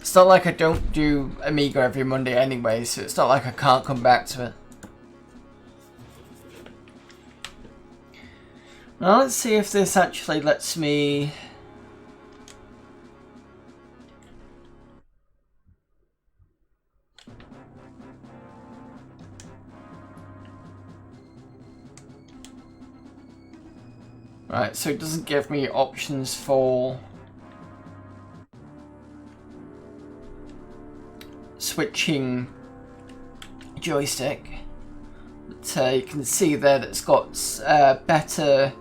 It's not like I don't do Amiga every Monday anyway, so it's not like I can't come back to it. Now let's see if this actually lets me... Right, so it doesn't give me options for switching joystick. But you can see there that it's got better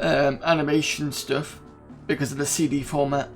animation stuff because of the CD format.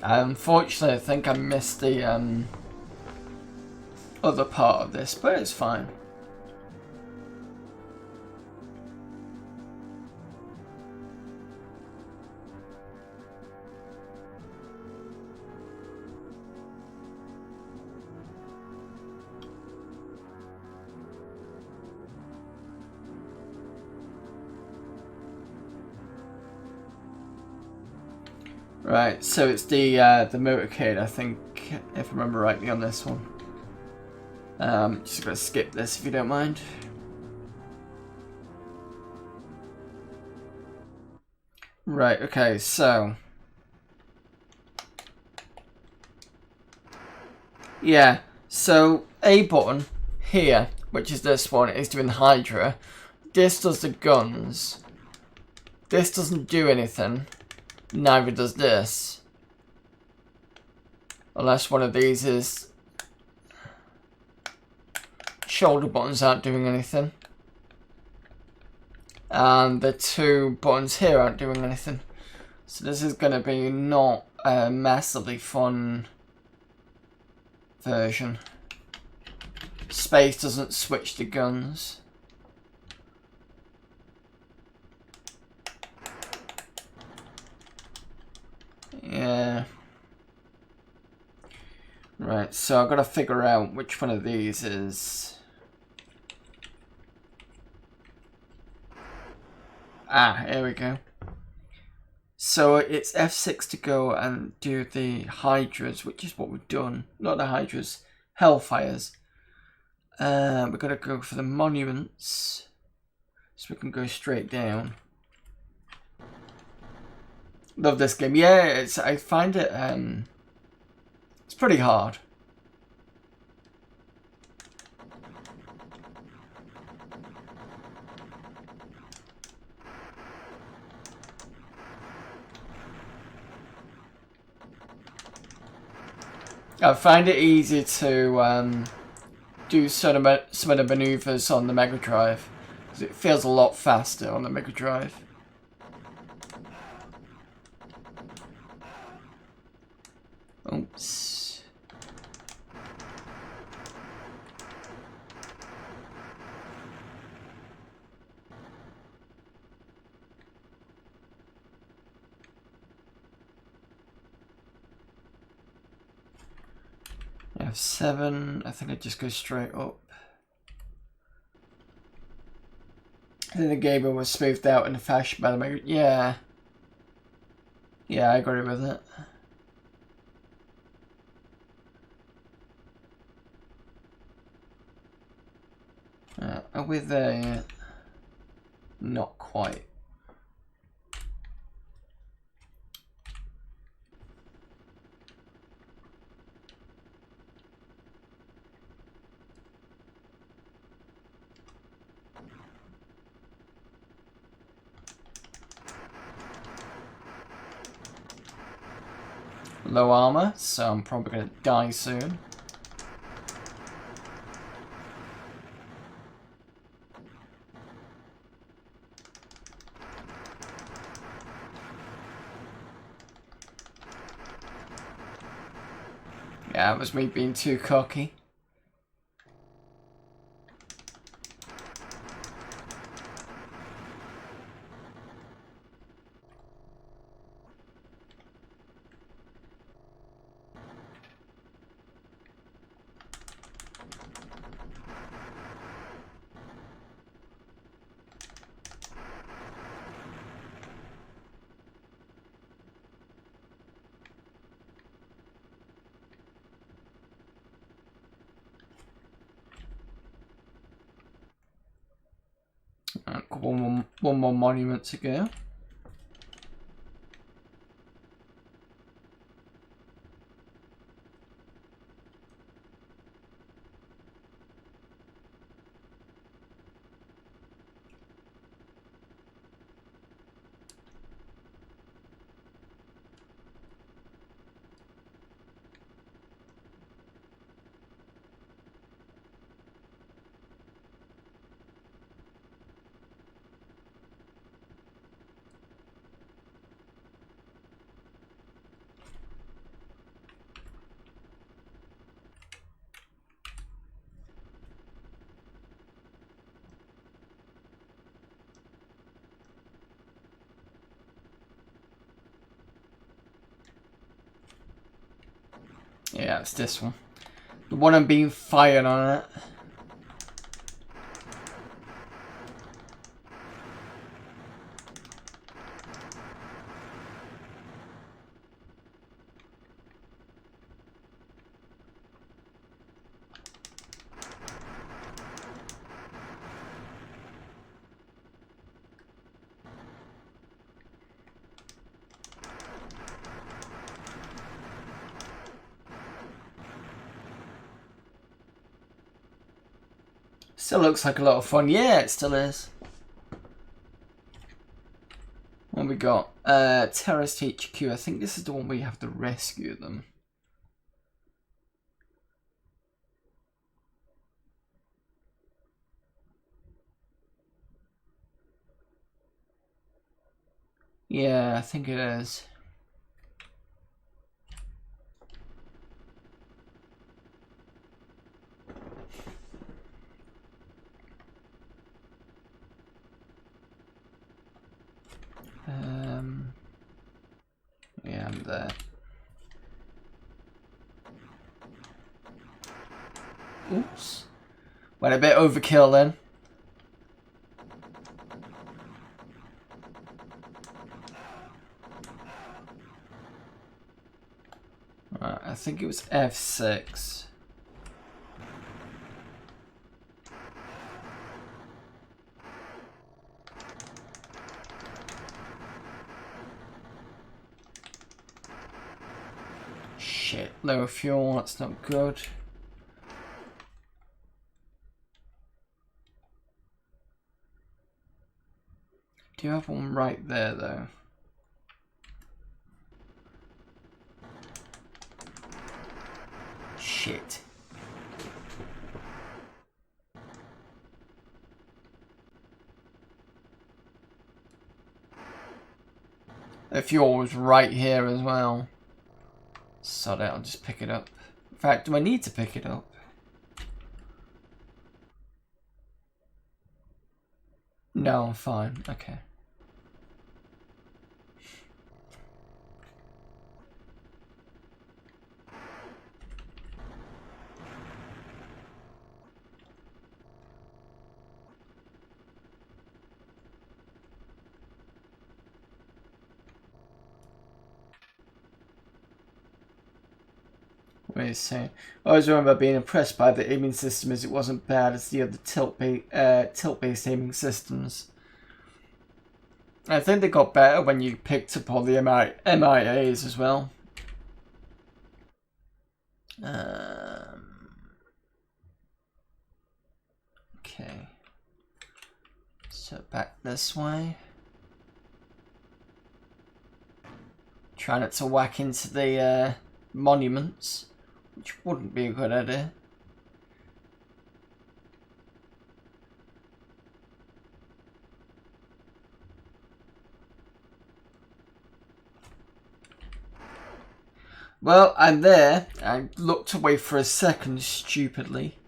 Unfortunately, I think I missed the other part of this, but it's fine. Right, so it's the motorcade, I think, if I remember rightly on this one. Just gonna skip this if you don't mind. Right, okay, so yeah, so A button here, which is this one, is doing Hydra. This does the guns. This doesn't do anything. Neither does this. Unless one of these is... Shoulder buttons aren't doing anything. And the two buttons here aren't doing anything. So this is going to be not a massively fun version. Space doesn't switch the guns. Yeah. Right, so I've got to figure out which one of these is... Ah, here we go. So it's F6 to go and do the Hydras, which is what we've done. Not the Hydras, Hellfires. We've got to go for the Monuments, so we can go straight down. Love this game. Yeah, I find it, it's pretty hard. I find it easy to do some of the maneuvers on the Mega Drive, because it feels a lot faster on the Mega Drive. Oops. I have 7. I think I just go straight up. I think the game was smoothed out in a fashion by the Mega. Yeah. Yeah, I agree with it. Are we there yet? Not quite. low armor, so I'm probably gonna die soon. Yeah, it was me being too cocky. Got one more monument to go. Yeah, it's this one. The one I'm being fired on it. Still looks like a lot of fun. Yeah, it still is. What we got? Terrorist HQ. I think this is the one where you have to rescue them. Yeah, I think it is. Yeah, I'm there. Oops. Went a bit overkill then. Right, I think it was F6. Shit, low fuel, that's not good. Do you have one right there though? Shit. The fuel was right here as well. Sod it, I'll just pick it up. In fact, do I need to pick it up? No, I'm fine. Okay. What are you saying? I always remember being impressed by the aiming system as it wasn't bad as the other tilt-based aiming systems. I think they got better when you picked up all the MIAs as well. Okay. So back this way. Try not to whack into the monuments, which wouldn't be a good idea. Well, I'm there. I looked away for a second stupidly.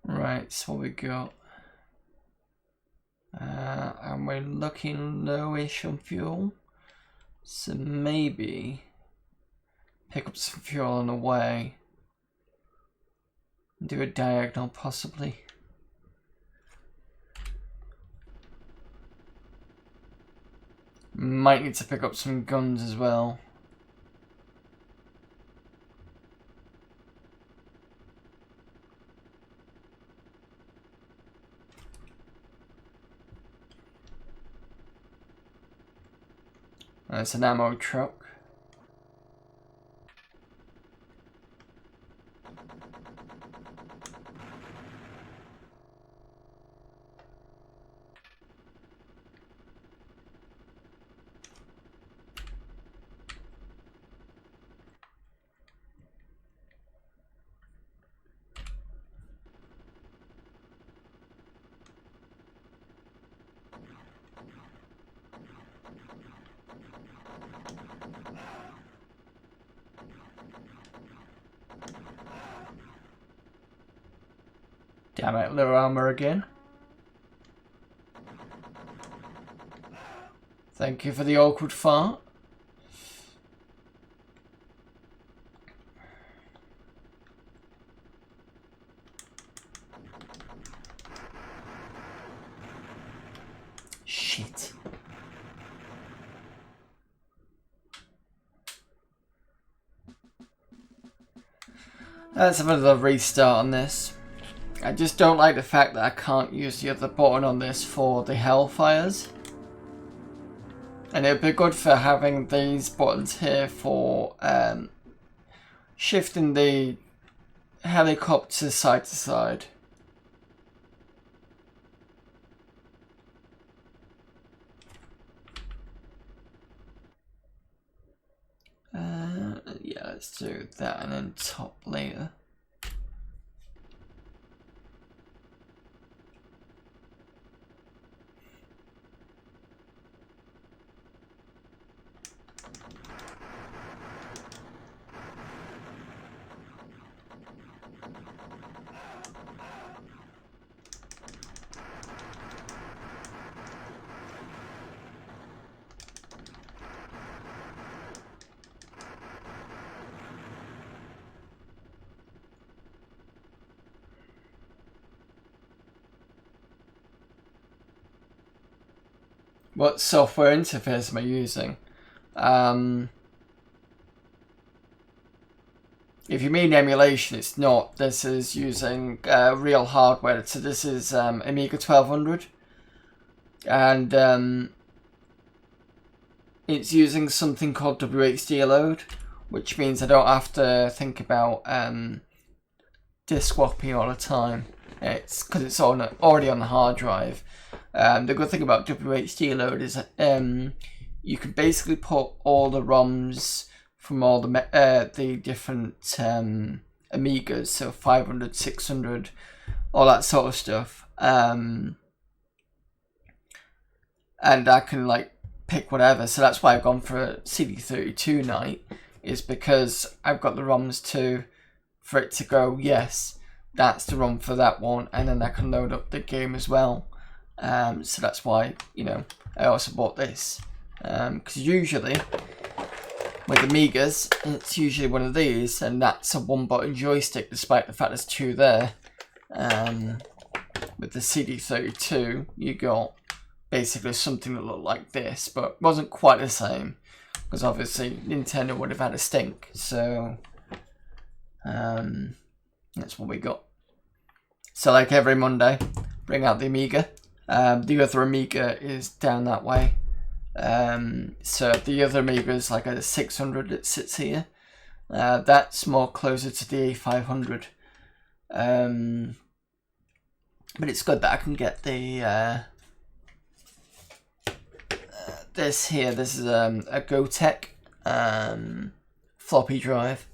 Right, so what we got? And we're looking lowish on fuel. So maybe pick up some fuel on the way. And do a diagonal possibly. Might need to pick up some guns as well. There's an ammo truck. Damn it, low armor again. Thank you for the awkward fart. Shit. Let's have another restart on this. I just don't like the fact that I can't use the other button on this for the Hellfires. And it would be good for having these buttons here for shifting the helicopter side to side. Yeah, let's do that and then top later. What software interface am I using? If you mean emulation, it's not. This is using real hardware. So this is Amiga 1200. And it's using something called WHD load, which means I don't have to think about disk swapping all the time. It's because it's already on the hard drive. The good thing about WHD load is you can basically put all the ROMs from all the different Amigas, so 500, 600, all that sort of stuff. And I can like pick whatever. So that's why I've gone for a CD32 night, is because I've got the ROMs for it to go, yes, that's the ROM for that one, and then I can load up the game as well. So that's why, you know, I also bought this. Because usually, with Amigas, it's usually one of these, and that's a one-button joystick, despite the fact there's two there. With the CD32, you got basically something that looked like this, but wasn't quite the same, because obviously Nintendo would have had a stink. So that's what we got. So like every Monday, bring out the Amiga. The other Amiga is down that way. So the other Amiga is like a 600 that sits here. That's more closer to the A500. But it's good that I can get the this here. This is a GoTech floppy drive,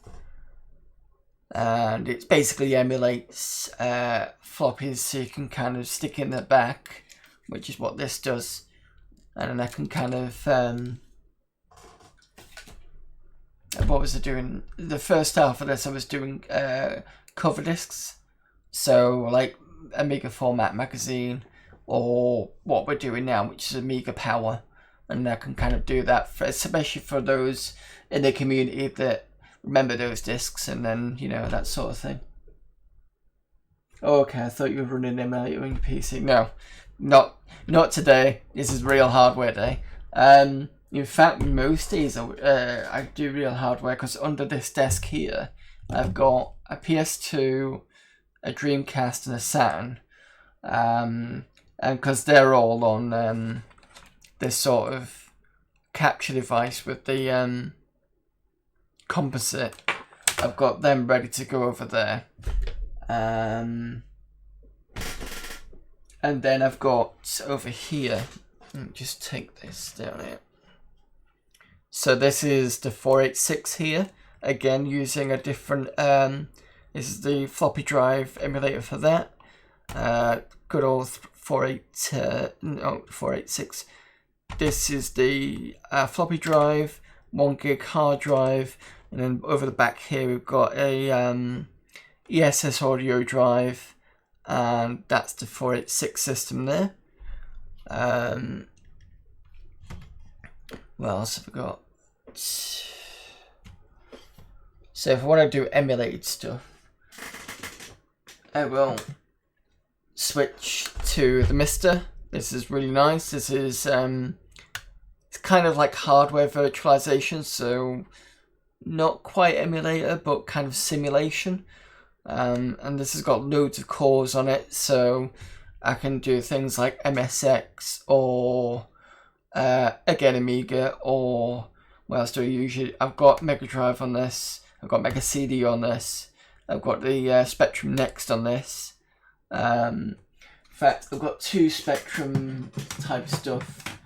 and it basically emulates floppies, so you can kind of stick in the back, which is what this does, and then I can kind of what was I doing? The first half of this I was doing Coverdisks, so like Amiga format magazine, or what we're doing now, which is Amiga Power, and I can kind of do that for, especially for those in the community that remember those discs, and then, you know, that sort of thing. Okay, I thought you were running emulator on your PC. No, not today. This is real hardware day. In fact, most days I do real hardware, because under this desk here I've got a PS2, a Dreamcast, and a Saturn, and because they're all on this sort of capture device with the composite, I've got them ready to go over there, and then I've got over here, let me just take this down here. So this is the 486 here, again using a different this is the floppy drive emulator for that. Good old 486. This is the floppy drive, 1 gig hard drive, and then over the back here we've got a ESS audio drive, and that's the 486 system there. What else have we got? So if I want to do emulated stuff, I will switch to the Mister. This is really nice. This is it's kind of like hardware virtualization, so not quite emulator, but kind of simulation. And this has got loads of cores on it, so I can do things like MSX, or again Amiga, or what else do I usually? I've got Mega Drive on this. I've got Mega CD on this. I've got the Spectrum Next on this. In fact, I've got 2 Spectrum type stuff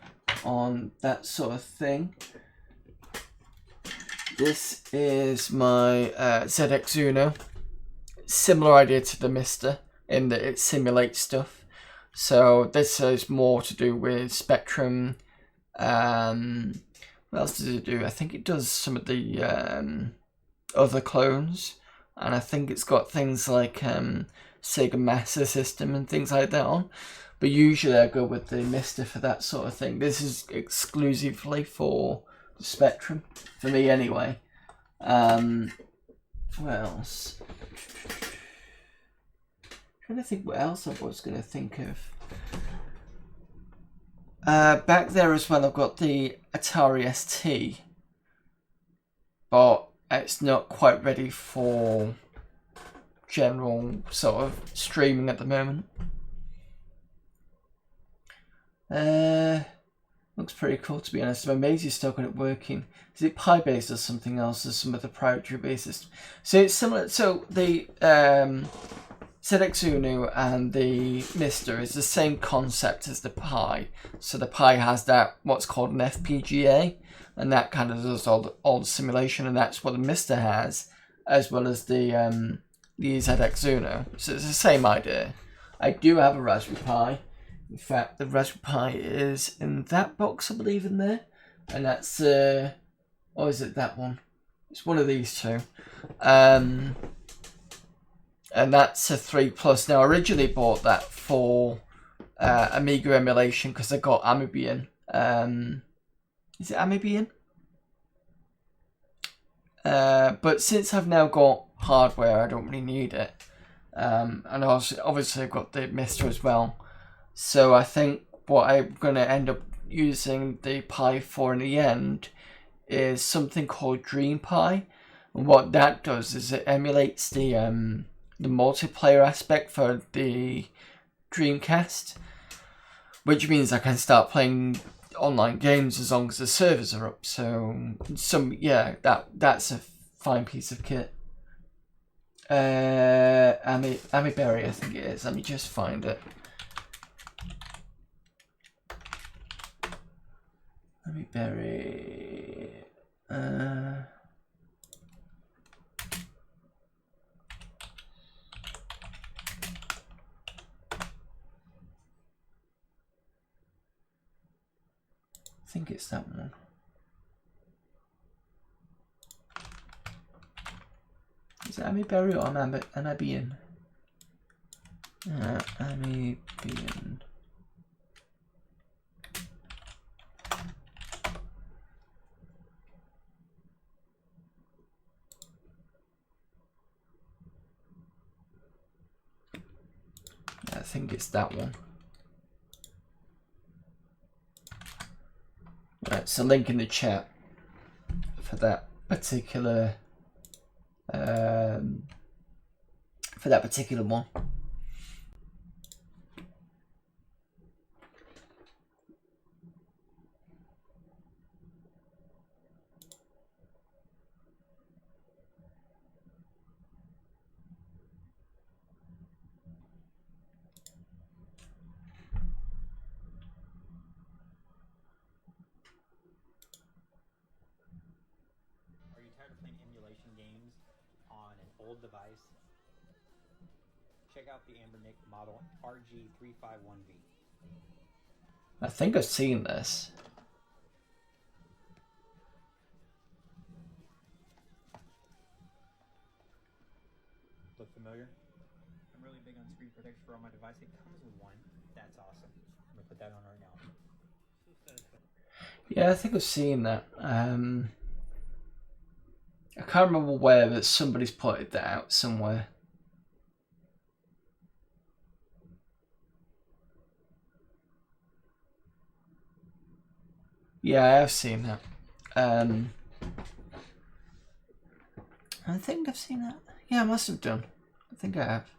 on that sort of thing. This is my ZX Uno. Similar idea to the Mister in that it simulates stuff. So this is more to do with Spectrum. What else does it do? I think it does some of the other clones, and I think it's got things like Sega Master System and things like that on. But usually I go with the Mister for that sort of thing. This is exclusively for the Spectrum, for me anyway. What else? I'm trying to think what else I was going to think of. Back there as well, I've got the Atari ST, but it's not quite ready for general sort of streaming at the moment. Looks pretty cool, to be honest. I'm amazed you still got it working. Is it Pi based or something else, or some of the proprietary basis? So it's similar. So the ZX Uno and the Mister is the same concept as the Pi. So the Pi has that what's called an FPGA, and that kind of does all the simulation, and that's what the Mister has, as well as the ZX Uno. So it's the same idea. I do have a Raspberry Pi. In fact, the Raspberry Pi is in that box, I believe, in there, and that's or is it that one? It's one of these two. And that's a 3+. Now, I originally bought that for Amiga emulation because I got Amibian. Is it Amibian? But since I've now got hardware, I don't really need it. And also, obviously I've got the Mister as well. So I think what I'm going to end up using the Pi for in the end is something called Dream Pi. And what that does is it emulates the multiplayer aspect for the Dreamcast, which means I can start playing online games as long as the servers are up. So that's a fine piece of kit. Amiberry, I think it is. Let me just find it. Amiberry. I think it's that one. Is it Amiberry or Amibian? Amibian. I think it's that one. Right, so link in the chat for that particular one. Device. Check out the Ambernick model RG351V. I think I've seen this. Look familiar? I'm really big on screen protection for all my devices. It comes with one. That's awesome. I'm gonna put that on right now. Yeah, I think I've seen that. I can't remember where, but somebody's pointed that out somewhere. Yeah, I have seen that. I think I've seen that. Yeah, I must have done. I think I have.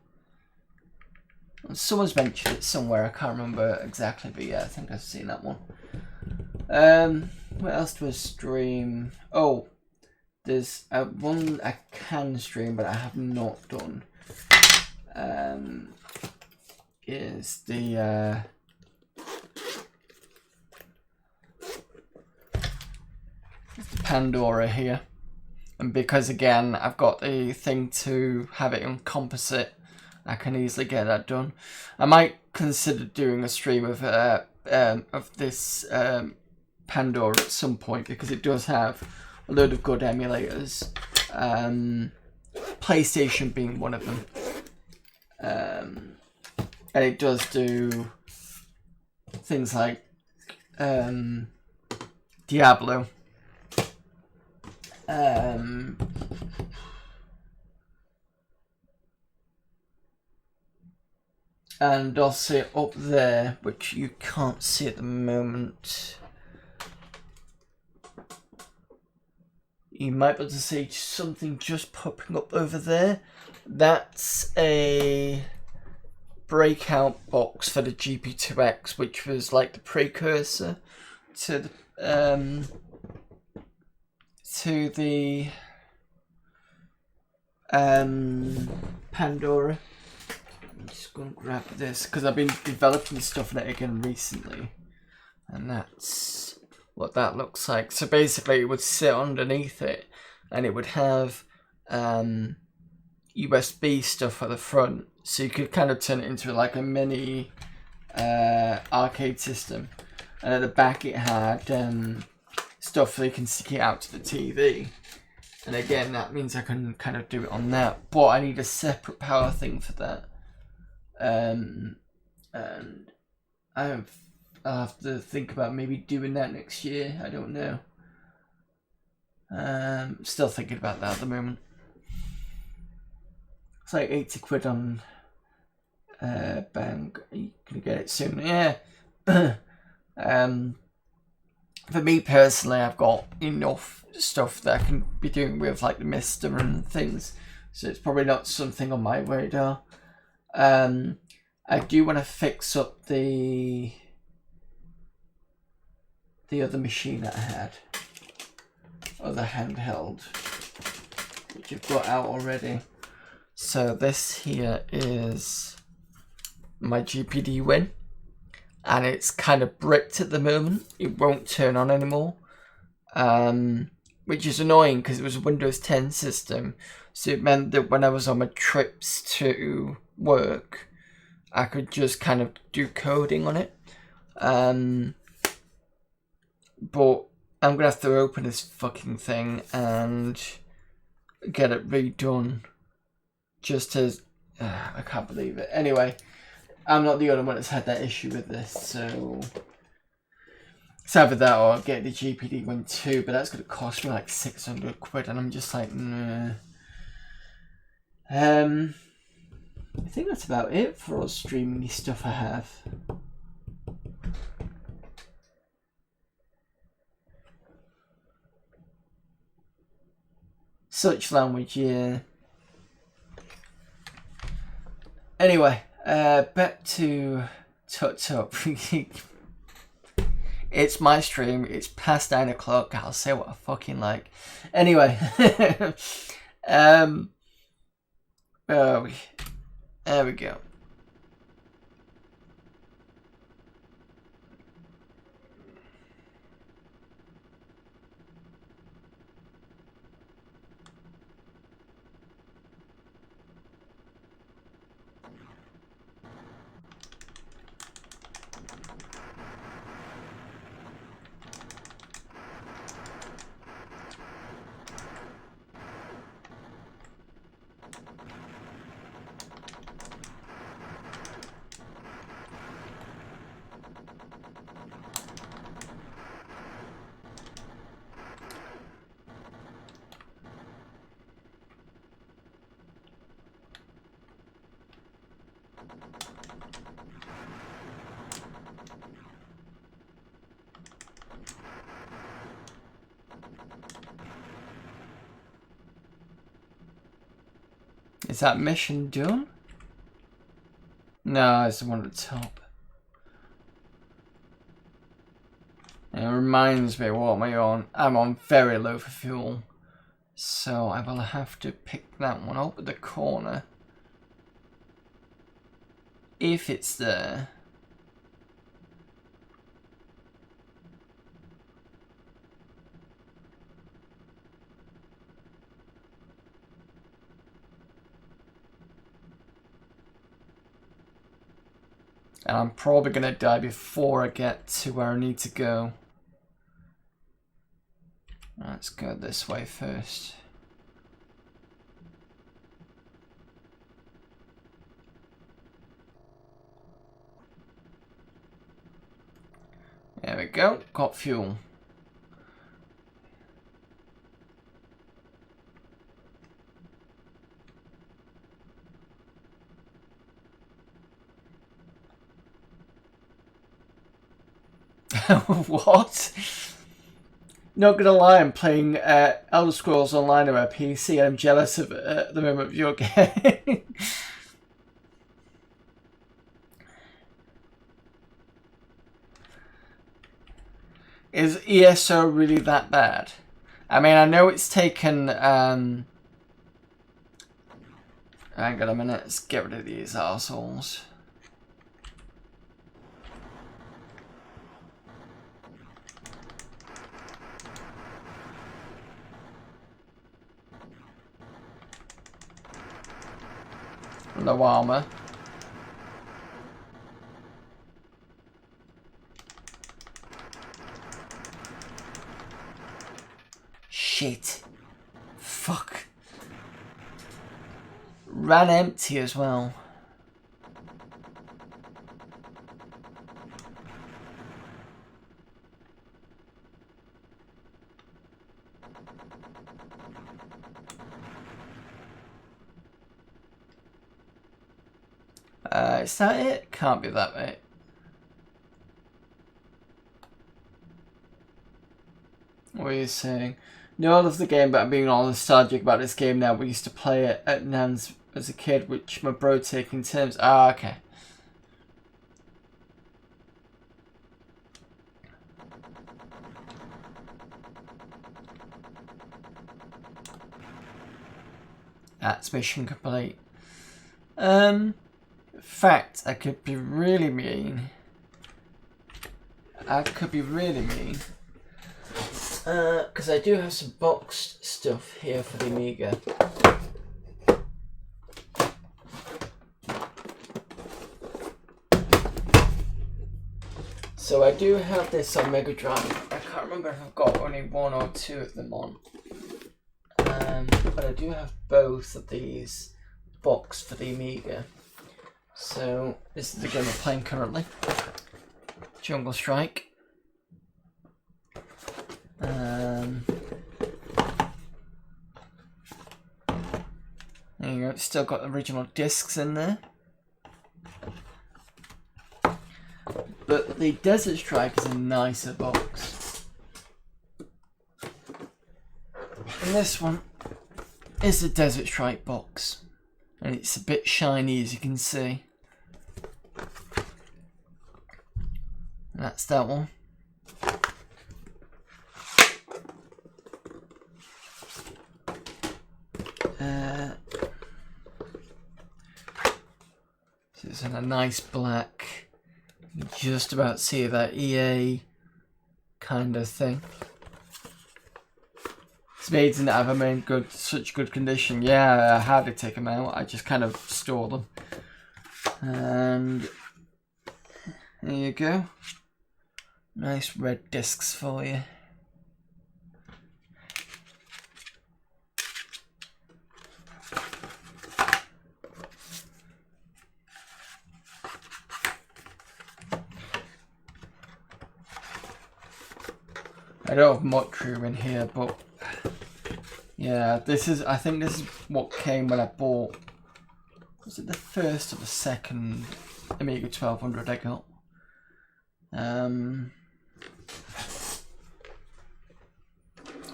Someone's mentioned it somewhere. I can't remember exactly, but yeah, I think I've seen that one. What else do I stream? Oh. There's one I can stream, but I have not done. Is the Pandora here, and because again I've got the thing to have it on composite, I can easily get that done. I might consider doing a stream of this Pandora at some point because it does have a load of good emulators, PlayStation being one of them, and it does do things like Diablo, and I'll see it up there, which you can't see at the moment. You might be able to see something just popping up over there. That's a breakout box for the GP2X, which was like the precursor to the Pandora. I'm just gonna grab this because I've been developing stuff on it again recently, and that's what that looks like. So basically it would sit underneath it and it would have USB stuff at the front, so you could kind of turn it into like a mini arcade system, and at the back it had stuff that you can stick it out to the TV, and again that means I can kind of do it on that, but I need a separate power thing for that, and I'll have to think about maybe doing that next year. I don't know. Still thinking about that at the moment. It's like 80 quid on Bang. You can get it soon. Yeah. For me personally, I've got enough stuff that I can be doing with like the Mister and things, so it's probably not something on my radar. I do want to fix up the other machine that I had, other handheld, which I've got out already. So this here is my GPD win, and it's kind of bricked at the moment. It won't turn on anymore, which is annoying because it was a Windows 10 system, so it meant that when I was on my trips to work, I could just kind of do coding on it. But I'm gonna have to open this fucking thing and get it redone. Just as I can't believe it. Anyway, I'm not the only one that's had that issue with this, so it's either that or I'll get the GPD one too, but that's gonna cost me like 600 quid, and I'm just like, nah. I think that's about it for all streaming stuff I have. Such language, yeah. Anyway, back to Tut Tut. It's my stream, it's past 9 o'clock, I'll say what I fucking like. Anyway, there we go. Is that mission done? No, it's the one at the top. It reminds me, what am I on? I'm on very low for fuel. So I will have to pick that one up at the corner. If it's there. And I'm probably going to die before I get to where I need to go. Let's go this way first. There we go, got fuel. What? Not gonna lie, I'm playing Elder Scrolls Online on my PC and I'm jealous of it at the moment of your game. Is ESO really that bad? I mean, I know it's taken... hang on a minute, let's get rid of these arseholes. No armor. Shit. Fuck. Ran empty as well. Is that it? Can't be that, mate. What are you saying? No, I love the game, but I'm being all nostalgic about this game now. We used to play it at Nan's as a kid, which my bro taking terms. Ah, okay. That's mission complete. Fact, I could be really mean. Because I do have some boxed stuff here for the Amiga. So I do have this on Mega Drive. I can't remember if I've got only one or two of them on. But I do have both of these boxed for the Amiga. So this is the game I'm playing currently. Jungle Strike. There you go, it's still got the original discs in there. But the Desert Strike is a nicer box. And this one is the Desert Strike box. And it's a bit shiny, as you can see. And that's that one. So it's in a nice black. You can just about see that EA kind of thing. It's amazing that I have them in such good condition. Yeah, I had to take them out. I just kind of store them. And there you go. Nice red discs for you. I don't have much room in here, but yeah, I think this is what came when I bought, was it the first or the second Amiga 1200 I got?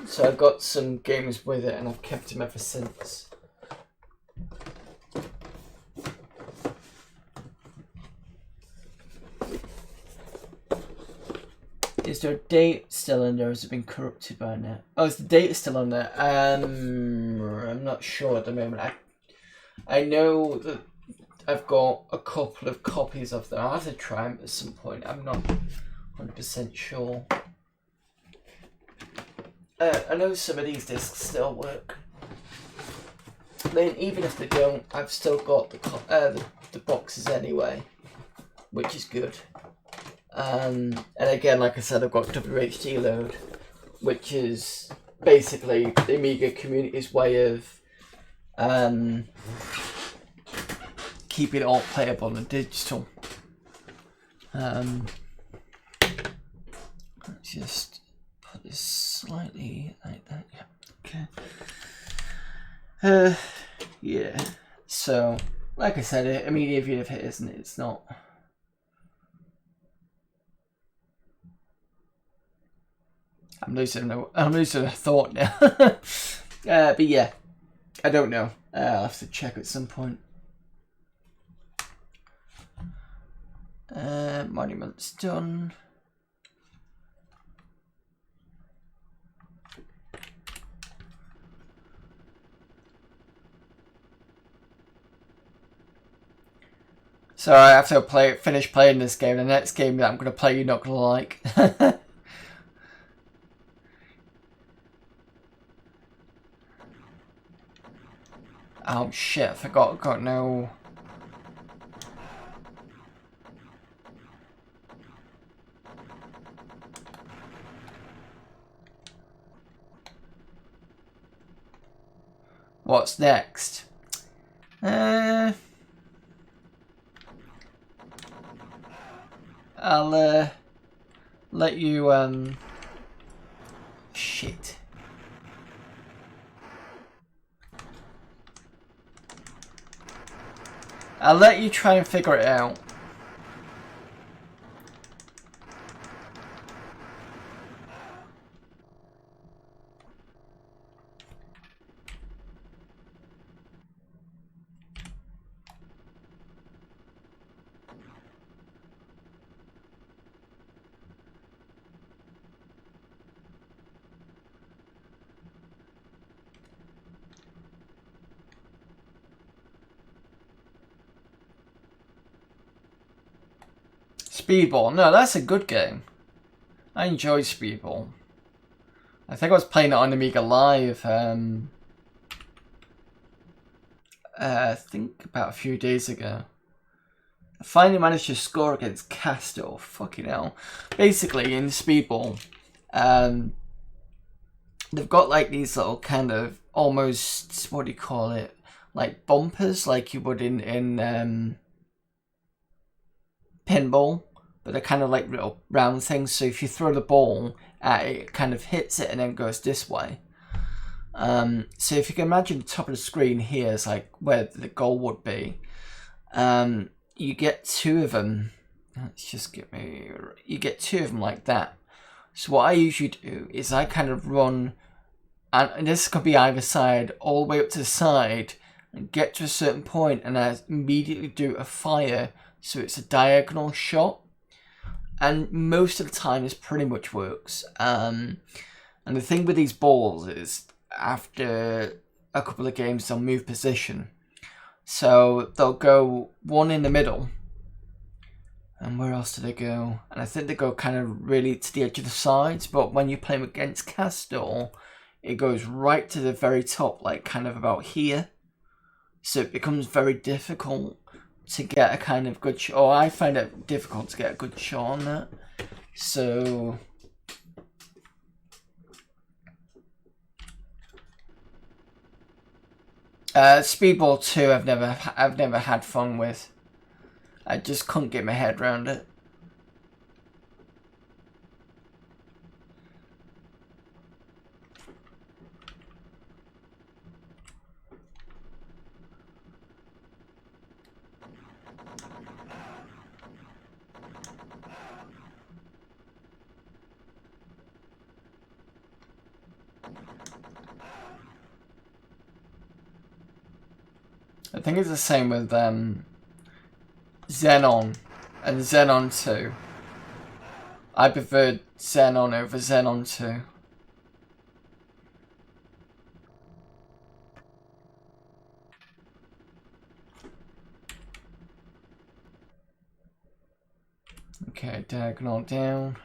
So I've got some games with it and I've kept them ever since. Is there a date still in there or has it been corrupted by now? Oh, is the date still on there? I'm not sure at the moment. I know that I've got a couple of copies of them. I'll have to try them at some point. I'm not 100% sure. I know some of these discs still work. I mean, even if they don't, I've still got the boxes anyway, which is good. And again, like I said, I've got WHD load, which is basically the Amiga community's way of keeping it all playable and digital. Let's just put this slightly like that. Yeah. Okay. Yeah. So, like I said, a media view of it, isn't it? It's not. I'm losing a thought now. But yeah, I don't know. I'll have to check at some point. Monument's done. So I have to finish playing this game. The next game that I'm going to play, you're not going to like. Oh shit, I forgot I've got no... What's next? I'll let you shit. I'll let you try and figure it out. Speedball. No, that's a good game. I enjoy Speedball. I think I was playing it on Amiga Live. I think about a few days ago. I finally managed to score against Castor. Fucking hell. Basically, in Speedball, they've got like these little kind of almost, what do you call it? Like bumpers, like you would in Pinball. But they're kind of like little round things, so if you throw the ball at it, it kind of hits it and then goes this way. So if you can imagine the top of the screen here is like where the goal would be. You get two of them. Let's just get me. You get two of them like that. So what I usually do is I kind of run, and this could be either side, all the way up to the side, and get to a certain point, and I immediately do a fire, so it's a diagonal shot. And most of the time this pretty much works. And the thing with these balls is after a couple of games they'll move position. So they'll go one in the middle. And where else do they go? And I think they go kind of really to the edge of the sides. But when you play them against Castor, it goes right to the very top, like kind of about here. So it becomes very difficult to get a kind of good shot. Oh, I find it difficult to get a good shot on that. So Speedball 2 I've never had fun with. I just couldn't get my head around it. I think it's the same with Xenon and Xenon 2. I preferred Xenon over Xenon 2. Okay, diagonal down.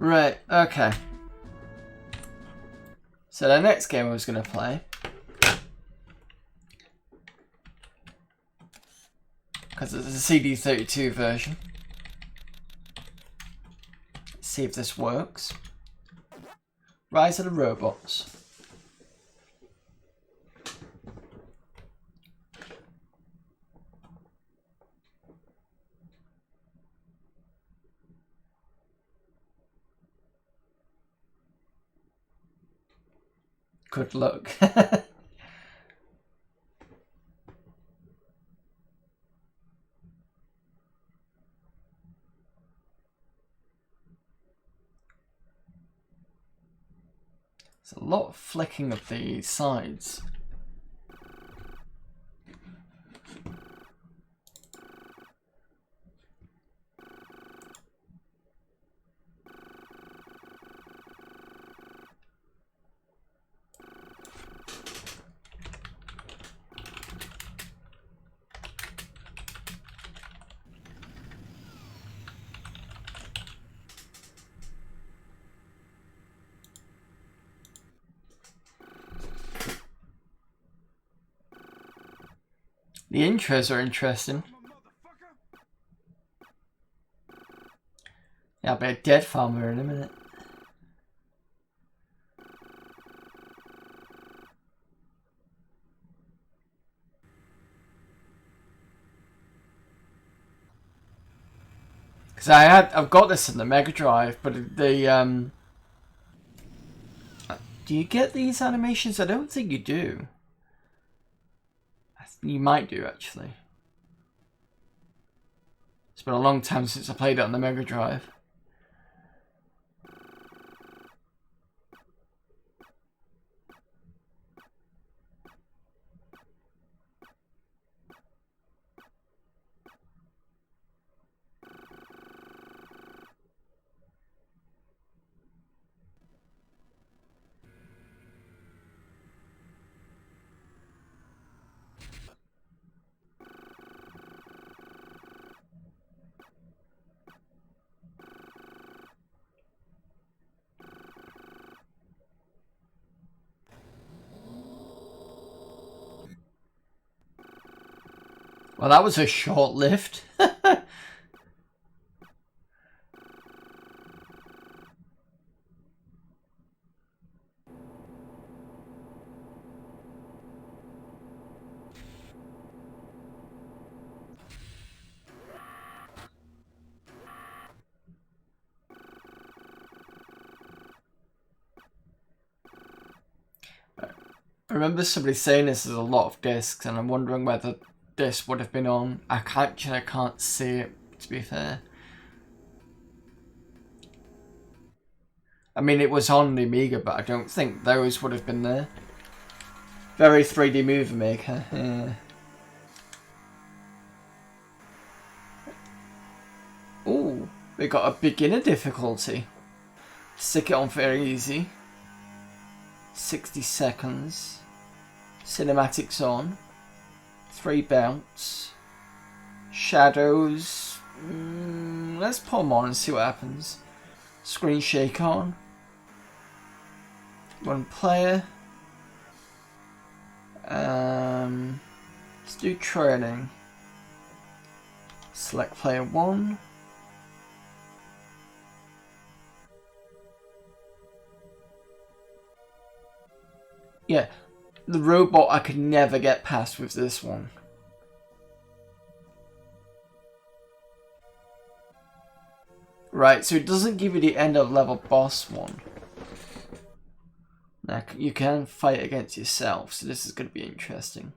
Right, okay. So the next game I was going to play, because it's a CD32 version. Let's see if this works. Rise of the Robots. Good luck. There's a lot of flicking of the sides. The intros are interesting. Yeah, I'll be a dead farmer in a minute. Because I've got this in the Mega Drive, but the do you get these animations? I don't think you do. You might do actually. It's been a long time since I played it on the Mega Drive. Well, that was a short lift. I remember somebody saying this is a lot of discs, and I'm wondering whether this would have been on. I can't see it, to be fair. I mean, it was on the Amiga, but I don't think those would have been there. Very 3D Movie Maker, yeah. Ooh, we got a beginner difficulty. Stick it on very easy. 60 seconds. Cinematics on. 3 bounce. Shadows. Let's put them on and see what happens. Screen shake on. 1 player. Let's do training. Select player 1. Yeah, the robot I could never get past with this one. Right, so it doesn't give you the end of level boss one. Now, you can fight against yourself, so this is going to be interesting.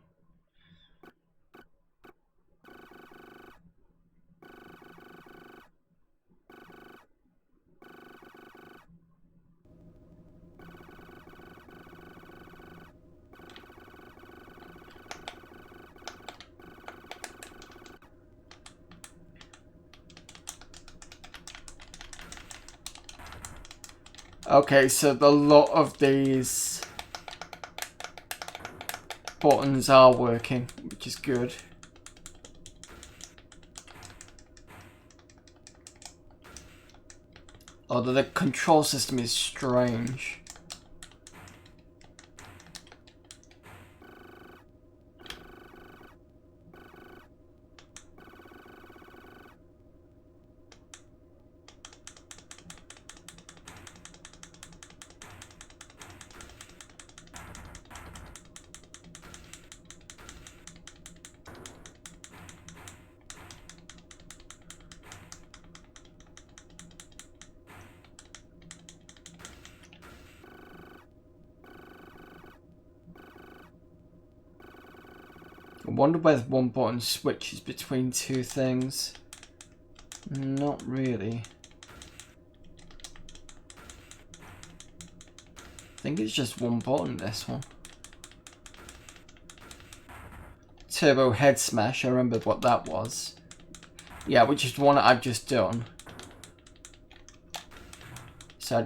Okay, so a lot of these buttons are working, which is good. Although the control system is strange. I wonder whether one button switches between two things. Not really. I think it's just one button, this one. Turbo head smash, I remember what that was. Yeah, which is one I've just done. So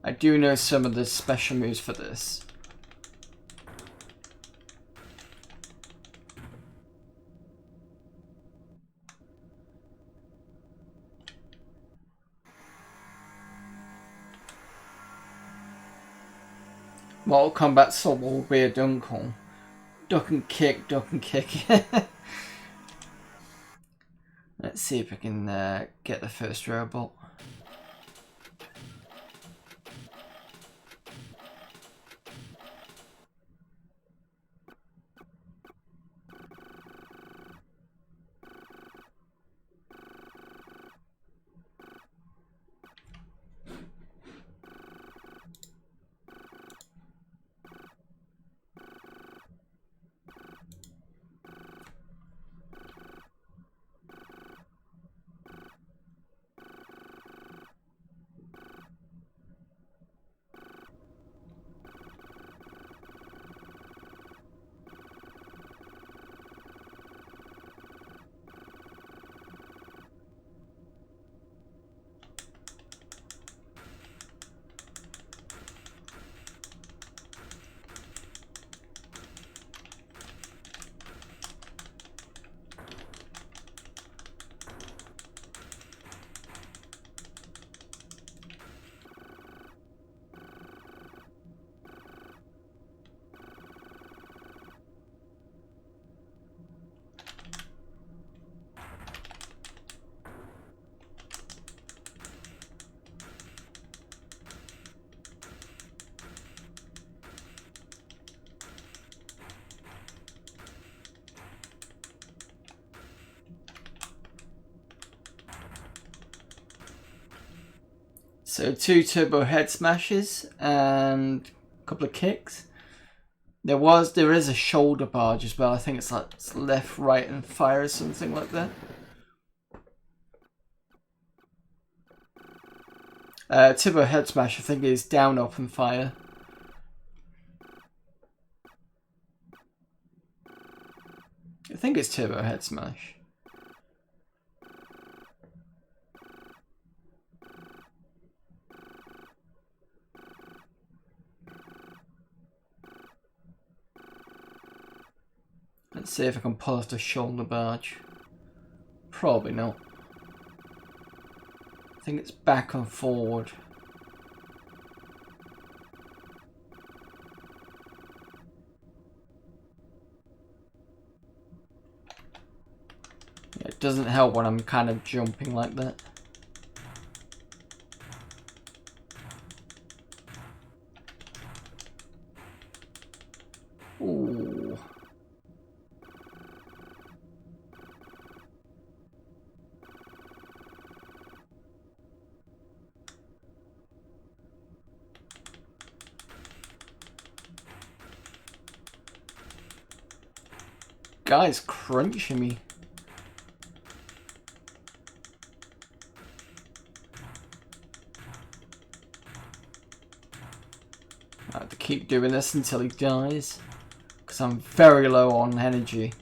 I do know some of the special moves for this. Mortal Kombat Soul will be a Dunkel. Duck and kick, duck and kick. Let's see if I can get the first robot. So 2 turbo head smashes and a couple of kicks. There is a shoulder barge as well. I think it's like left, right, and fire or something like that. Turbo head smash I think is down, up, and fire. I think it's turbo head smash. Let's see if I can pull off the shoulder barge. Probably not. I think it's back and forward. Yeah, it doesn't help when I'm kind of jumping like that. Ooh. Guy's crunching me. I have to keep doing this until he dies, because I'm very low on energy.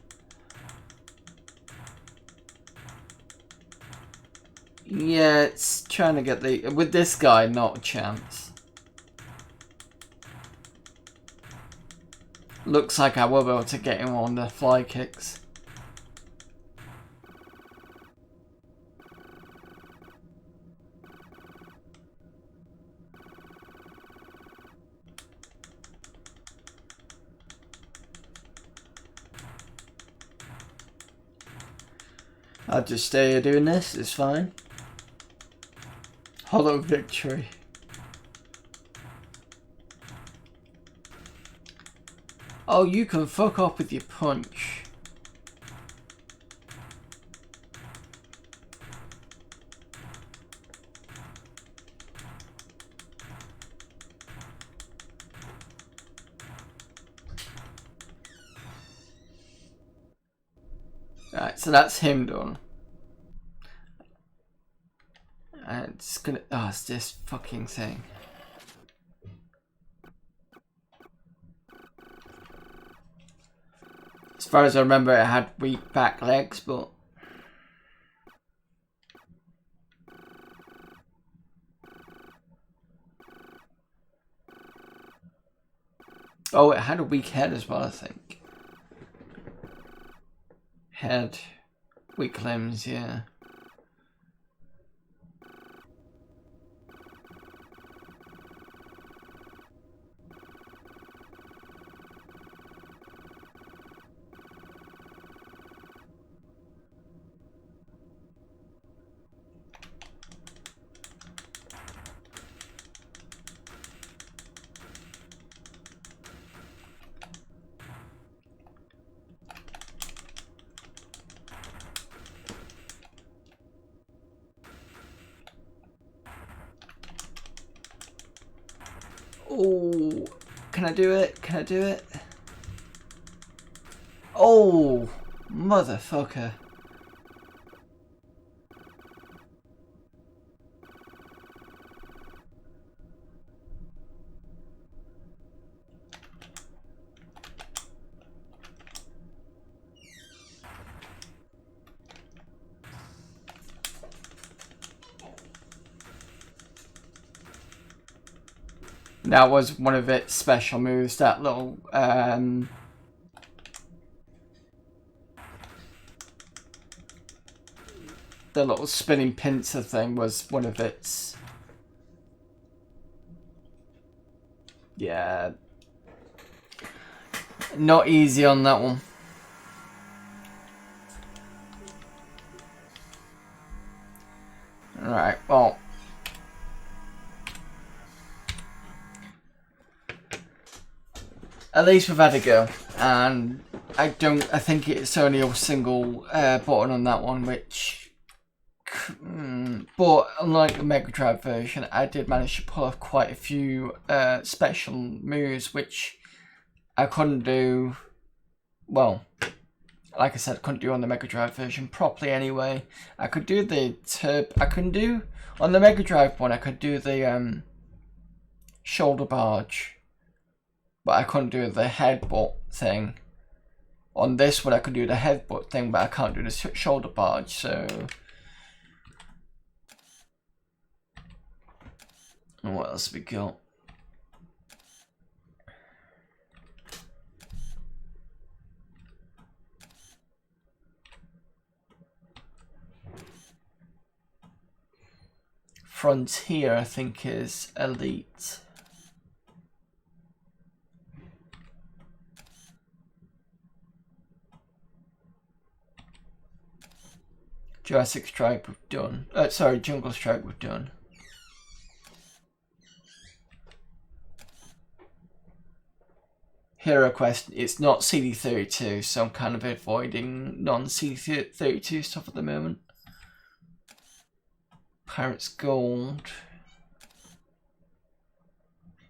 Yeah, it's trying to get the... With this guy, not a chance. Looks like I will be able to get him on the fly kicks. I'll just stay here doing this, it's fine. Hollow victory. Oh, you can fuck off with your punch. Right, so that's him done. And it's gonna... Oh, it's this fucking thing. As far as I remember, it had weak back legs, but... Oh, it had a weak head as well, I think. Head. Weak limbs, yeah. Can I do it? Can I do it? Oh, motherfucker. That was one of its special moves, that little, the little spinning pincer thing was one of its... Yeah. Not easy on that one. Alright, well... At least we've had a go, and I think it's only a single button on that one, which, but unlike the Mega Drive version, I did manage to pull off quite a few special moves, which I couldn't do, well, like I said, I couldn't do on the Mega Drive version properly anyway. I could do the on the Mega Drive one, I could do the shoulder barge. But I couldn't do the headbutt thing. On this one I could do the headbutt thing, but I can't do the shoulder barge, so... And what else have we got? Frontier, I think, is elite. Jurassic Strike we've done. Sorry, Jungle Strike we've done. Hero Quest, it's not CD32, so I'm kind of avoiding non-CD32 stuff at the moment. Pirates Gold.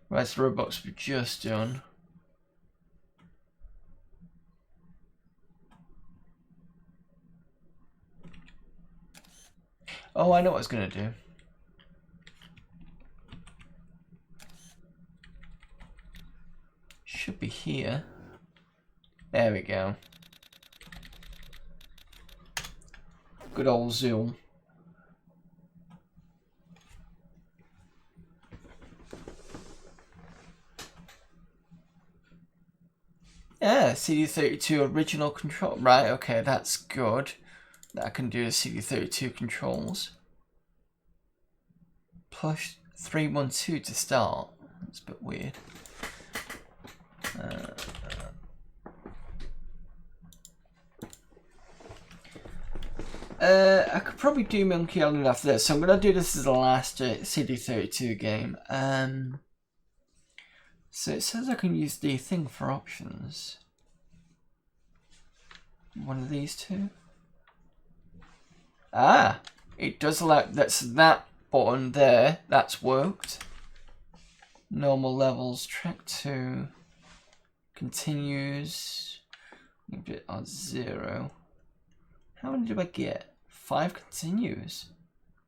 Where's the Robux we've just done? Oh, I know what I was going to do. Should be here. There we go. Good old Zool. Yeah, CD32 original control. Right, okay, that's good. That I can do the CD32 controls. Plus 312 to start. That's a bit weird. I could probably do Monkey Island after this, so I'm going to do this as the last CD32 game. So it says I can use the thing for options. One of these two. Ah, it does allow, that's that button there, that's worked. Normal levels, track 2, continues, leave it on 0. How many do I get? 5 continues.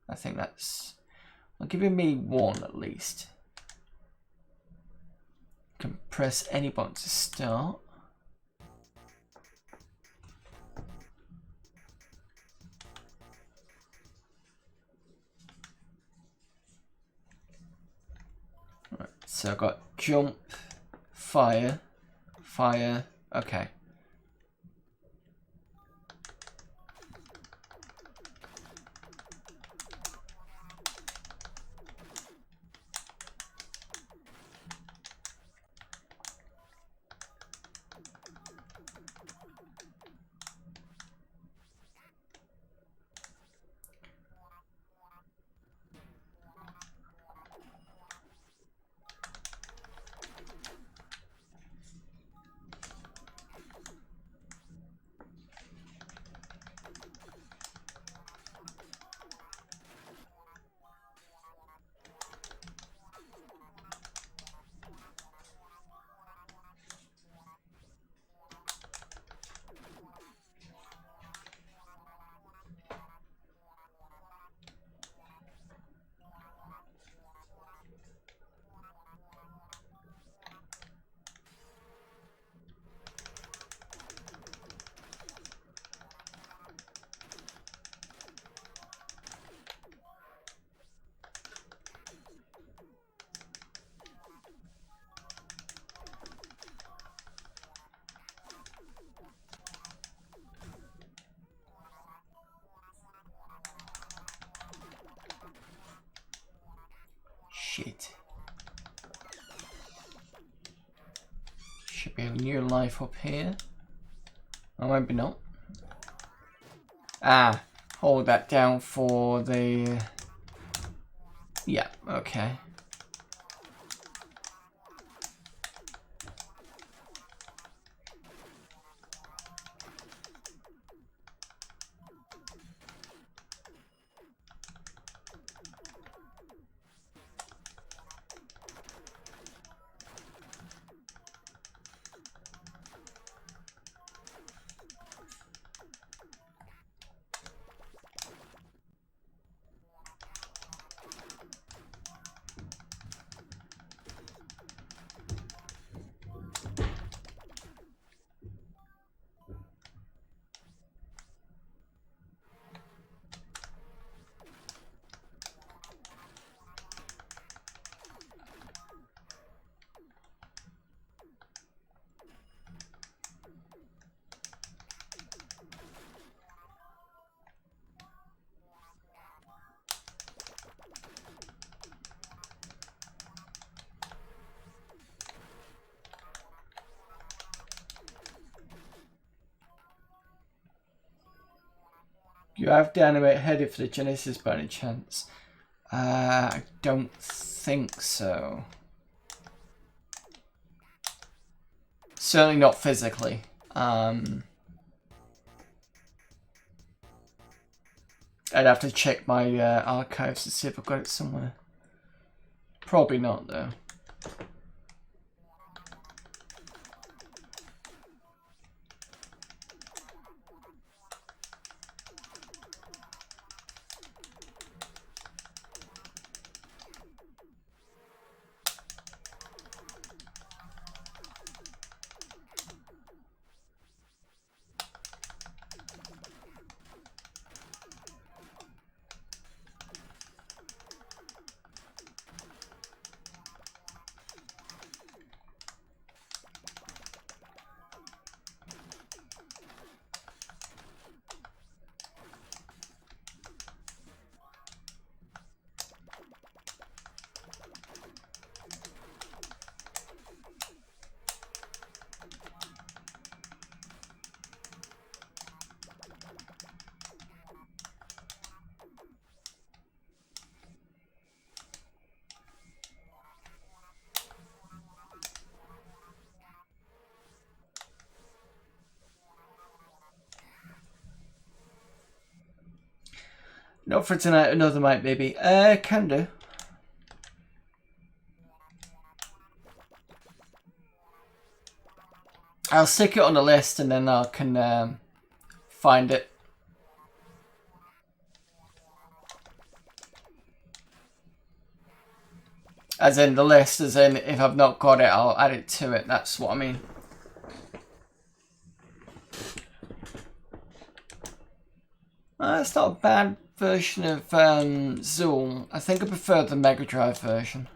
I think that's, well, giving me 1 at least. Can press any button to start. Right, so I've got jump, fire, fire, okay. Should be a new life up here. Oh, maybe not. Ah, hold that down for the... Yeah, okay. You have to animate headed for the Genesis by any chance? I don't think so. Certainly not physically. I'd have to check my archives to see if I've got it somewhere. Probably not though. Not for tonight, another mic maybe. Can do. I'll stick it on the list and then I can find it. As in the list, as in if I've not got it, I'll add it to it. That's what I mean. It's not a bad version of Zool. I think I prefer the Mega Drive version.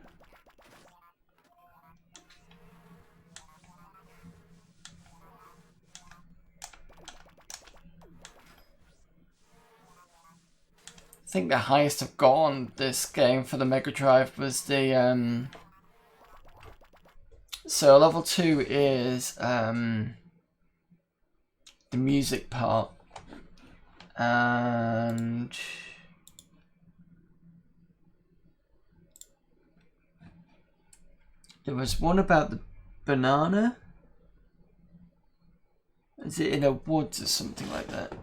I think the highest I've got on this game for the Mega Drive was the so level 2 is the music part. And there was one about the banana. Is it in a woods or something like that?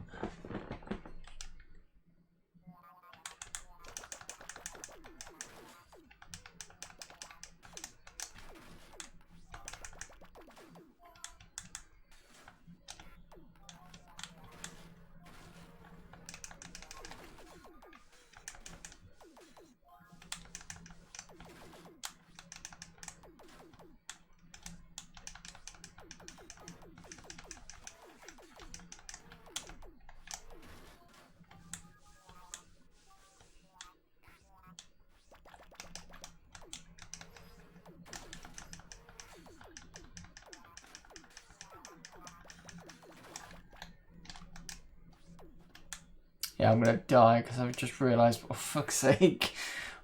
Yeah, I'm gonna die because I've just realised, for fuck's sake,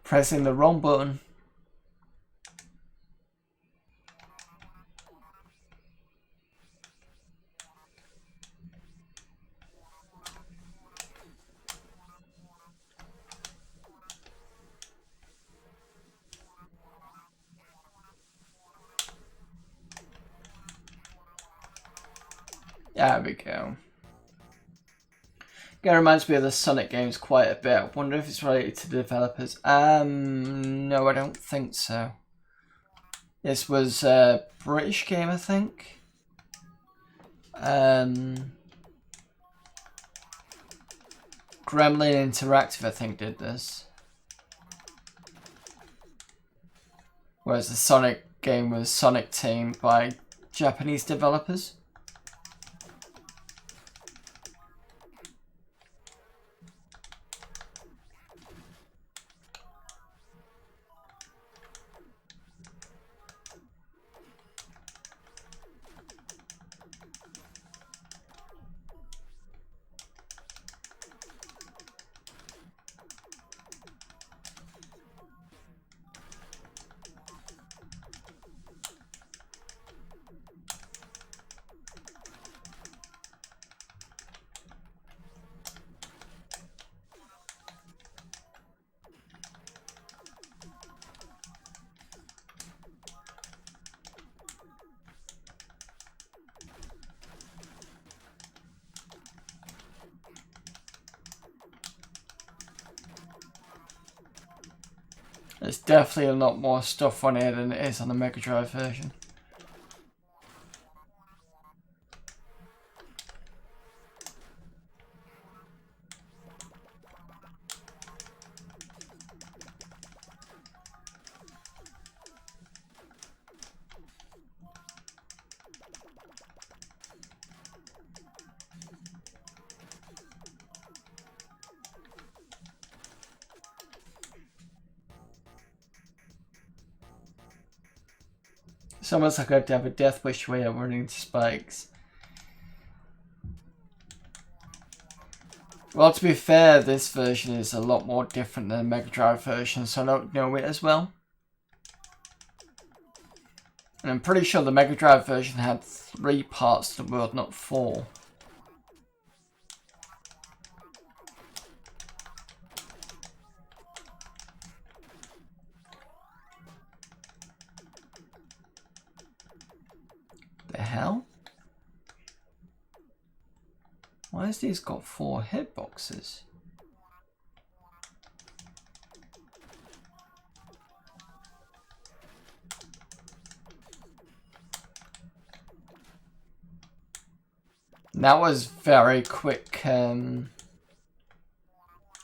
pressing the wrong button. There we go. It reminds me of the Sonic games quite a bit. I wonder if it's related to the developers. No, I don't think so. This was a British game, I think. Gremlin Interactive, I think, did this. Whereas the Sonic game was Sonic Team by Japanese developers. There's definitely a lot more stuff on here than it is on the Mega Drive version. It's almost like I have to have a death wish way I'm running into spikes. Well, to be fair, this version is a lot more different than the Mega Drive version, so I don't know it as well. And I'm pretty sure the Mega Drive version had 3 parts to the world, not 4. The hell? Why has these got 4 hitboxes? That was very quick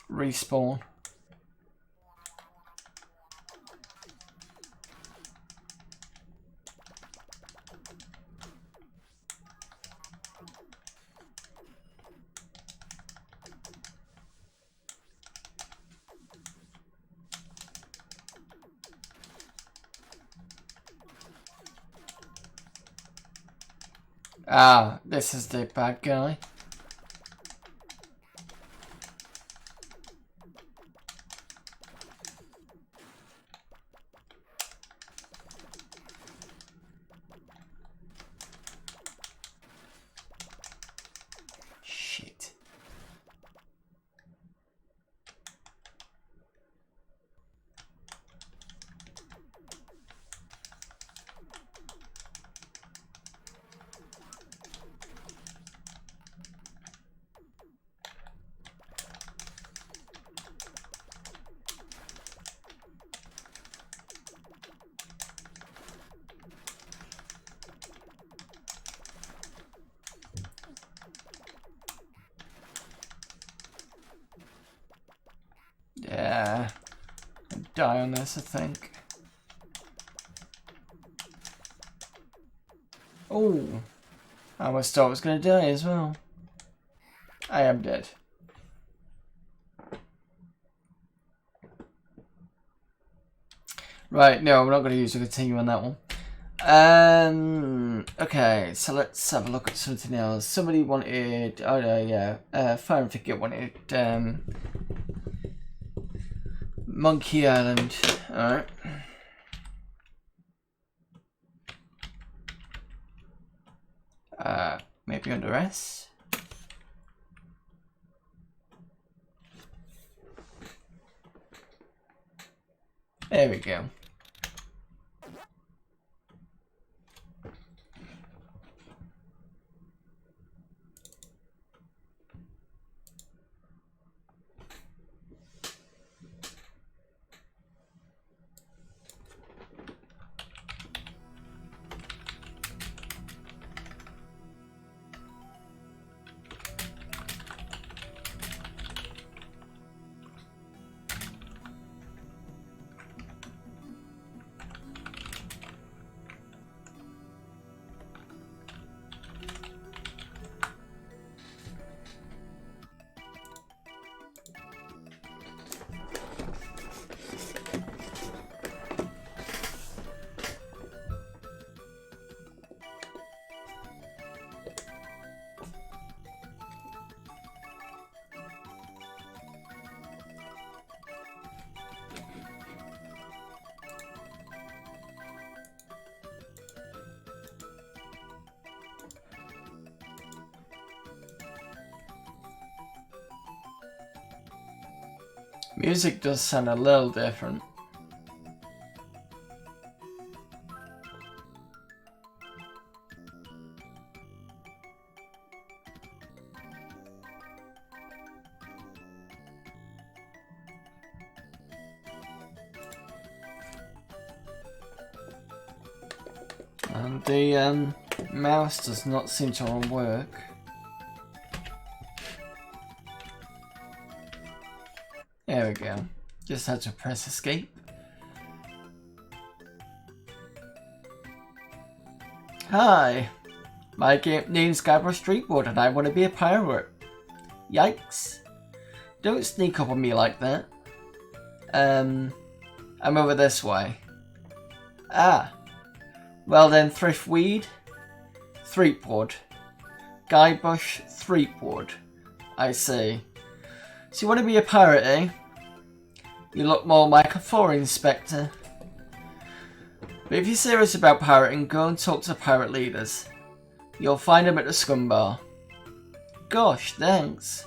respawn. Ah, this is the bad guy. Shit. Yeah, I'll die on this, I think. Oh, I almost thought I was going to die as well. I am dead. Right, no, we're not going to use a continue on that one. Okay, so let's have a look at something else. Somebody wanted, oh no, yeah, Fire and Forget wanted, Monkey Island, alright. Maybe under S? There we go. Music does sound a little different. And the mouse does not seem to work. There we go. Just had to press escape. Hi, my name's Guybrush Streetwood and I want to be a pirate. Yikes. Don't sneak up on me like that. I'm over this way. Ah. Well then, Thriftweed. Threepwood. Guybrush Threepwood. I see. So you want to be a pirate, eh? You look more like a foreign inspector. But if you're serious about pirating, go and talk to pirate leaders. You'll find them at the scum bar. Gosh, thanks.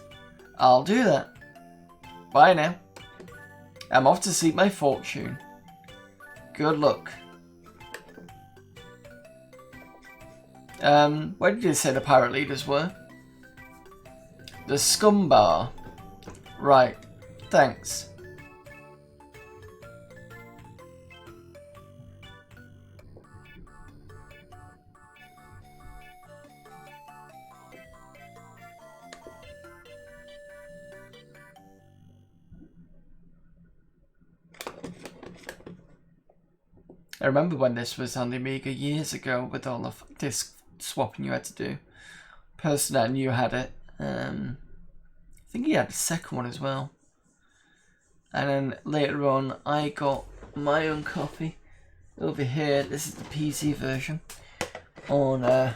I'll do that. Bye now. I'm off to seek my fortune. Good luck. Where did you say the pirate leaders were? The scum bar. Right. Thanks. I remember when this was on the Amiga years ago with all the disc swapping you had to do. Person I knew had it. I think he had the second one as well. And then later on I got my own copy. Over here, this is the PC version. On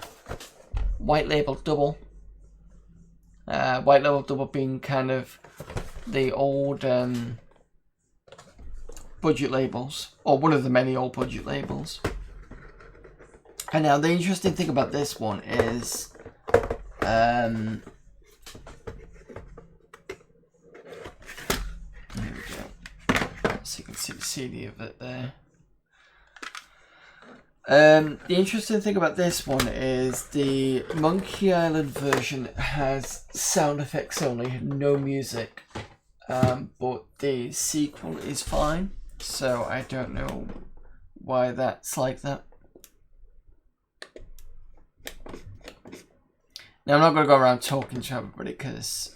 White Label Double. White Label Double being kind of the old budget labels, or one of the many old budget labels. And now the interesting thing about this one is there we go, so you can see the CD of it there. The interesting thing about this one is the Monkey Island version has sound effects only, no music, but the sequel is fine. So I don't know why that's like that. Now I'm not going to go around talking to everybody because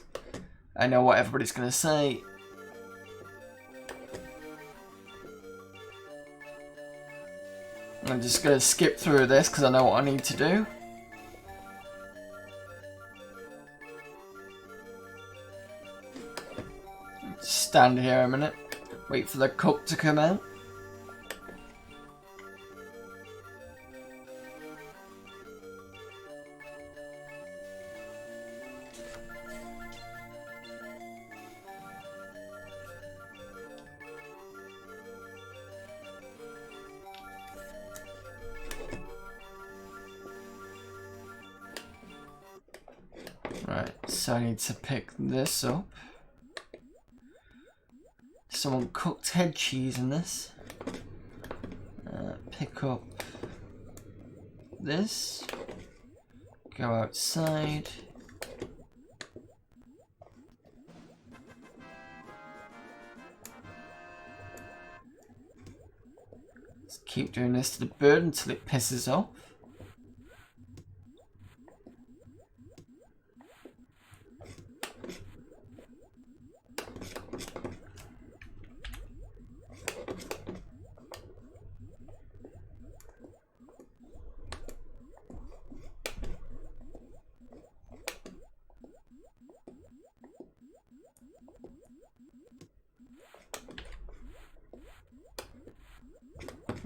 I know what everybody's going to say. I'm just going to skip through this because I know what I need to do. Stand here a minute. Wait for the cook to come out. Right, so I need to pick this up. Someone cooked head cheese in this. Pick up this. Go outside. Let's keep doing this to the bird until it pisses off.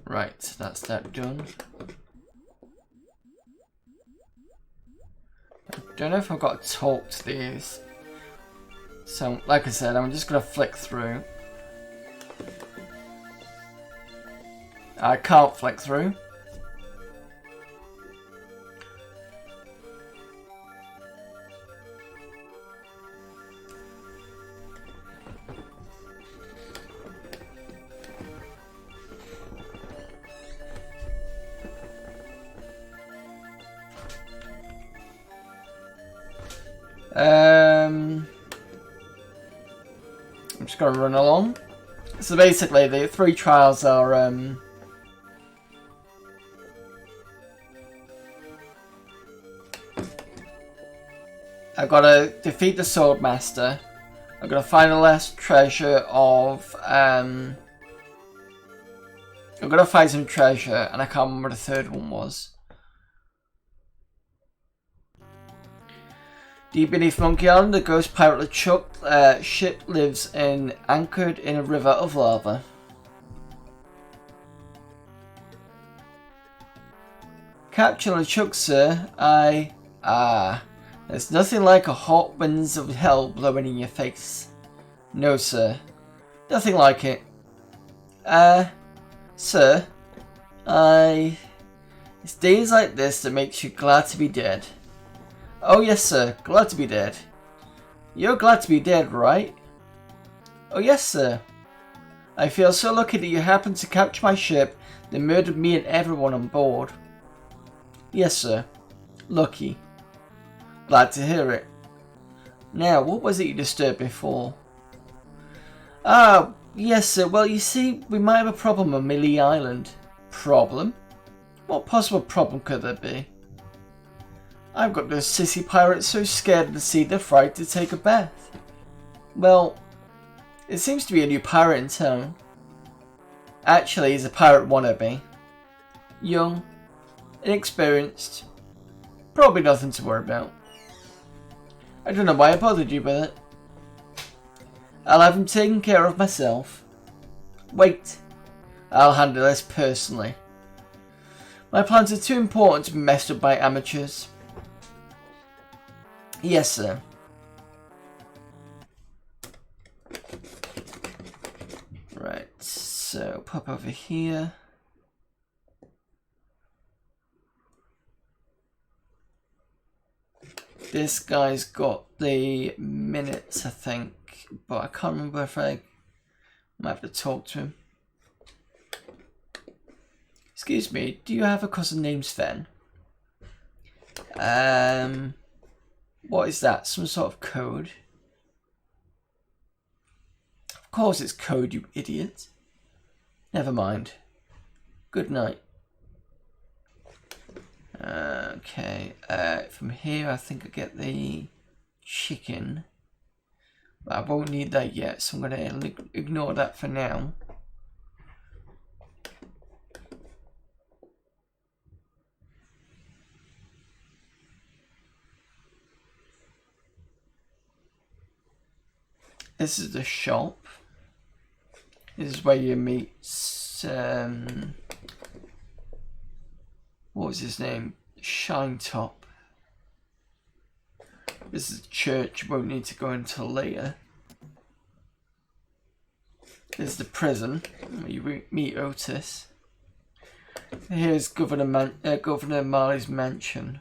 Right, that's that done. I don't know if I've got to talk to these. So, like I said, I'm just going to flick through. I can't flick through. I'm just gonna run along. So basically, the 3 trials are I've got to defeat the Swordmaster. I've got to find the last treasure of I've got to find some treasure, and I can't remember what the third one was. Deep beneath Monkey Island, the ghost pirate LeChuck ship lives anchored in a river of lava. Capture LeChuck, sir. There's nothing like a hot winds of hell blowing in your face. No, sir. Nothing like it. Sir. It's days like this that makes you glad to be dead. Oh yes, sir. Glad to be dead. You're glad to be dead, right? Oh yes, sir. I feel so lucky that you happened to capture my ship that murdered me and everyone on board. Yes, sir. Lucky. Glad to hear it. Now, what was it you disturbed me for? Ah, yes, sir. Well, you see, we might have a problem on Millie Island. Problem? What possible problem could there be? I've got those sissy pirates so scared of the sea they're frightened to take a bath. Well, it seems to be a new pirate in town. Actually, he's a pirate wannabe. Young, inexperienced, probably nothing to worry about. I don't know why I bothered you with it. I'll have him taken care of myself. Wait, I'll handle this personally. My plans are too important to be messed up by amateurs. Yes, sir. Right, so pop over here. This guy's got the minutes, I think, but I can't remember if I might have to talk to him. Excuse me, do you have a cousin named Sven? What is that? Some sort of code? Of course it's code, you idiot. Never mind. Good night. Okay, from here I think I get the chicken. But I won't need that yet, so I'm going to ignore that for now. This is the shop. This is where you meet, what was his name? Shine Top. This is the church, you won't need to go until later. This is the prison, where you meet Otis. Here's Governor Marley's mansion.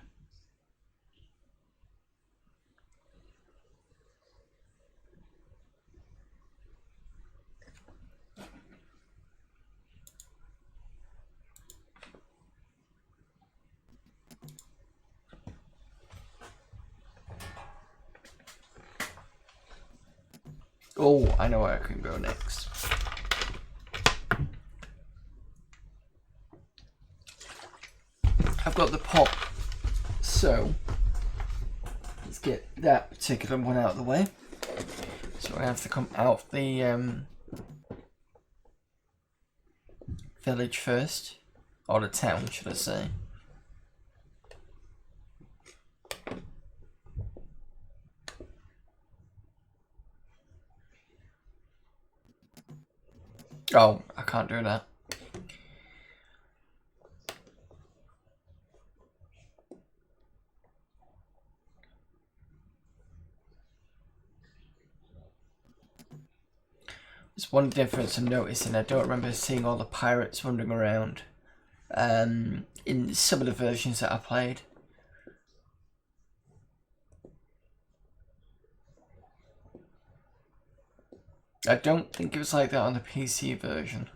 Oh, I know where I can go next. I've got the pop, so let's get that particular one out of the way. So I have to come out of the village first, or the town, should I say. Oh, I can't do that. There's one difference I'm noticing. I don't remember seeing all the pirates wandering around in some of the versions that I played. I don't think it was like that on the PC version.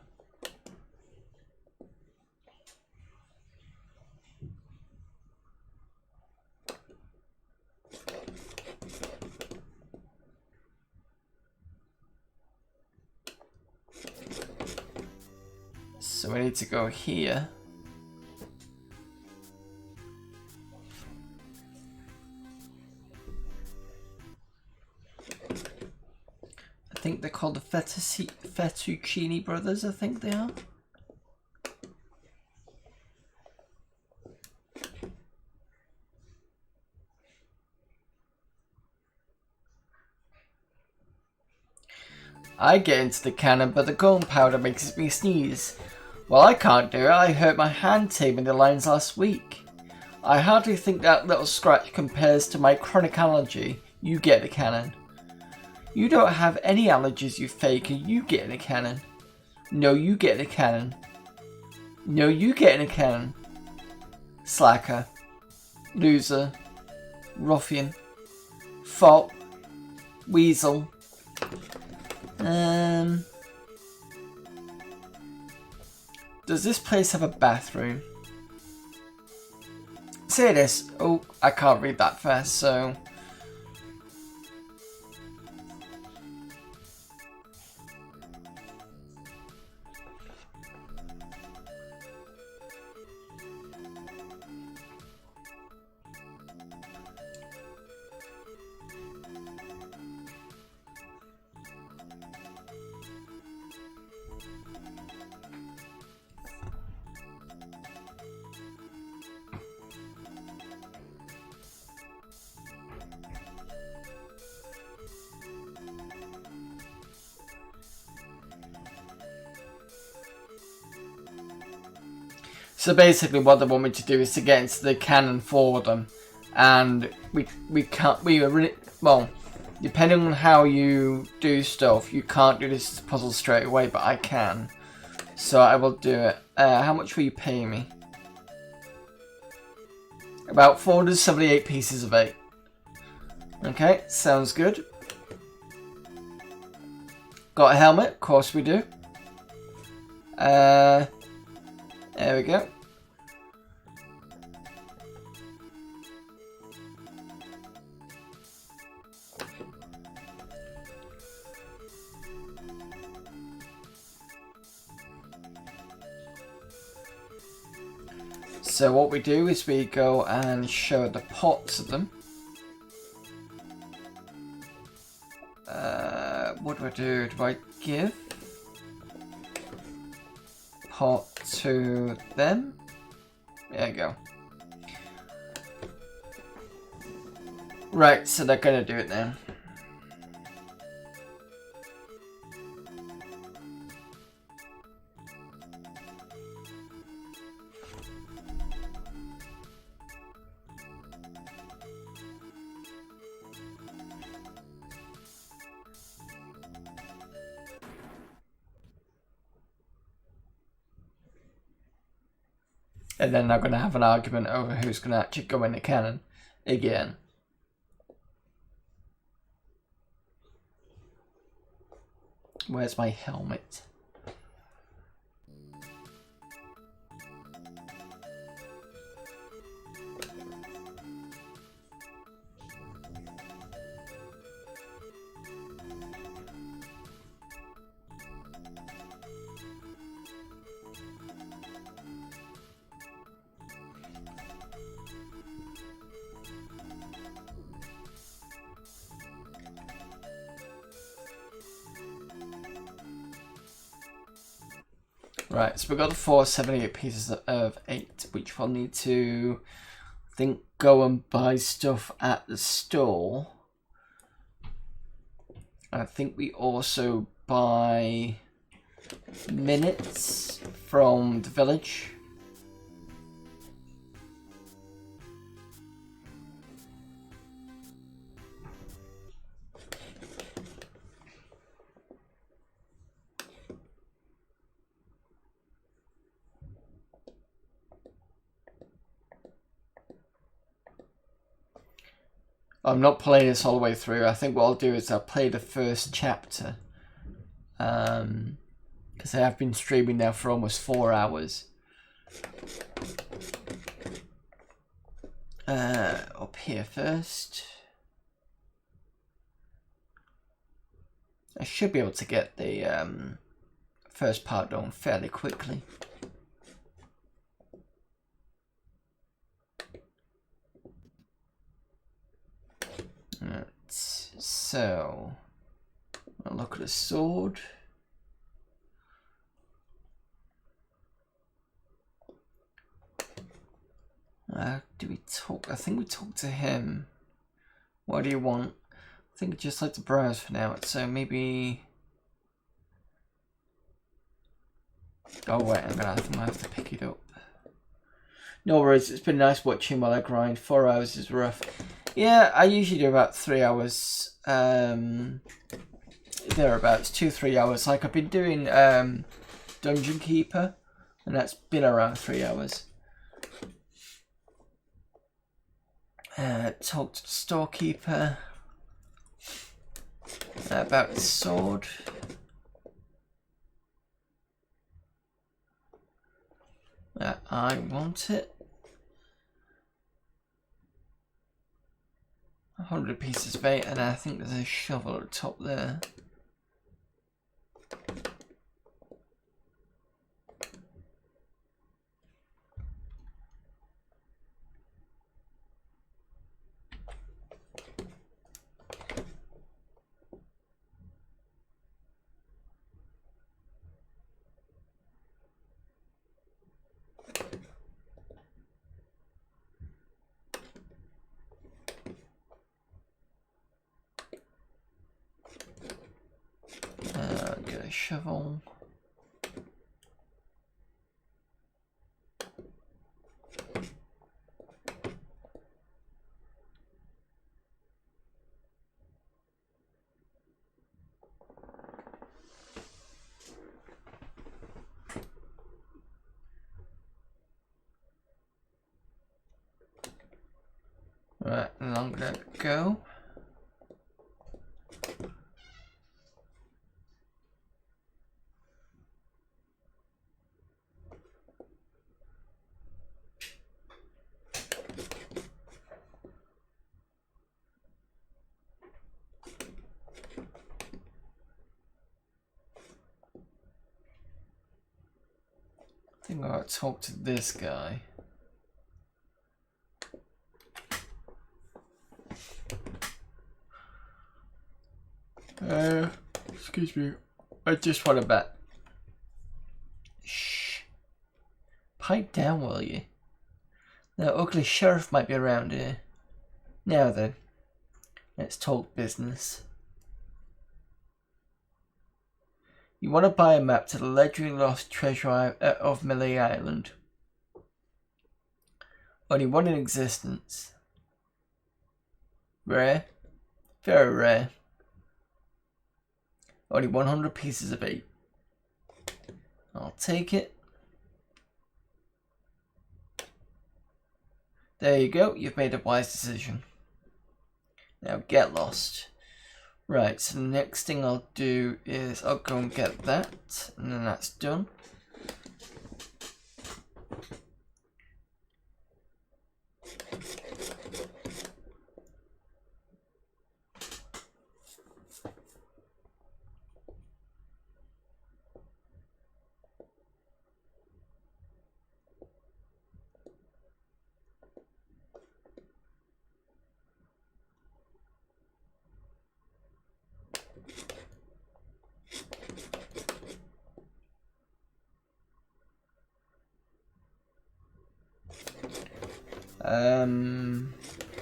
So we need to go here. I think they're called the Fettuccine Brothers, I think they are. I get into the cannon, but the gunpowder makes me sneeze. Well, I can't do it. I hurt my hand taming the lines last week. I hardly think that little scratch compares to my chronic allergy. You get the cannon. You don't have any allergies, you faker. You get in a cannon. No, you get in a cannon. No, you get in a cannon. Slacker. Loser. Ruffian. Fop. Weasel. Does this place have a bathroom? Say this. Oh, I can't read that fast, so... So basically what they want me to do is to get into the cannon for them. And we well, depending on how you do stuff, you can't do this puzzle straight away, but I can. So I will do it. How much will you pay me? About 478 pieces of 8. Okay, sounds good. Got a helmet? Of course we do. There we go. So what we do is we go and show the pots of them. What do I do? Do I give pot to them? There you go. Right, so they're gonna do it then. And then they're going to have an argument over who's going to actually go in the cannon again. Where's my helmet? Right, so we've got the 478 pieces of 8, which we'll need to, I think, go and buy stuff at the store. And I think we also buy minutes from the village. I'm not playing this all the way through. I think what I'll do is I'll play the first chapter. Because I have been streaming now for almost 4 hours. Up here first. I should be able to get the first part done fairly quickly. Right, so I'll look at a sword. Do we talk? I think we talked to him. What do you want? I think I'd just like to browse for now, so maybe... Oh wait, I'm gonna have to pick it up. No worries, it's been nice watching while I grind. 4 hours is rough. Yeah, I usually do about 3 hours. Thereabouts, 2-3 hours. Like I've been doing Dungeon Keeper, and that's been around 3 hours. Talk to the storekeeper about the sword. I want it. 100 pieces of bait, and I think there's a shovel at the top there. Get a shovel. Right, and I'm gonna go. I think I gotta talk to this guy. Excuse me. I just want to bet. Shh. Pipe down, will you? The ugly sheriff might be around here. Now then, let's talk business. You want to buy a map to the legendary lost treasure of Melee Island. Only one in existence. Rare? Very rare. Only 100 pieces of 8. I'll take it. There you go, you've made a wise decision. Now get lost. Right, so the next thing I'll do is I'll go and get that, and then that's done.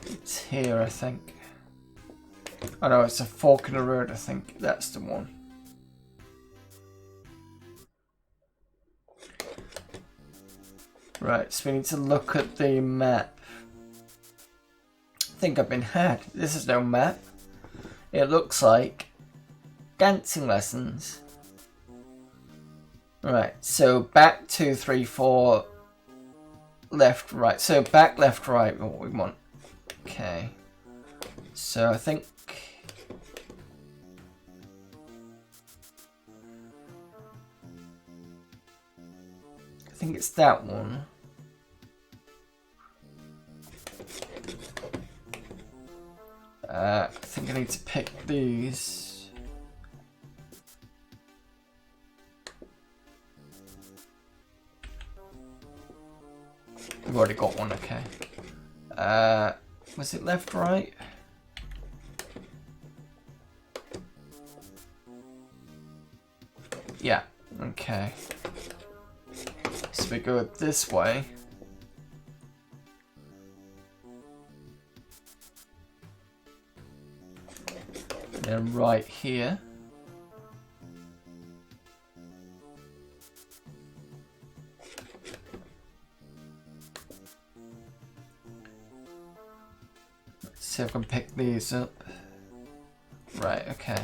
It's here, I think. Oh no, it's a fork in the road, I think. That's the one. Right, so we need to look at the map. I think I've been had. This is no map. It looks like dancing lessons. Right, so back 2, 3, 4. Left, right. So back, left, right, what we want. Okay. So I think... it's that one. I think I need to pick these. already got one, okay. Was it left, right? Yeah, okay. So we go this way. And then right here. Let's see if I can pick these up. Right, okay.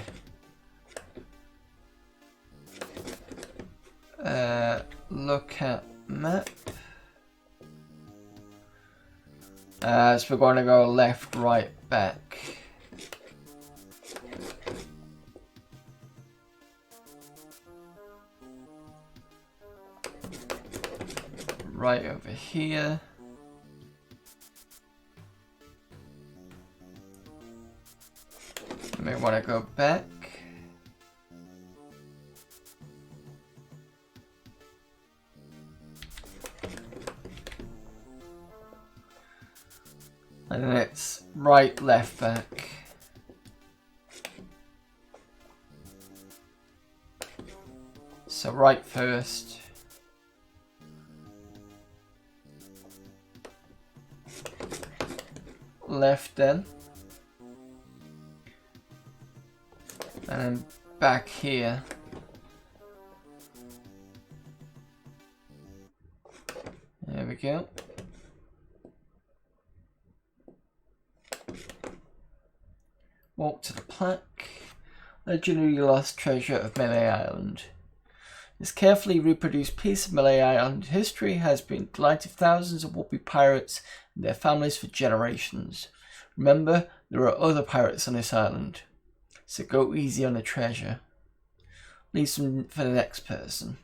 Look at map. So we're going to go left, right, back. Right over here. You may want to go back. And then it's right, left, back. So right first. Left then. And then back here. There we go. Walk to the plaque. Legendary lost treasure of Melee Island. This carefully reproduced piece of Melee Island history has been delighted thousands of would-be pirates and their families for generations. Remember, there are other pirates on this island, so go easy on the treasure. Leave some for the next person.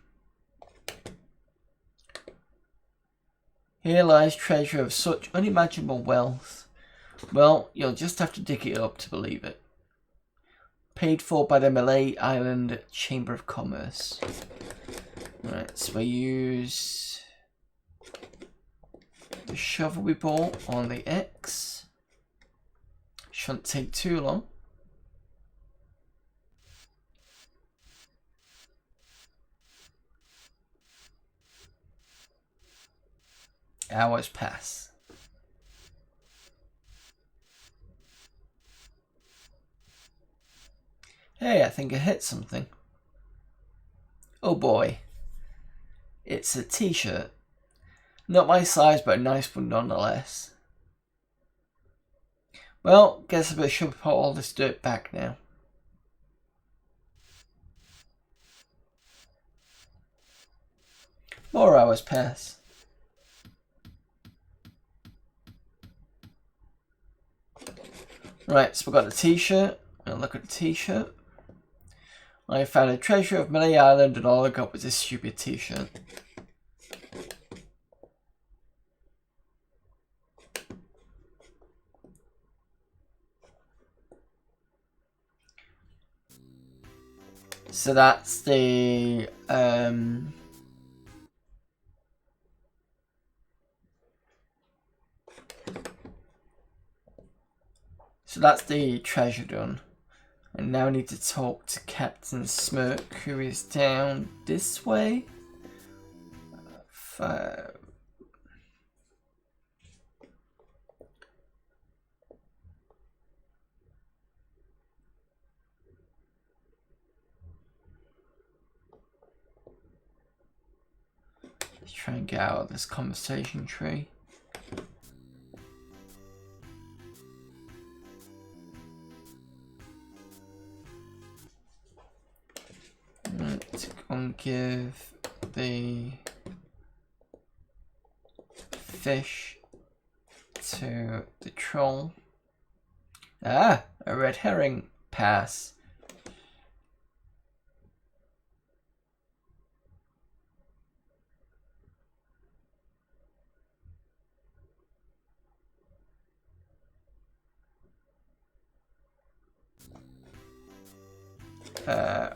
Here lies treasure of such unimaginable wealth. Well, you'll just have to dig it up to believe it. Paid for by the Melee Island Chamber of Commerce. Right, so we use the shovel we bought on the X. Shouldn't take too long. Hours pass. Hey, I think I hit something. Oh boy. It's a t-shirt. Not my size, but a nice one nonetheless. Well, guess I should put all this dirt back now. More hours pass. Right, so we've got the t-shirt. Now look at the t-shirt. I found a treasure of Melee Island and all I got was this stupid t-shirt. So that's the treasure done. And now I need to talk to Captain Smirk, who is down this way. Let's try and get out of this conversation tree. Let's go and give the fish to the troll. Ah, a red herring. Pass.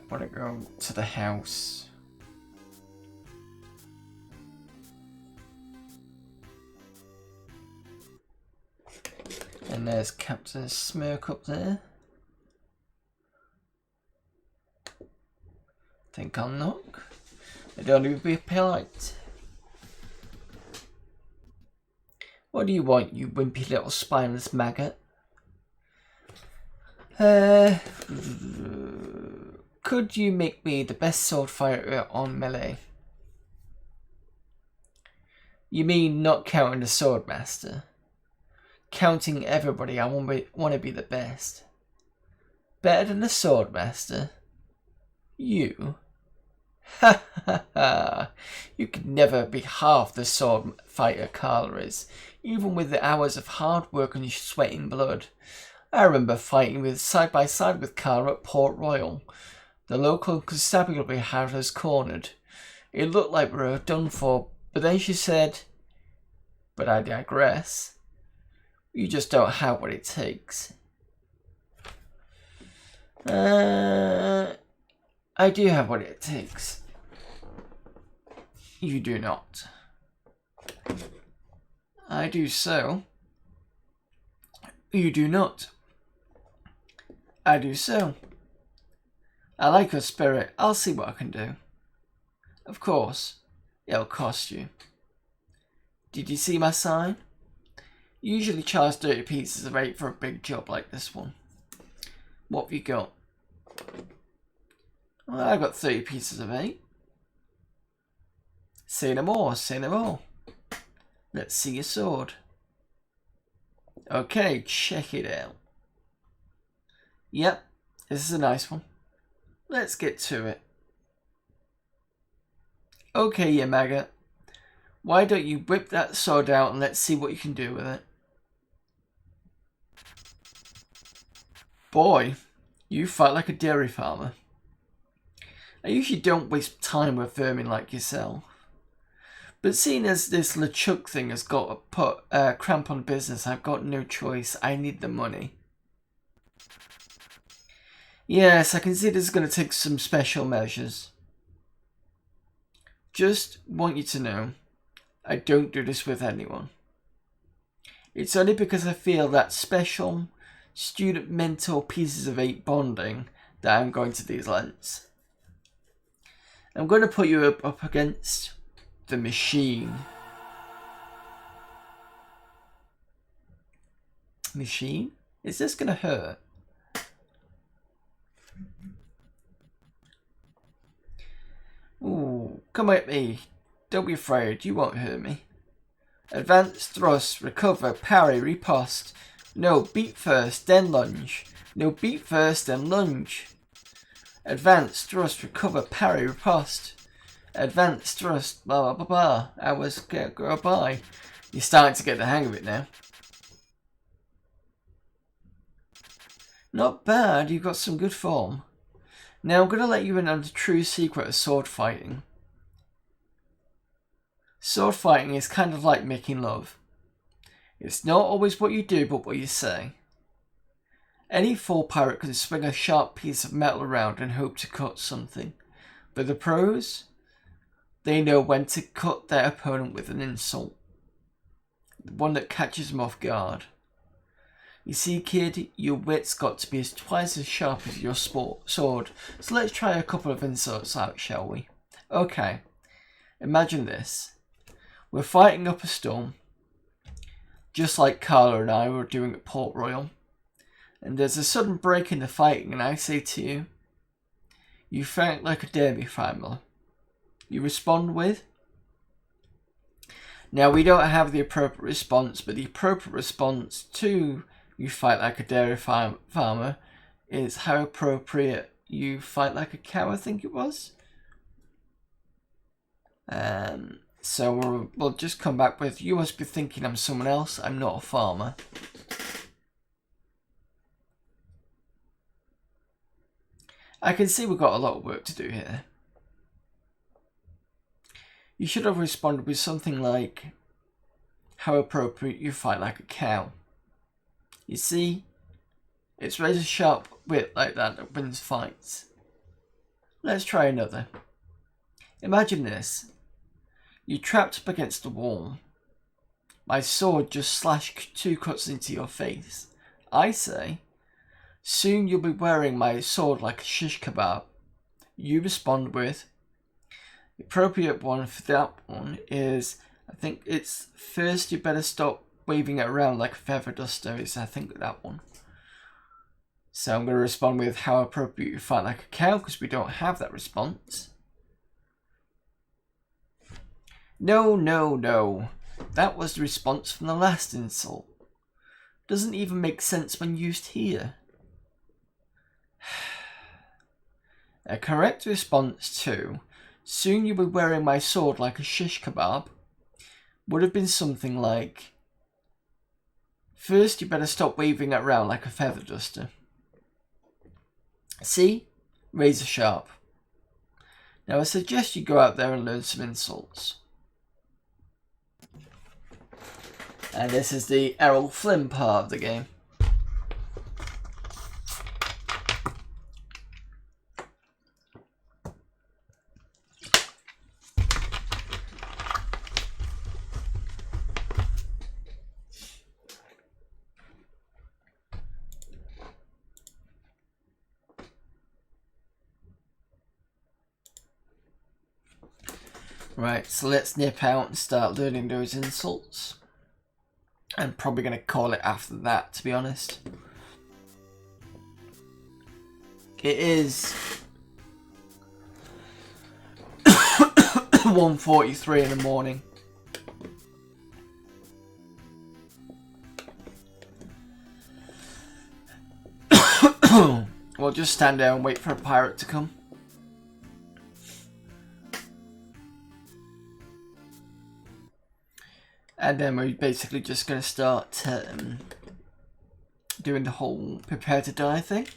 Want to go to the house. And there's Captain Smirk up there. Think I'll knock. I don't even be polite. What do you want, you wimpy little spineless maggot? Could you make me the best sword fighter on Melee? You mean not counting the Swordmaster? Counting everybody, I want to be the best. Better than the Swordmaster? You? Ha ha ha! You could never be half the sword fighter Carla is, even with the hours of hard work and sweating blood. I remember fighting side by side with Carla at Port Royal. The local constabulary had us cornered. It looked like we were done for, but then she said, "But I digress. You just don't have what it takes." I do have what it takes. You do not. I do so. You do not. I do so. I like your spirit. I'll see what I can do. Of course, it'll cost you. Did you see my sign? You usually charge 30 pieces of 8 for a big job like this one. What have you got? Well, I got 30 pieces of 8. Say no more, say no more. Let's see your sword. Okay, check it out. Yep, this is a nice one. Let's get to it. Okay, you maggot. Why don't you whip that sword out and let's see what you can do with it. Boy, you fight like a dairy farmer. I usually don't waste time with vermin like yourself. But seeing as this LeChuck thing has got to put a cramp on business, I've got no choice. I need the money. Yes, I can see this is going to take some special measures. Just want you to know, I don't do this with anyone. It's only because I feel that special student mental pieces of 8 bonding that I'm going to these lengths. I'm going to put you up against the machine. Machine? Is this going to hurt? Ooh, come at me. Don't be afraid, you won't hurt me. Advance, thrust, recover, parry, riposte. No, beat first, then lunge. No, beat first, then lunge. Advance, thrust, recover, parry, riposte. Advance, thrust, blah blah blah blah. Hours go by. You're starting to get the hang of it now. Not bad, you've got some good form. Now I'm going to let you in on the true secret of sword fighting. Sword fighting is kind of like making love. It's not always what you do, but what you say. Any full pirate can swing a sharp piece of metal around and hope to cut something. But the pros, they know when to cut their opponent with an insult. One that catches them off guard. You see, kid, your wit's got to be twice as sharp as your sword. So let's try a couple of insults out, shall we? Okay. Imagine this. We're fighting up a storm. Just like Carla and I were doing at Port Royal. And there's a sudden break in the fighting and I say to you, you fight like a dairy farmer. You respond with? Now we don't have the appropriate response, but the appropriate response to you fight like a dairy farmer is how appropriate you fight like a cow, I think it was. So we'll just come back with, you must be thinking I'm someone else, I'm not a farmer. I can see we've got a lot of work to do here. You should have responded with something like, how appropriate you fight like a cow. You see, it's razor sharp wit like that wins fights. Let's try another. Imagine this. You're trapped up against the wall. My sword just slashed 2 cuts into your face. I say, soon you'll be wearing my sword like a shish kebab. You respond with, the appropriate one for that one is, I think it's, first you better stop waving it around like a feather duster is I think that one. So I'm going to respond with how appropriate you fight like a cow because we don't have that response. No, no, no. That was the response from the last insult. Doesn't even make sense when used here. A correct response to, soon you'll be wearing my sword like a shish kebab, would have been something like, first you better stop waving it around like a feather duster. See? Razor sharp. Now I suggest you go out there and learn some insults. And this is the Errol Flynn part of the game. Right, so let's nip out and start learning those insults. I'm probably going to call it after that, to be honest. It is 1:43 in the morning. We'll just stand there and wait for a pirate to come. And then we're basically just going to start doing the whole prepare to die thing.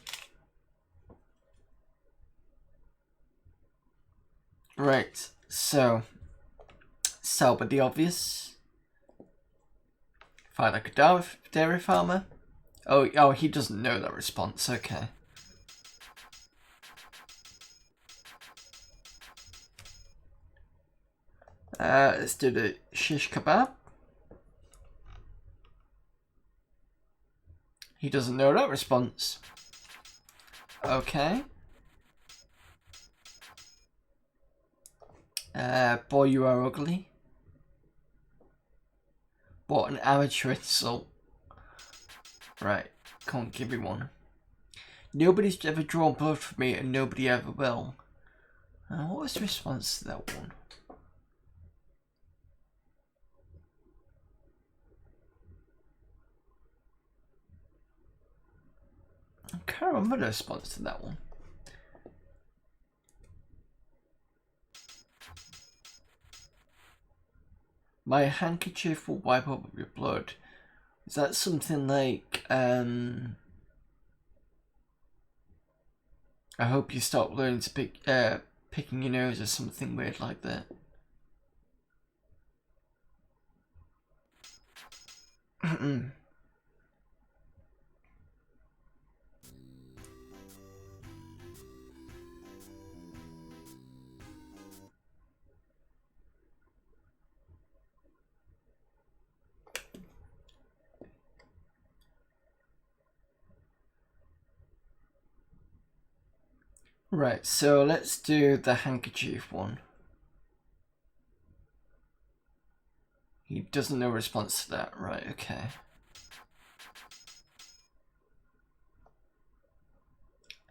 Right, so start with the obvious. Fight like a dairy farmer. Oh, he doesn't know that response, okay. Let's do the shish kebab. He doesn't know that response. Okay. Boy, you are ugly. What an amateur insult. Right, can't give you one. Nobody's ever drawn blood from me and nobody ever will. What was the response to that one? I can't remember the response to that one. My handkerchief will wipe up your blood. Is that something like, I hope you stop learning to picking your nose or something weird like that. Right, so let's do the handkerchief one. He doesn't know response to that, right, okay.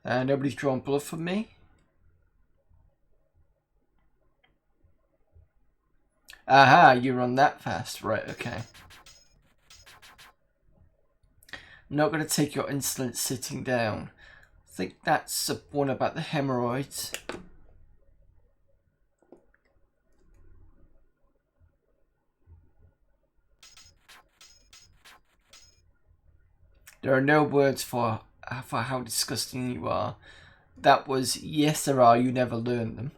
Nobody's drawn blood from me. Aha, you run that fast, right, okay. I'm not going to take your insolence sitting down. I think that's the one about the hemorrhoids. There are no words for how disgusting you are. That was, yes there are, you never learned them.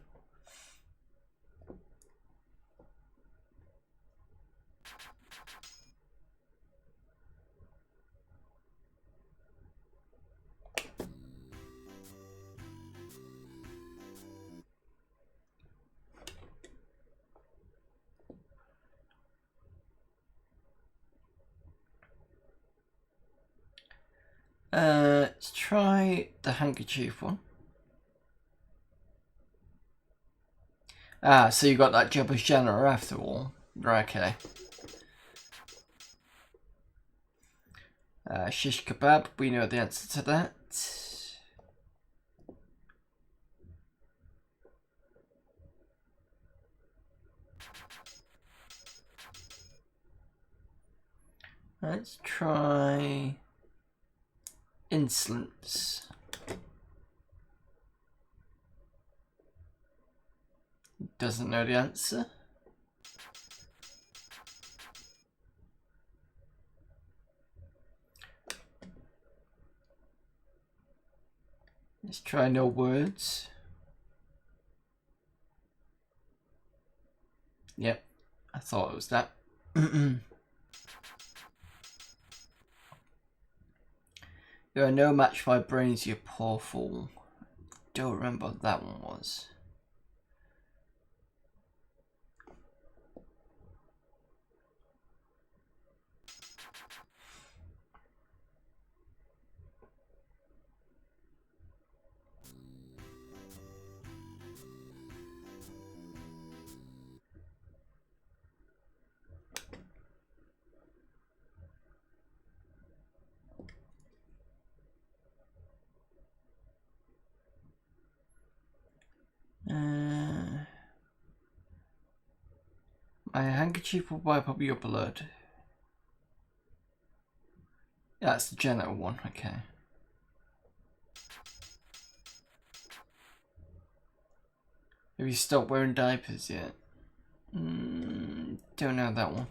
Let's try the handkerchief one. Ah, so you got that job as janitor after all. Right, okay. Shish kebab, we know the answer to that. Let's try insolence. Doesn't know the answer. Let's try no words. Yep, I thought it was that. You are no match for my brains, you poor fool. Don't remember what that one was. My handkerchief will wipe up your blood. Yeah, that's the janitor one, okay. Have you stopped wearing diapers yet? Don't know that one.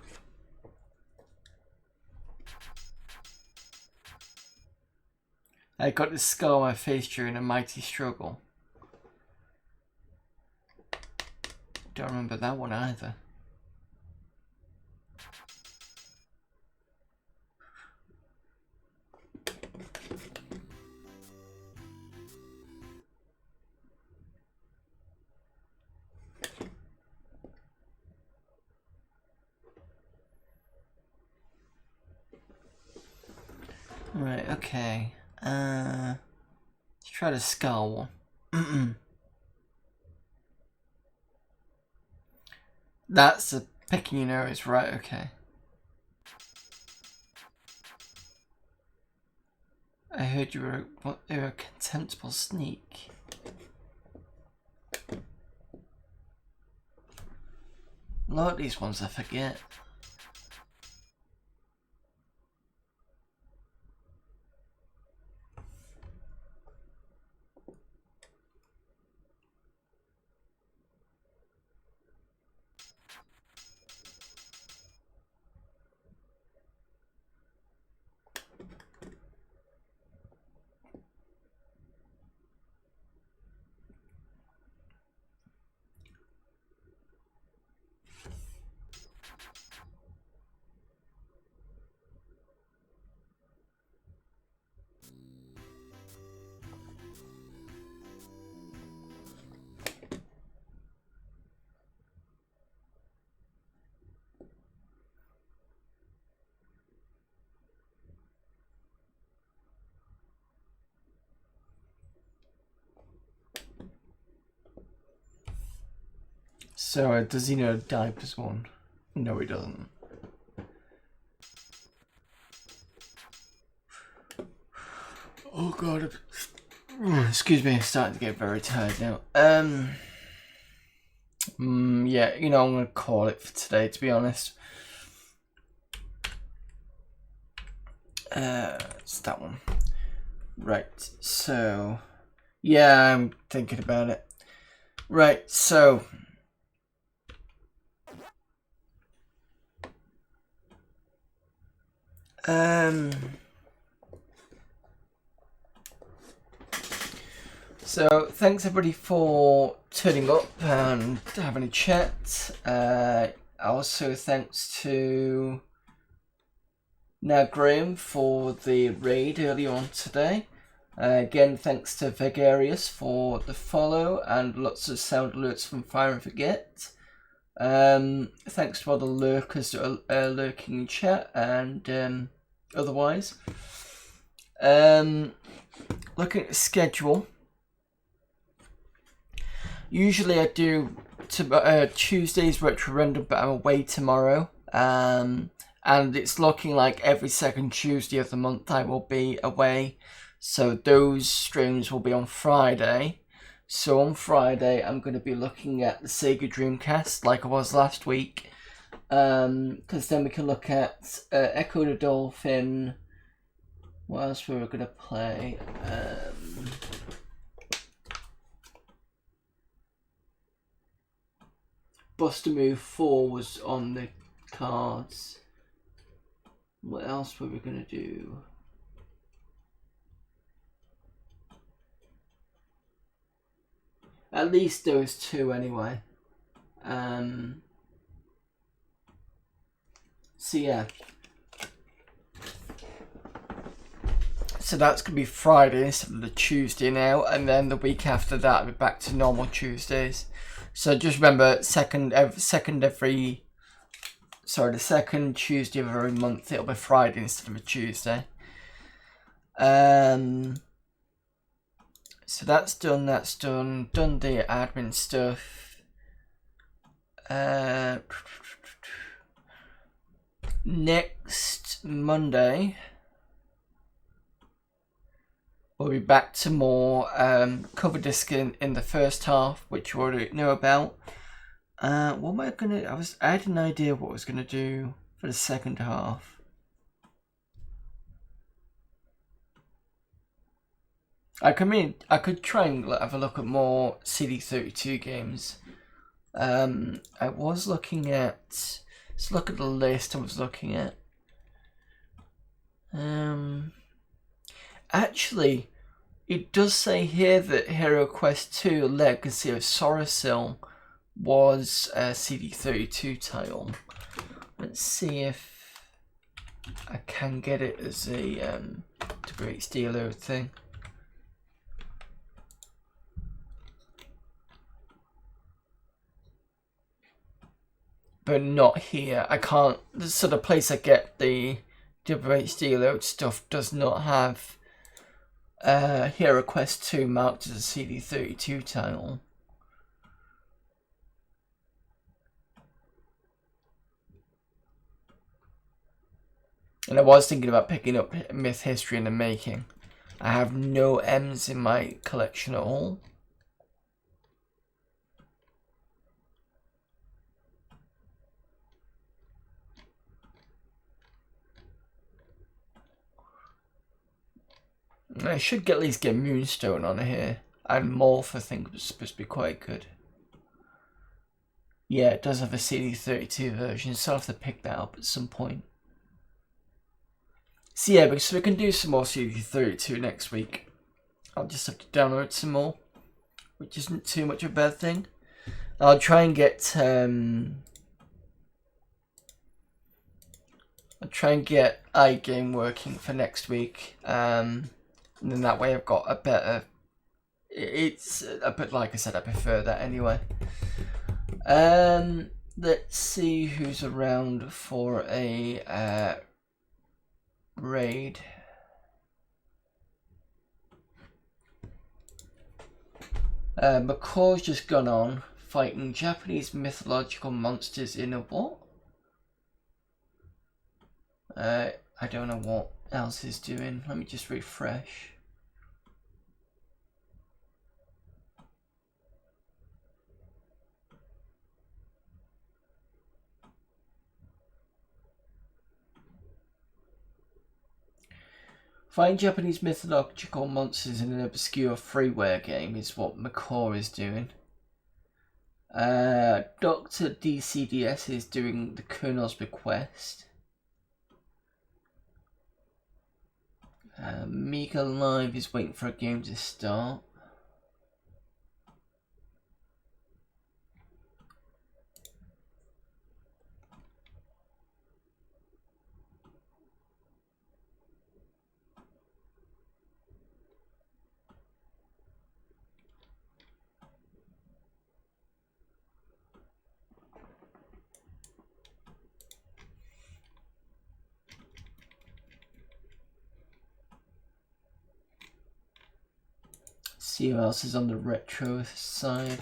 I got this scar on my face during a mighty struggle. Don't remember that one either. Right, okay. Let's try the skull one. That's the picking your nose, right, okay. I heard you were a contemptible sneak. A lot of these ones I forget. So, does he know diapers one? No, he doesn't. Oh god, excuse me, I'm starting to get very tired now. Yeah, you know, I'm gonna call it for today, to be honest. It's that one. Right, so, yeah, I'm thinking about it. Right, so, so thanks everybody for turning up and having a chat. Also thanks to Graham for the raid earlier on today. Again, thanks to Vegarius for the follow and lots of sound alerts from Fire and Forget. Thanks to all the lurkers that are lurking in chat and otherwise. Looking at the schedule. Usually I do Tuesdays retro random, but I'm away tomorrow. And it's looking like every second Tuesday of the month I will be away. So those streams will be on Friday. So on Friday I'm going to be looking at the Sega Dreamcast like I was last week. Because then we can look at Echo the Dolphin. What else were we going to play? Buster Move 4 was on the cards. What else were we going to do? At least those two anyway. So yeah. So that's going to be Friday instead of the Tuesday now, and then the week after that I'll be back to normal Tuesdays. So just remember, the second Tuesday of every month it'll be Friday instead of a Tuesday. So that's done. Done the admin stuff. Next Monday we'll be back to more Coverdisks in the first half, which you already know about. What am I gonna? I had an idea what I was gonna do for the second half. I could try and have a look at more CD32 games. I was looking at. Let's look at the list I was looking at. Actually, it does say here that Hero Quest 2 Legacy of Sorasil was a CD32 title. Let's see if I can get it as a the Great Steelo thing. But not here. I can't. The sort of place I get the Great Steelo stuff does not have Hero Quest 2 marked as a CD32 title. And I was thinking about picking up Myth History in the Making. I have no M's in my collection at all. I should at least get Moonstone on here. And Morph, I think, was supposed to be quite good. Yeah, it does have a CD32 version, so I'll have to pick that up at some point. So yeah, so we can do some more CD32 next week. I'll just have to download some more, which isn't too much of a bad thing. I'll try and get iGame working for next week. And then that way I've got a better. It's a bit like I said, I prefer that anyway. Let's see who's around for a raid. McCaw's just gone on fighting Japanese mythological monsters in a what? I don't know what else is doing. Let me just refresh. Find Japanese mythological monsters in an obscure freeware game is what McCaw is doing. Dr. DCDS is doing the Colonel's Bequest. Amiga Live is waiting for a game to start. See who else is on the retro side.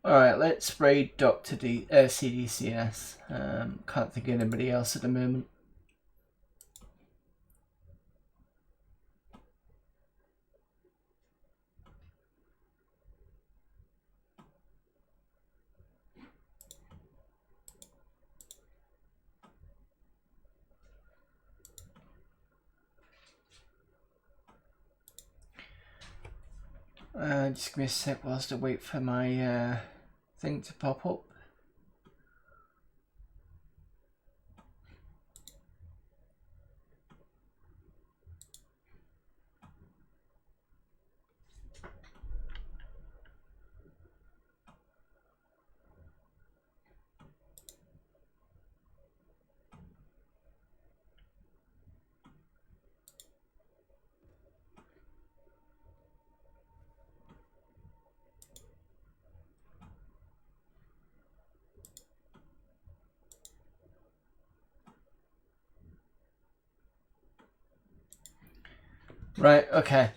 Alright, let's raid Dr. CDCS. Can't think of anybody else at the moment. Just give me a sec whilst I wait for my thing to pop up. Right, okay.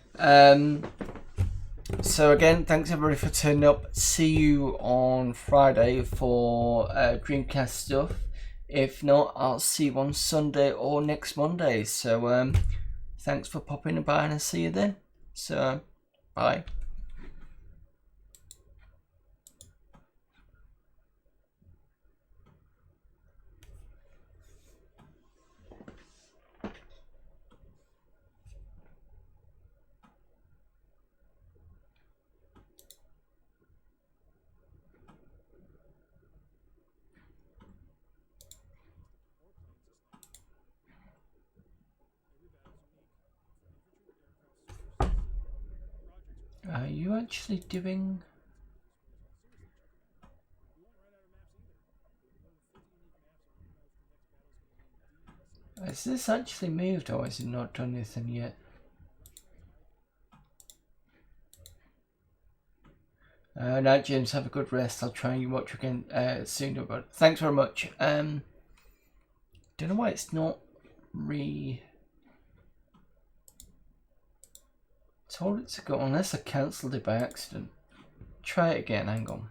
So again, thanks everybody for turning up. See you on Friday for Dreamcast stuff. If not, I'll see you on Sunday or next Monday. So thanks for popping by and I'll see you then. So, bye. Are you actually doing... Has this actually moved or has it not done anything yet? Night, James, have a good rest. I'll try and watch again soon, but thanks very much. Don't know why it's not told it to go, unless I cancelled it by accident. Try it again, hang on.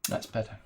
That's better.